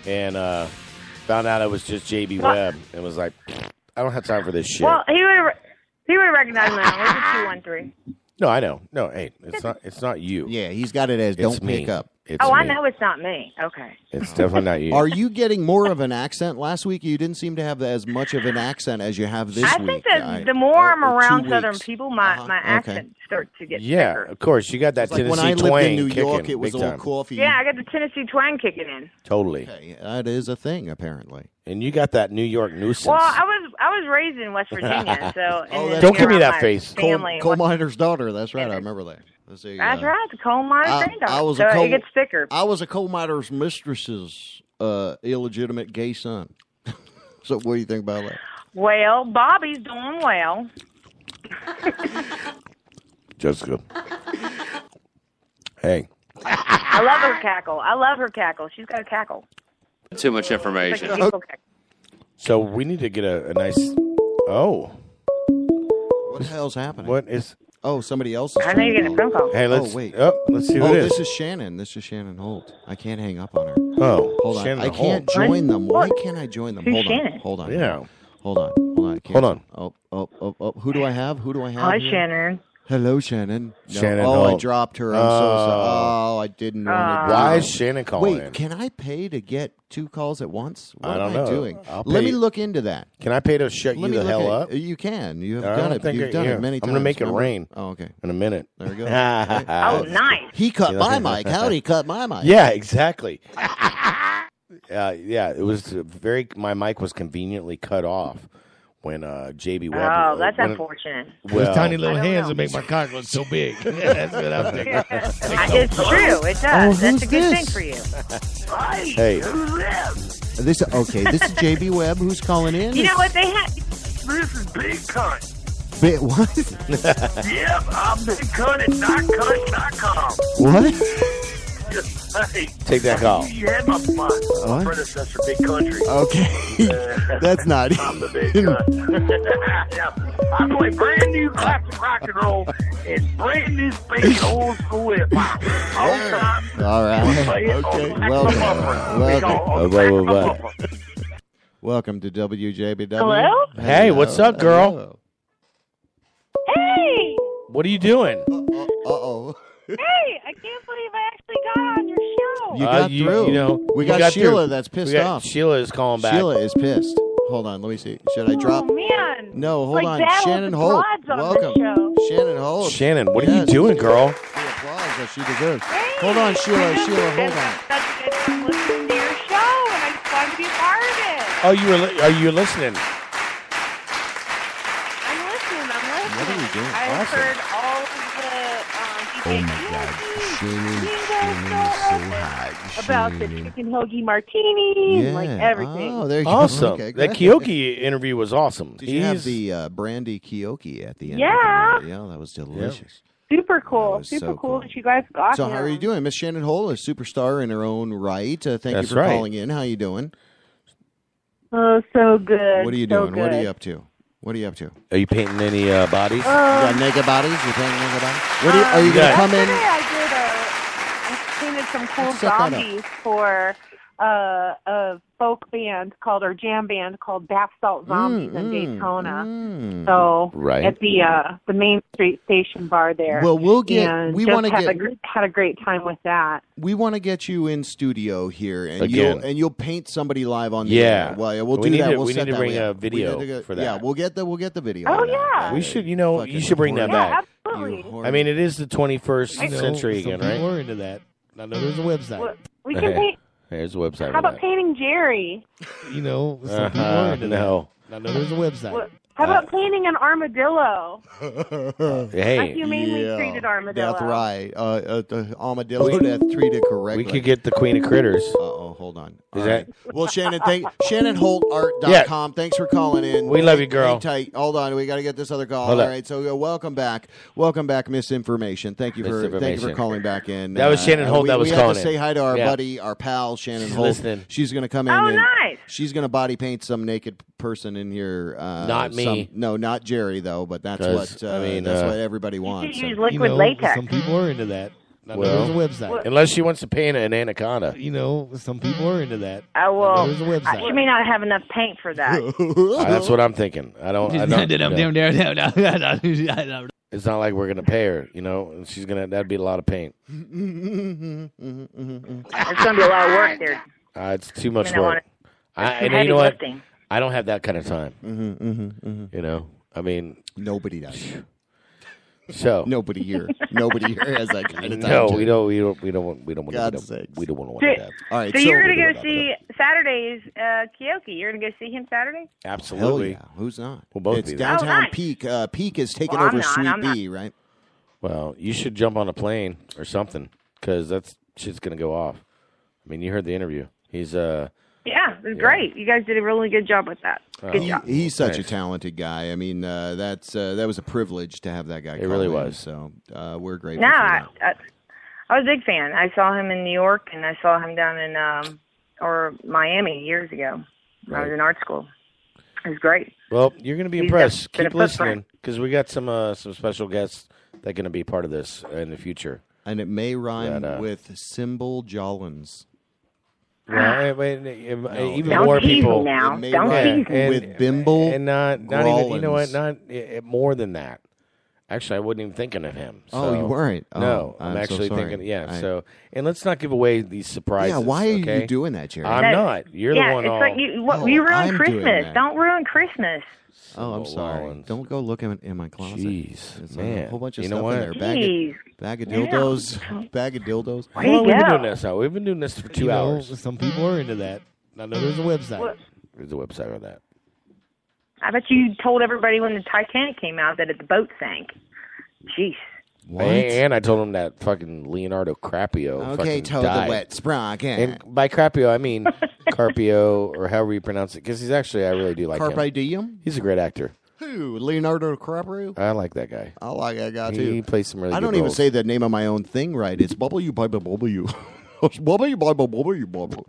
and found out it was just JB Well- Webb, and was like, I don't have time for this shit. Well, he would have recognized me. Where's the 213? No, I know. No, hey, it's not you. Yeah, he's got it as It's don't me. pick up. It's Oh, I me. know it's not me. Okay. It's definitely not you. Are you getting more of an accent? Last week you didn't seem to have as much of an accent as you have this I week. think that the more I'm or around 2 Southern weeks. people, my accent starts to get Yeah, thicker. of course. You got that It's like Tennessee when I lived twang in New York, kicking it was big a little time. coffee. Yeah, I got the Tennessee twang kicking in. Totally. That is a thing, apparently. And you got that New York nuisance. Well, I was raised in West Virginia, so and then Don't give me around that my face. Family in Coal West- miner's daughter. That's right. I remember that. Let's see, That's right, the coal miner's granddaughter. I was so a coal, it gets thicker. I was a coal miner's mistress's illegitimate gay son. So what do you think about that? Well, Bobby's doing well. Jessica. Hey. I love her cackle. She's got a cackle. Too much It's like information. a diesel cackle. So we need to get a nice. Oh. What the hell's happening? What is? Oh, somebody else is I know you're getting a phone call. Hey, let's. Oh, wait. Let's see who it is. This is Shannon. This is Shannon Holt. I can't hang up on her. Oh, hold on. Shannon I can't Holt. join them. Why can't I join them? Who's Hold Shannon? on. Hold on. Yeah. Hold on. I can't. Hold on. Oh. Who do I have? Hi, here? Shannon. Hello, Shannon. No. Shannon Oh, I Holt. dropped her. I'm so sorry. Oh, I didn't want to. Why is Shannon calling Wait, in? can I pay to get 2 calls at once? What I don't am know. I doing? I'll Let pay- me look into that. Can I pay to shut Let you me the look hell at- up? You can. You have I done don't it. think You've done yeah. it many times. I'm going to make it remember? rain. Oh, okay. In a minute. There we go. Oh, nice. He cut my mic. How'd he cut my mic? Yeah, exactly. Yeah, it was my mic was conveniently cut off when JB Webb. Oh, that's unfortunate. Well, Those tiny little hands that make my cock look so big. That's what I'm thinking. It's true. It does. That's a good this? thing for you. Hey. This is JB Webb who's calling in. You know what they had? This is Big Cunt. What? Yep, I'm Big Cunt at NotCunt.com. What? Hey, Take that call. You had my predecessor, Big Country. Okay. That's not I'm the Big Cunt. Yeah, I play brand new classic rock and roll and brand new space old school hip hop. All time. All right. Okay. Welcome. Welcome to WJBW. Hello? Hey, what's up, girl? Hello. Hey! What are you doing? Uh-oh. Hey! I can't believe I actually got on your show. You got through. You know, we you got Sheila through. that's pissed We got- off. Sheila is calling back. Sheila is pissed. Hold on, let me see. Should I drop? Oh, man. No, hold Like on. Battle of Shannon the Holt. Broads on Welcome. this show. Shannon Holt. Shannon, what are you Yes. doing, girl? The applause that she deserves. Hold on, Sheila. Sheila, hold on. That's good. I'm listening to your show, and I just wanted to be a part of it. Oh, are you listening? I'm listening. What are you doing? I've Awesome. heard all of the Oh my God, Shannon is so hot. about the chicken hoagie martini, and like everything. Oh, there you Awesome. go. Okay, That good. Keoki interview was awesome. Did you have the brandy Keoki at the end? Yeah. Of the night? Yeah, that was delicious. Super cool. That was Super so cool that you guys got So him. how are you doing? Miss Shannon Holt, a superstar in her own right. Thank That's you for right. calling in. How you doing? Oh, so good. What are you so doing? What are good. you up to? What are you up to? Are you painting any bodies? You got naked bodies? You painting naked bodies? What are you going to come in? Yesterday I painted some cool Set that up. zombies for a folk band called, or jam band called Bath Salt Zombies in Daytona. So Right. at the Main Street Station bar there. Well, we'll get. And We just want to had get. had a great time with that. We want to get you in studio here, and Again. you'll paint somebody live on the Yeah. air. Well, yeah, we'll We do need that. to- We'll we set need to that bring way a up. video We gotta for Yeah, that. we'll get the video. Oh, on that. yeah. We should, you should bring that Yeah, back. absolutely. I mean, it is the 21st You know, century some again, people right? are into that. I know there's a website. Well, we can paint. Here's the website. How for about painting Jerry? You know, some people are into no. that. I know there's a website. Well, how about painting an armadillo? Hey, A humanely treated armadillo. That's right. The armadillo that's treated correctly. we could get the Queen of Critters. Uh-oh, hold on. Is All that? right. Well, Shannon, ShannonHoltArt.com. Thanks for calling in. We love you, girl. Hang tight. Hold on. We got to get this other call. Hold All up. right. So welcome back. Welcome back, Misinformation. Thank you for calling back in. That was Shannon Holt we, that was we calling have to say in. hi to our Yeah. buddy, our pal, Shannon She's Holt. listening. She's going to come in. Oh, and nice. She's going to body paint some naked person in here. Not me. No, not Jerry, though, but that's 'Cause, what I mean, that's what everybody wants. use So- liquid You know, latex. some people are into that. I know Well, there's a website. unless she wants to paint an anaconda. You know, some people are into that. Well, There's a website. she may not have enough paint for that. That's what I'm thinking. I don't. you know. It's not like we're gonna pay her, and she's gonna. That'd be a lot of paint. It's going to be a lot of work there. It's too much I mean, I work. It's And heavy you know what? lifting. I don't have that kind of time. I mean, nobody does. So Nobody here has that kind of time. no, Jim. we don't. We don't want to. God's sakes. We don't want So, to do that. All right. so you're going to go see Saturday's Keoki. You're going to go see him Saturday? Hell Absolutely. yeah. Who's not? We'll both It's be there. downtown Oh, nice. Peak. Peak is taking Well, I'm over not. Sweet I'm not. B, right? Well, you should jump on a plane or something because that's shit's gonna go off. I mean, you heard the interview. He's Yeah, it was great. You guys did a really good job with that. Good job. He's such a Nice. talented guy. I mean, that was a privilege to have that guy. It call really in, was. So we're grateful. No, for that. I was a big fan. I saw him in New York, and I saw him down in or Miami years ago. When I was in art school. It was great. Well, you're going to be He's impressed. been a Keep listening, because we got some special guests that are going to be part of this in the future. And it may rhyme with Symbol Jollins. Well, even Don't more tease people. me now. It may Don't rhyme tease me. with Bimble and not even, you know what, Rollins. not more than that. Actually, I wasn't even thinking of him. Oh, so- you weren't? Oh, No, I'm I'm so actually sorry. thinking. Yeah. I- So, and let's not give away these surprises. Yeah, why are okay? you doing that, Jerry? I'm not. You're yeah, the one. it's all, like you Oh, ruined I'm doing Christmas. that. Don't ruin Christmas. Oh, I'm sorry. Rollins. Don't go look in my closet. Jeez, There's man. a whole bunch of You know stuff what? in there. Jeez. Bag of Yeah. dildos. Bag of dildos. Where How long you have we been go? doing this now? We've been doing this for 2 You know, hours. some people are into that. I know there's a website. What? There's a website on that. I bet you told everybody when the Titanic came out that the boat sank. Jeez. What? And I told him that fucking Leonardo Crapio Okay, fucking told died. the wet sprocket. And by Crapio, I mean Carpio, or however you pronounce it, because he's actually, I really do like him. Carpe diem? He's a great actor. Who? Leonardo DiCaprio? I like that guy. I like that guy, He too. plays some really I good don't even roles. say the name of my own thing right. It's W, Bible, W. It's W, Bible, W, Bible.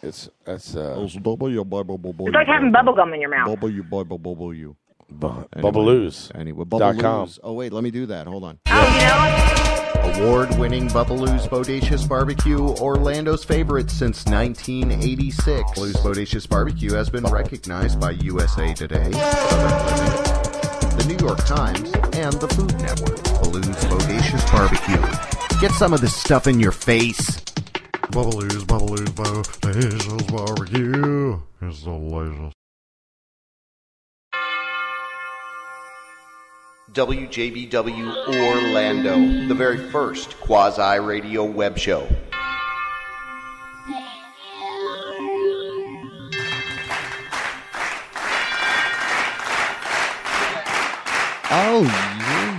That's It's W, Bible, W. It's like having bubble gum in your mouth. W, Bible, W. Bubbaloo's. Anyway, .com. Bubbaloo's. Oh, wait, let me do that. Hold on. Oh, you know? Award-winning Bubbaloo's Bodacious Barbecue, Orlando's favorite since 1986. Bubbaloo's Bodacious Barbecue has been recognized by USA Today, the New York Times, and the Food Network. Bubbaloo's Bodacious Barbecue. Get some of this stuff in your face. Bubbaloo's Bodacious Barbecue. It's delicious. WJBW Orlando, the very first quasi-radio web show. Oh, yeah.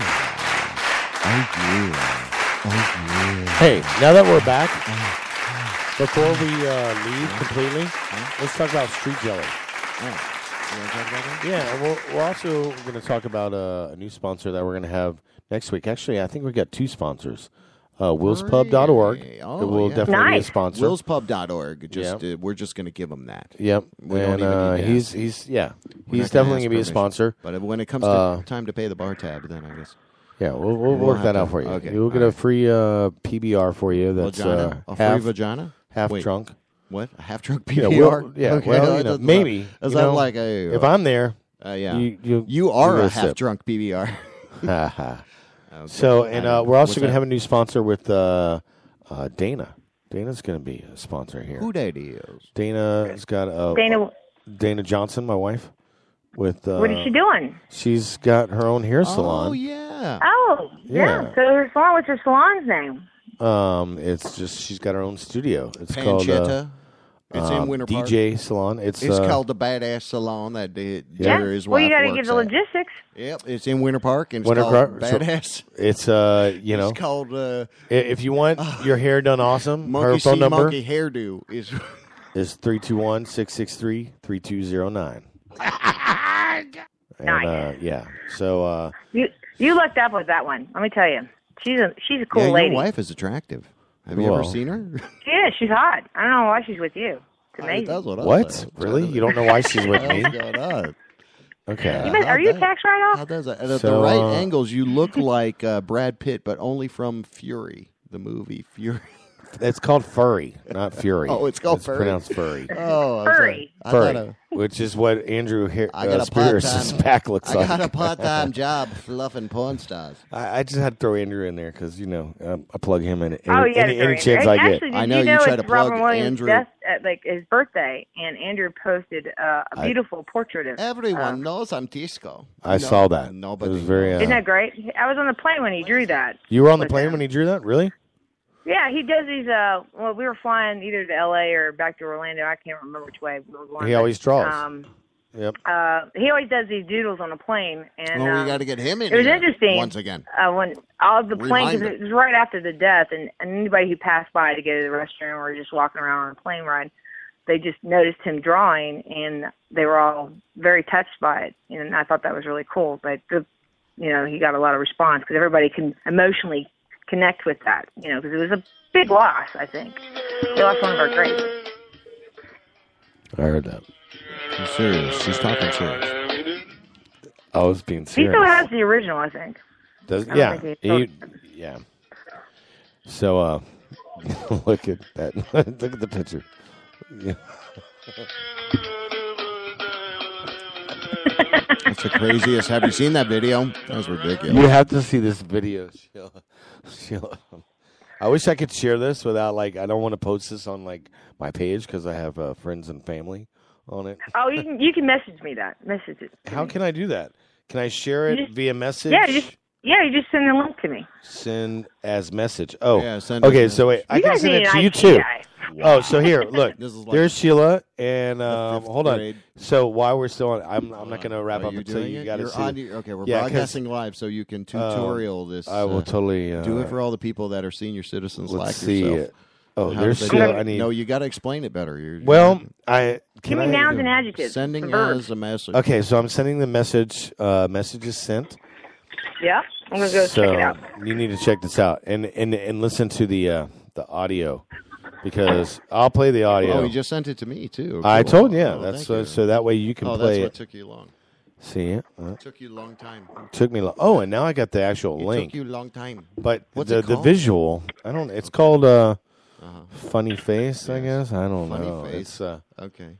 Oh, yeah. Oh, yeah. Hey, now that we're back, before we leave completely, let's talk about street jelly. You want to talk about that? Yeah, and we're also going to talk about a new sponsor that we're going to have next week. Actually, I think we got two sponsors. WillsPub.org. Oh, it will yeah. definitely be a sponsor. WillsPub.org. We're just going to give them that. Yep. We don't And even need to ask. he's We're definitely not gonna going ask to be a permission. sponsor. But when it comes to time to pay the bar tab, then I guess. Yeah, we'll work have that to- out for you. okay, You'll get all a free PBR for you. That's Vagina? A free half vagina? half Wait. Drunk. What? A half drunk Yeah, PBR? well, Okay, well, that you know, doesn't- maybe. Is you that know, like a? if I'm there, yeah, you are get a sip. half drunk PBR. Ha-ha. Okay. So, and I don't know. we're also What's going to that? have a new sponsor with Dana. Dana's going to be a sponsor here. Who that is? Dana's got Dana Johnson, my wife. With What is she doing? She's got her own hair salon. Oh yeah. Oh, yeah. Yeah. So her salon, what's her salon's name? It's just she's got her own studio. It's called Pancetta. It's in Winter Park. DJ Salon. It's called the Badass Salon that Yeah. his Well, you wife got to works give the at. logistics. Yep, it's in Winter Park and it's Winter called Park, so Badass. it's you know, It's called if you want your hair done awesome, Monkey her phone See number Monkey Hairdo is 321-663-3209. Nice. Yeah. So You lucked up with that one. Let me tell you, she's a cool yeah, lady. Your wife is attractive. Have you ever seen her? Yeah, she's hot. I don't know why she's with you. It's amazing. That's what I what? said. Really? You don't know why she's with me? What's going on? Okay. Are you a tax write-off? How does that? And at So, the right angles, you look like Brad Pitt, but only from Fury, the movie Fury. It's called Furry, not Fury. Oh, it's called Furry? pronounced Furry. Oh, I'm Furry. sorry. Furry, which is what Andrew I got a Spears' part-time. back looks I like. got a part-time job fluffing porn stars. I just had to throw Andrew in there because, you know, I plug him in Oh, you got to any chance I get. Actually, did I know you know try to it's Robin plug Williams' Andrew. death at like his birthday, and Andrew posted a beautiful portrait of. Everyone knows I'm Disco. I saw that. Nobody. It was very. Isn't that great? I was on the plane when he drew that. You were on the with plane him. when he drew that? Really? Yeah, he does these. Well, we were flying either to L.A. or back to Orlando. I can't remember which way we were going. He but, always draws. Yep. He always does these doodles on the plane, and Well, we got to get him in. it was here interesting once again. when all the plane, because Reminder. it was right after the death, and anybody who passed by to go to the restroom or just walking around on a plane ride, they just noticed him drawing, and they were all very touched by it, and I thought that was really cool. But he got a lot of response because everybody can emotionally connect with that, because it was a big loss, I think. We lost one of our greats. I heard that. She's serious. She's talking serious. I was being He serious. still has the original, I think. Does, I don't yeah. think he still- Yeah. So, look at that. Look at the picture. Yeah. That's the craziest. Have you seen that video? That was ridiculous. You have to see this video, Sheila. I wish I could share this without, I don't want to post this on, my page because I have friends and family on it. Oh, you can message me that. Message it. How can I do that? Can I share it via message? Yeah, you just send the link to me. Send as message. Oh, yeah, send okay. as So wait, I You can guys send need it an to you IT too. guy. Oh, so here, look. This is like There's Sheila, and fifth hold on. grade. So while we're still on, I'm not going to wrap Are up you until doing you it? got to You're see. on your- okay, we're Yeah, 'cause, broadcasting live, so you can tutorial this. I will totally do it for all the people that are senior citizens let's like see yourself. it. Oh, How there's do they Sheila. do it? I need. No, you got to explain it better. Well, Give me nouns and adjectives. Sending and verbs. as a message. Okay, so I'm sending the message. Message is sent. Yeah, I'm gonna go So check it out. you need to check this out and listen to the audio because I'll play the audio. Oh, you just sent it to me too. I Cool. told you. Oh, That's thank you. so that way you can Oh, play that's what it. took you long. See it? Took you a long time. Took me long. Oh, and now I got the actual It link. took you a long time. But What's the it called? visual, I don't. It's called Funny Face, I guess. I don't Funny know. face. It's Okay,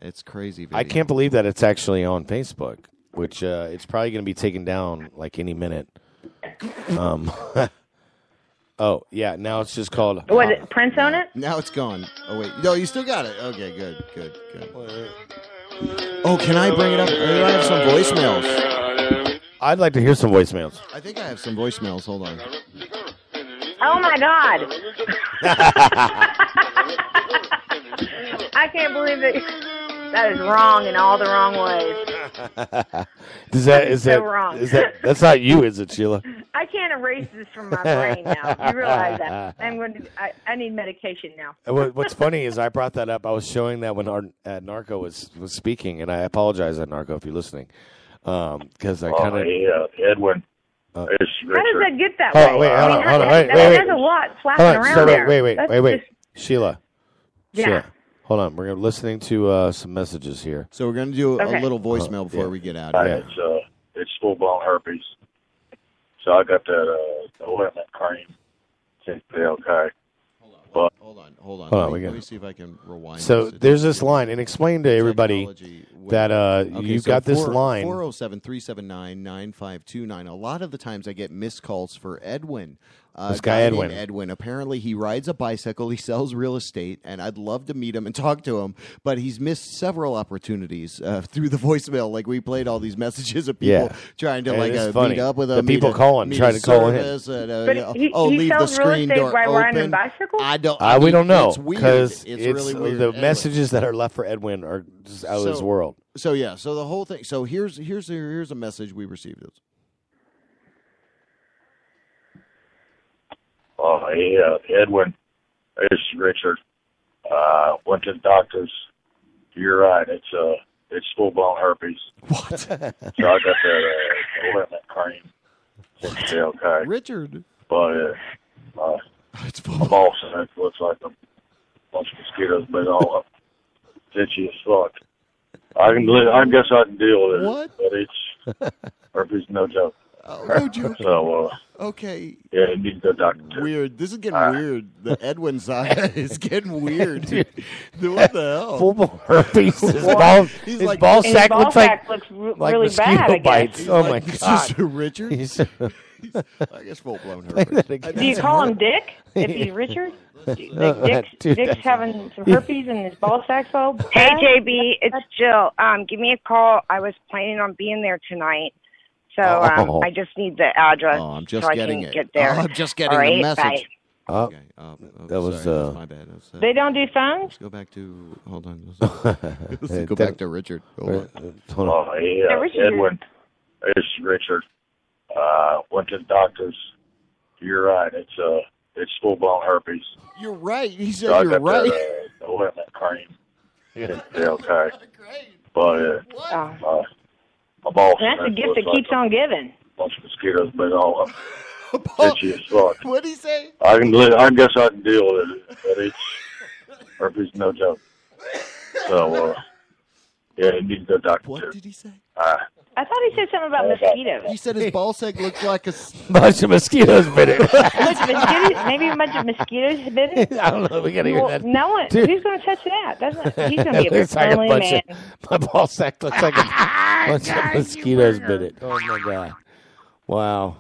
it's crazy. Video. I can't believe that it's actually on Facebook, which it's probably going to be taken down like any minute. Oh yeah, now it's just called. Was it Prince on it? Now it's gone. Oh wait, no, you still got it. Okay, good. Oh, can I bring it up? I have some voicemails. I'd like to hear some voicemails. I think I have some voicemails. Hold on. Oh my God! I can't believe that is wrong in all the wrong ways. Is so wrong. That's not you, is it, Sheila? I can't erase this from my brain now. You realize that? I need medication now. What's funny is I brought that up. I was showing that when Narco was speaking, and I apologize, Narco, if you're listening, because I kind of Edwin. It's How does that get that Oh, way? wait, hold on. Wait. There's a lot flapping around So there. wait. That's just- Sheila. Yeah. Sheila. Hold on. We're listening to some messages here. So we're going to do Okay. a little voicemail before we get out. Yeah. It's full blown herpes. So I got that ointment cream. It's okay. Hold on. Hold on, Let we me got- see if I can rewind. So this. there's this line, and explain to everybody that Okay, you've so got this line. 407-379-9529. A lot of the times I get missed calls for Edwin. This guy, named Edwin. Edwin. Apparently he rides a bicycle. He sells real estate, and I'd love to meet him and talk to him. But he's missed several opportunities through the voicemail. Like we played all these messages of people Yeah. trying to And like it's funny. meet up with The him. people calling, trying to call in. And, But he leave the sells real screen estate door by riding a open. bicycle? I don't. we mean, don't know It's weird. because It's really weird. the Anyway. messages that are left for Edwin are just out of his world. So yeah, so the whole thing. So here's a message we received. Oh, hey, Edwin. It's Richard. Went to the doctors. You're right. It's full blown herpes. What? So I got that ointment cream. It's okay. Richard. But my ball sack looks like a bunch of mosquitoes bit all up. It's itchy as fuck. I guess I can deal with it. What? But it's herpes, no joke. Oh, no joke. So, okay. yeah, you need to go to doctor. Weird. This is getting weird. The Edwin saga is getting weird. Dude. What the hell? Full herpes. His He's his like- ball His sack ball looks sack like looks like really mosquito bad, I guess. bites. He's Oh like, my this god, is Richard. He's- I guess full blown Play herpes. that again. Do you call him Dick if he's Richard? Dick's having some herpes and his ball sack's all bad? Hey, JB, it's Jill. Give me a call. I was planning on being there tonight. So Oh. I just need the address Oh, I'm just so I getting can it. get there. Oh, I'm just getting All right, the message. bye. Oh, Okay. that was sorry, my bad. They don't do phones? Let's go back to. Hold on. Let's go back to Richard. Hold on. Hold Oh, hey, Richard. Edwin. It's Richard. Went to the doctors. You're right. It's full blown herpes. You're right. He said So I you're got right. that ointment cream. It's okay. But my ball That's a sack gift looks that keeps on giving. bunch of mosquitoes bit all up. itchy as fuck. What'd he say? I guess I can deal with it, but it's herpes, no joke. So, yeah, he needs to go to doctor. What did he say? I thought he said something about mosquitoes. He said his ball sack looks like a bunch of mosquitoes bit it. Maybe a bunch of mosquitoes bit it. I don't know. We gotta hear that. No one. Dude. Who's going to touch that? He's going to be a Looks like a friendly bunch man. my ball sack looks like a bunch of mosquitoes bit it. Oh my god! Wow,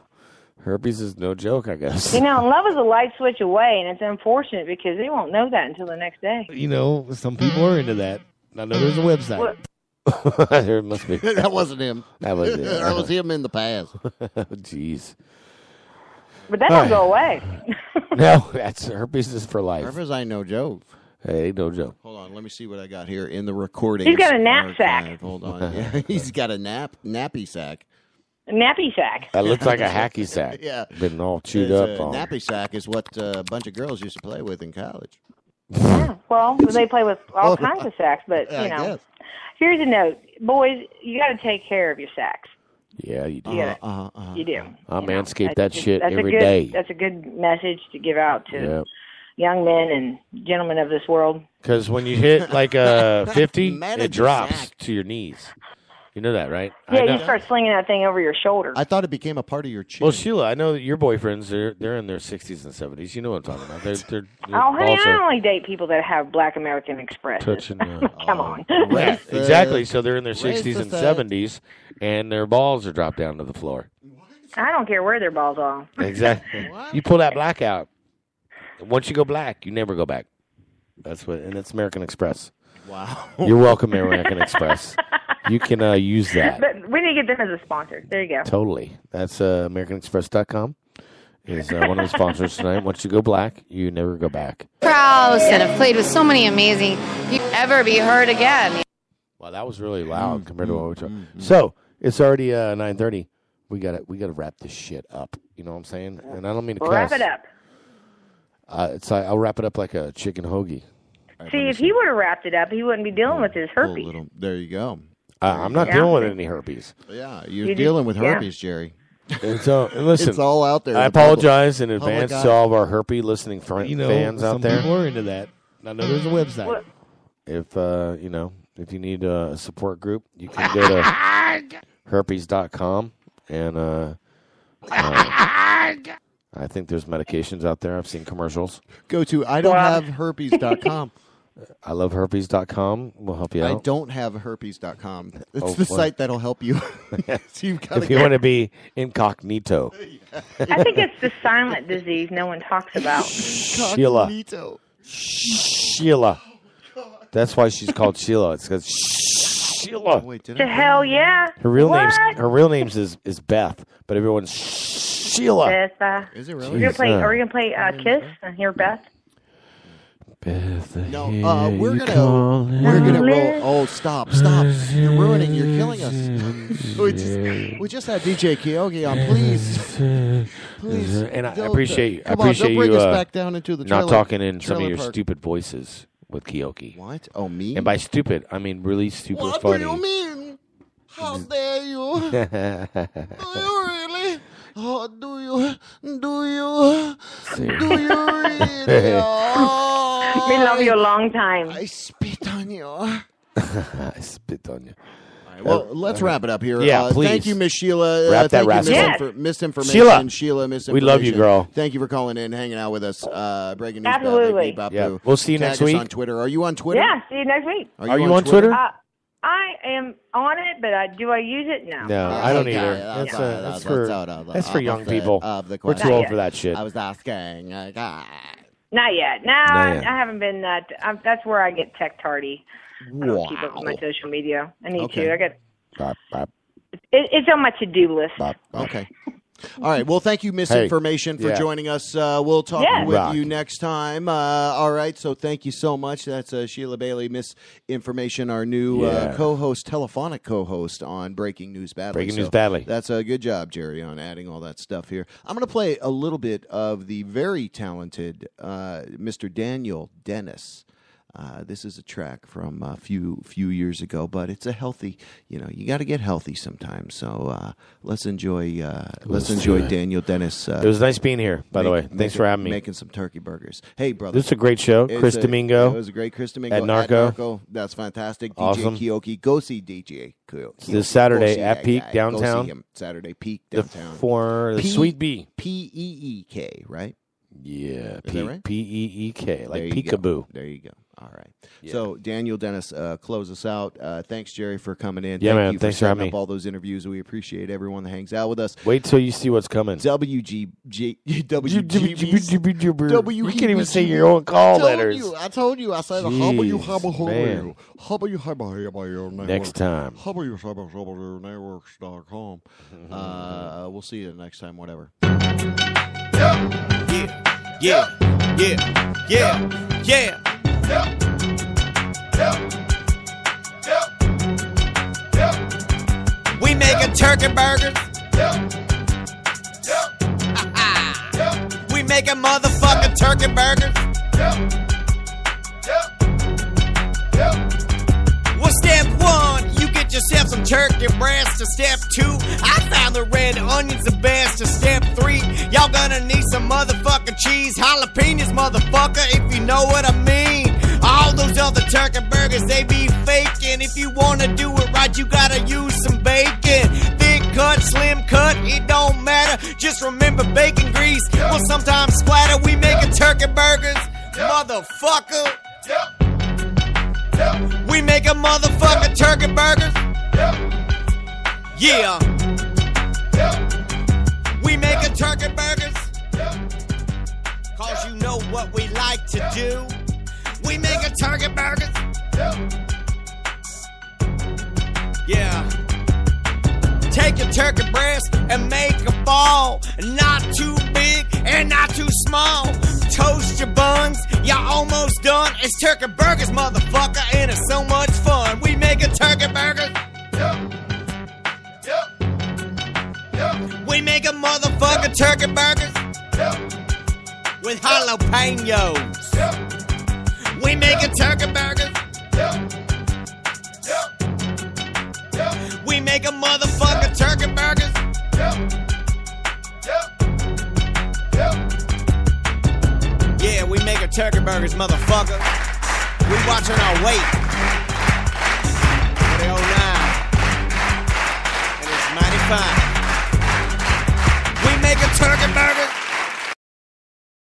herpes is no joke, I guess. You know, love is a light switch away, and it's unfortunate because they won't know that until the next day. You know, some people are into that. I know there's a website. What? There must be. That wasn't him. That was it. That was him in the past. Jeez. But that don't go away. No, that's herpes is for life. Herpes ain't no joke. Hey, no joke. Hold on, let me see what I got here in the recording. He's got a knapsack. Archive. Hold on. Yeah, he's got a nappy sack. A nappy sack. That looks like a hacky sack. Yeah. Been all chewed It's up a on. nappy sack is what a bunch of girls used to play with in college. Yeah, well, they play with all kinds of sacks, but, I you know. guess. Here's a note. Boys, you got to take care of your sacks. Yeah, you do. You do. I You know, manscape that's that just- shit that's a every good- day. That's a good message to give out to Yep. young men and gentlemen of this world. Because when you hit like 50, Manage it your drops sack. to your knees. You know that, right? Yeah, I know. you start slinging that thing over your shoulder. I thought it became a part of your chin. Well, Sheila, I know that your boyfriends they're in their 60s and 70s. You know what I'm talking about. They're Oh, honey, also I only date people that have Black American Express. touching. Come on. Yeah, exactly. So they're in their Raise 60s the and fat. 70s, and their balls are dropped down to the floor. I don't care where their balls are. Exactly. You pull that black out. Once you go black, you never go back. That's what, and it's American Express. Wow. You're welcome, American Express. You can use that. But we need to get them as a sponsor. There you go. Totally. That's AmericanExpress.com is one of the sponsors tonight. Once you go black, you never go back. Krause and have played with so many amazing people. Ever be heard again? Wow, that was really loud compared to what we're talking. So it's already 9:30. We gotta wrap this shit up. You know what I'm saying? And I don't mean to cuss. Wrap it up. I'll wrap it up like a chicken hoagie. See, if he would have wrapped it up, he wouldn't be dealing with his herpes. There you go. I'm not dealing with any herpes. Yeah, you're dealing with herpes, Jerry. And so, and listen, It's all out there. I in the public- apologize in public advance eye. to all of our herpes listening fans out some there. people are into that. I know there's a website. What? If if you need a support group, you can go to herpes.com and I think there's medications out there. I've seen commercials. Go to idon'thaveherpes.com. I love herpes.com. We'll help you out. I don't have herpes.com. It's Oh, the well. site that'll help you. So you've gotta If you go- want to be incognito. I think it's the silent disease no one talks about. Sheila. Incognito. Sheila. That's why she's called Sheila. It's because Sheila. Wait, To hell yeah. Her real What? name's is Beth, but everyone's Sheila. Beth, Is it really? Are we gonna Jeez, play Kiss and hear Beth? Beth, No, we're gonna roll. Oh, stop! You're ruining. You're killing us. we just had DJ Keoki on. Please. And I Don't- appreciate come on, don't you bring us back down into the not trailer- talking in some of trailer your park. stupid voices with Keoki. What? Oh, me? And by stupid, I mean really super What funny. do you mean? How dare you? Do you really? Oh, do you? Really? Oh, We love you a long time. I spit on you. I spit on you. Well, let's wrap it up here. Yeah, please. Thank you, Miss Sheila. Wrap that thank rascal. you, Yes. misinformation. Sheila, misinformation. we love you, girl. Thank you for calling in, hanging out with us. Breaking news. Absolutely. Yeah. We'll see you Tag next us week. on Twitter. Are you on Twitter? Yeah, see you next week. Are you on Twitter? I am on it, but do I use it? No. No, I don't Okay, either. that's That's out for young of the- people. of the We're question. too old for that shit. I was asking. Not yet. No, Not I yet. haven't been that. That's where I get tech tardy. I don't keep up with my social media. I need Okay. to. I got. Bop, bop, It's on my to-do list. bop, bop. Okay. All right. Well, thank you, Misinformation, for yeah. joining us. We'll talk Yeah. with Rock. you next time. All right. So thank you so much. That's Sheila Bailey, Misinformation, our new Yeah. telephonic co-host on Breaking News Badly. Breaking News Badly. That's a good job, Jerry, on adding all that stuff here. I'm going to play a little bit of the very talented Mr. Daniel Dennis. This is a track from a few years ago, but it's a healthy. You got to get healthy sometimes. So let's enjoy Daniel Dennis. It was nice being here. By the way, thanks for having me. Making some turkey burgers. Hey, brother, this is a great show. Chris Domingo. It was a great Chris Domingo at Narco. That's fantastic. Awesome. DJ Keoki. Go see DJ Keoki. This Saturday at Peak downtown. Go see him. Saturday Peak downtown. For the Sweet Bee. Peek, right? Yeah, is that right? Peek, like peekaboo. There you go. All right. Yeah. So Daniel Dennis, close us out. Thanks, Jerry, for coming in. Yeah, Thank man. you Thanks for for having setting up me. all those interviews. We appreciate everyone that hangs out with us. Wait till you see what's coming. WJBW. You can't even say your own call letters. I told you. I said, Next time. Networks.com. We'll see you the next time, whatever. Yeah. We making turkey burgers. We making motherfucking turkey burgers. Well, step one, you get yourself some turkey breast. To step two, I found the red onions the best. To step three, y'all gonna need some motherfucking cheese, jalapenos, motherfucker, if you know what I mean. All those other turkey burgers, they be faking. If you wanna do it right, you gotta use some bacon. Thick cut, slim cut, it don't matter. Just remember bacon grease will sometimes splatter. We making turkey burgers, motherfucker. We making motherfucking turkey burgers. Yeah. We making turkey burgers. Cause you know what we like to do. We making turkey burgers. Yeah. Take your turkey breast and make a ball. Not too big and not too small. Toast your buns, y'all almost done. It's turkey burgers, motherfucker, and it's so much fun. We making turkey burgers. We making motherfucking turkey burgers with jalapenos. We making turkey burgers. We making motherfucking turkey burgers. Yeah, we making turkey burgers, motherfucker. We watching our weight. 309. And it's mighty fine. We making turkey burgers.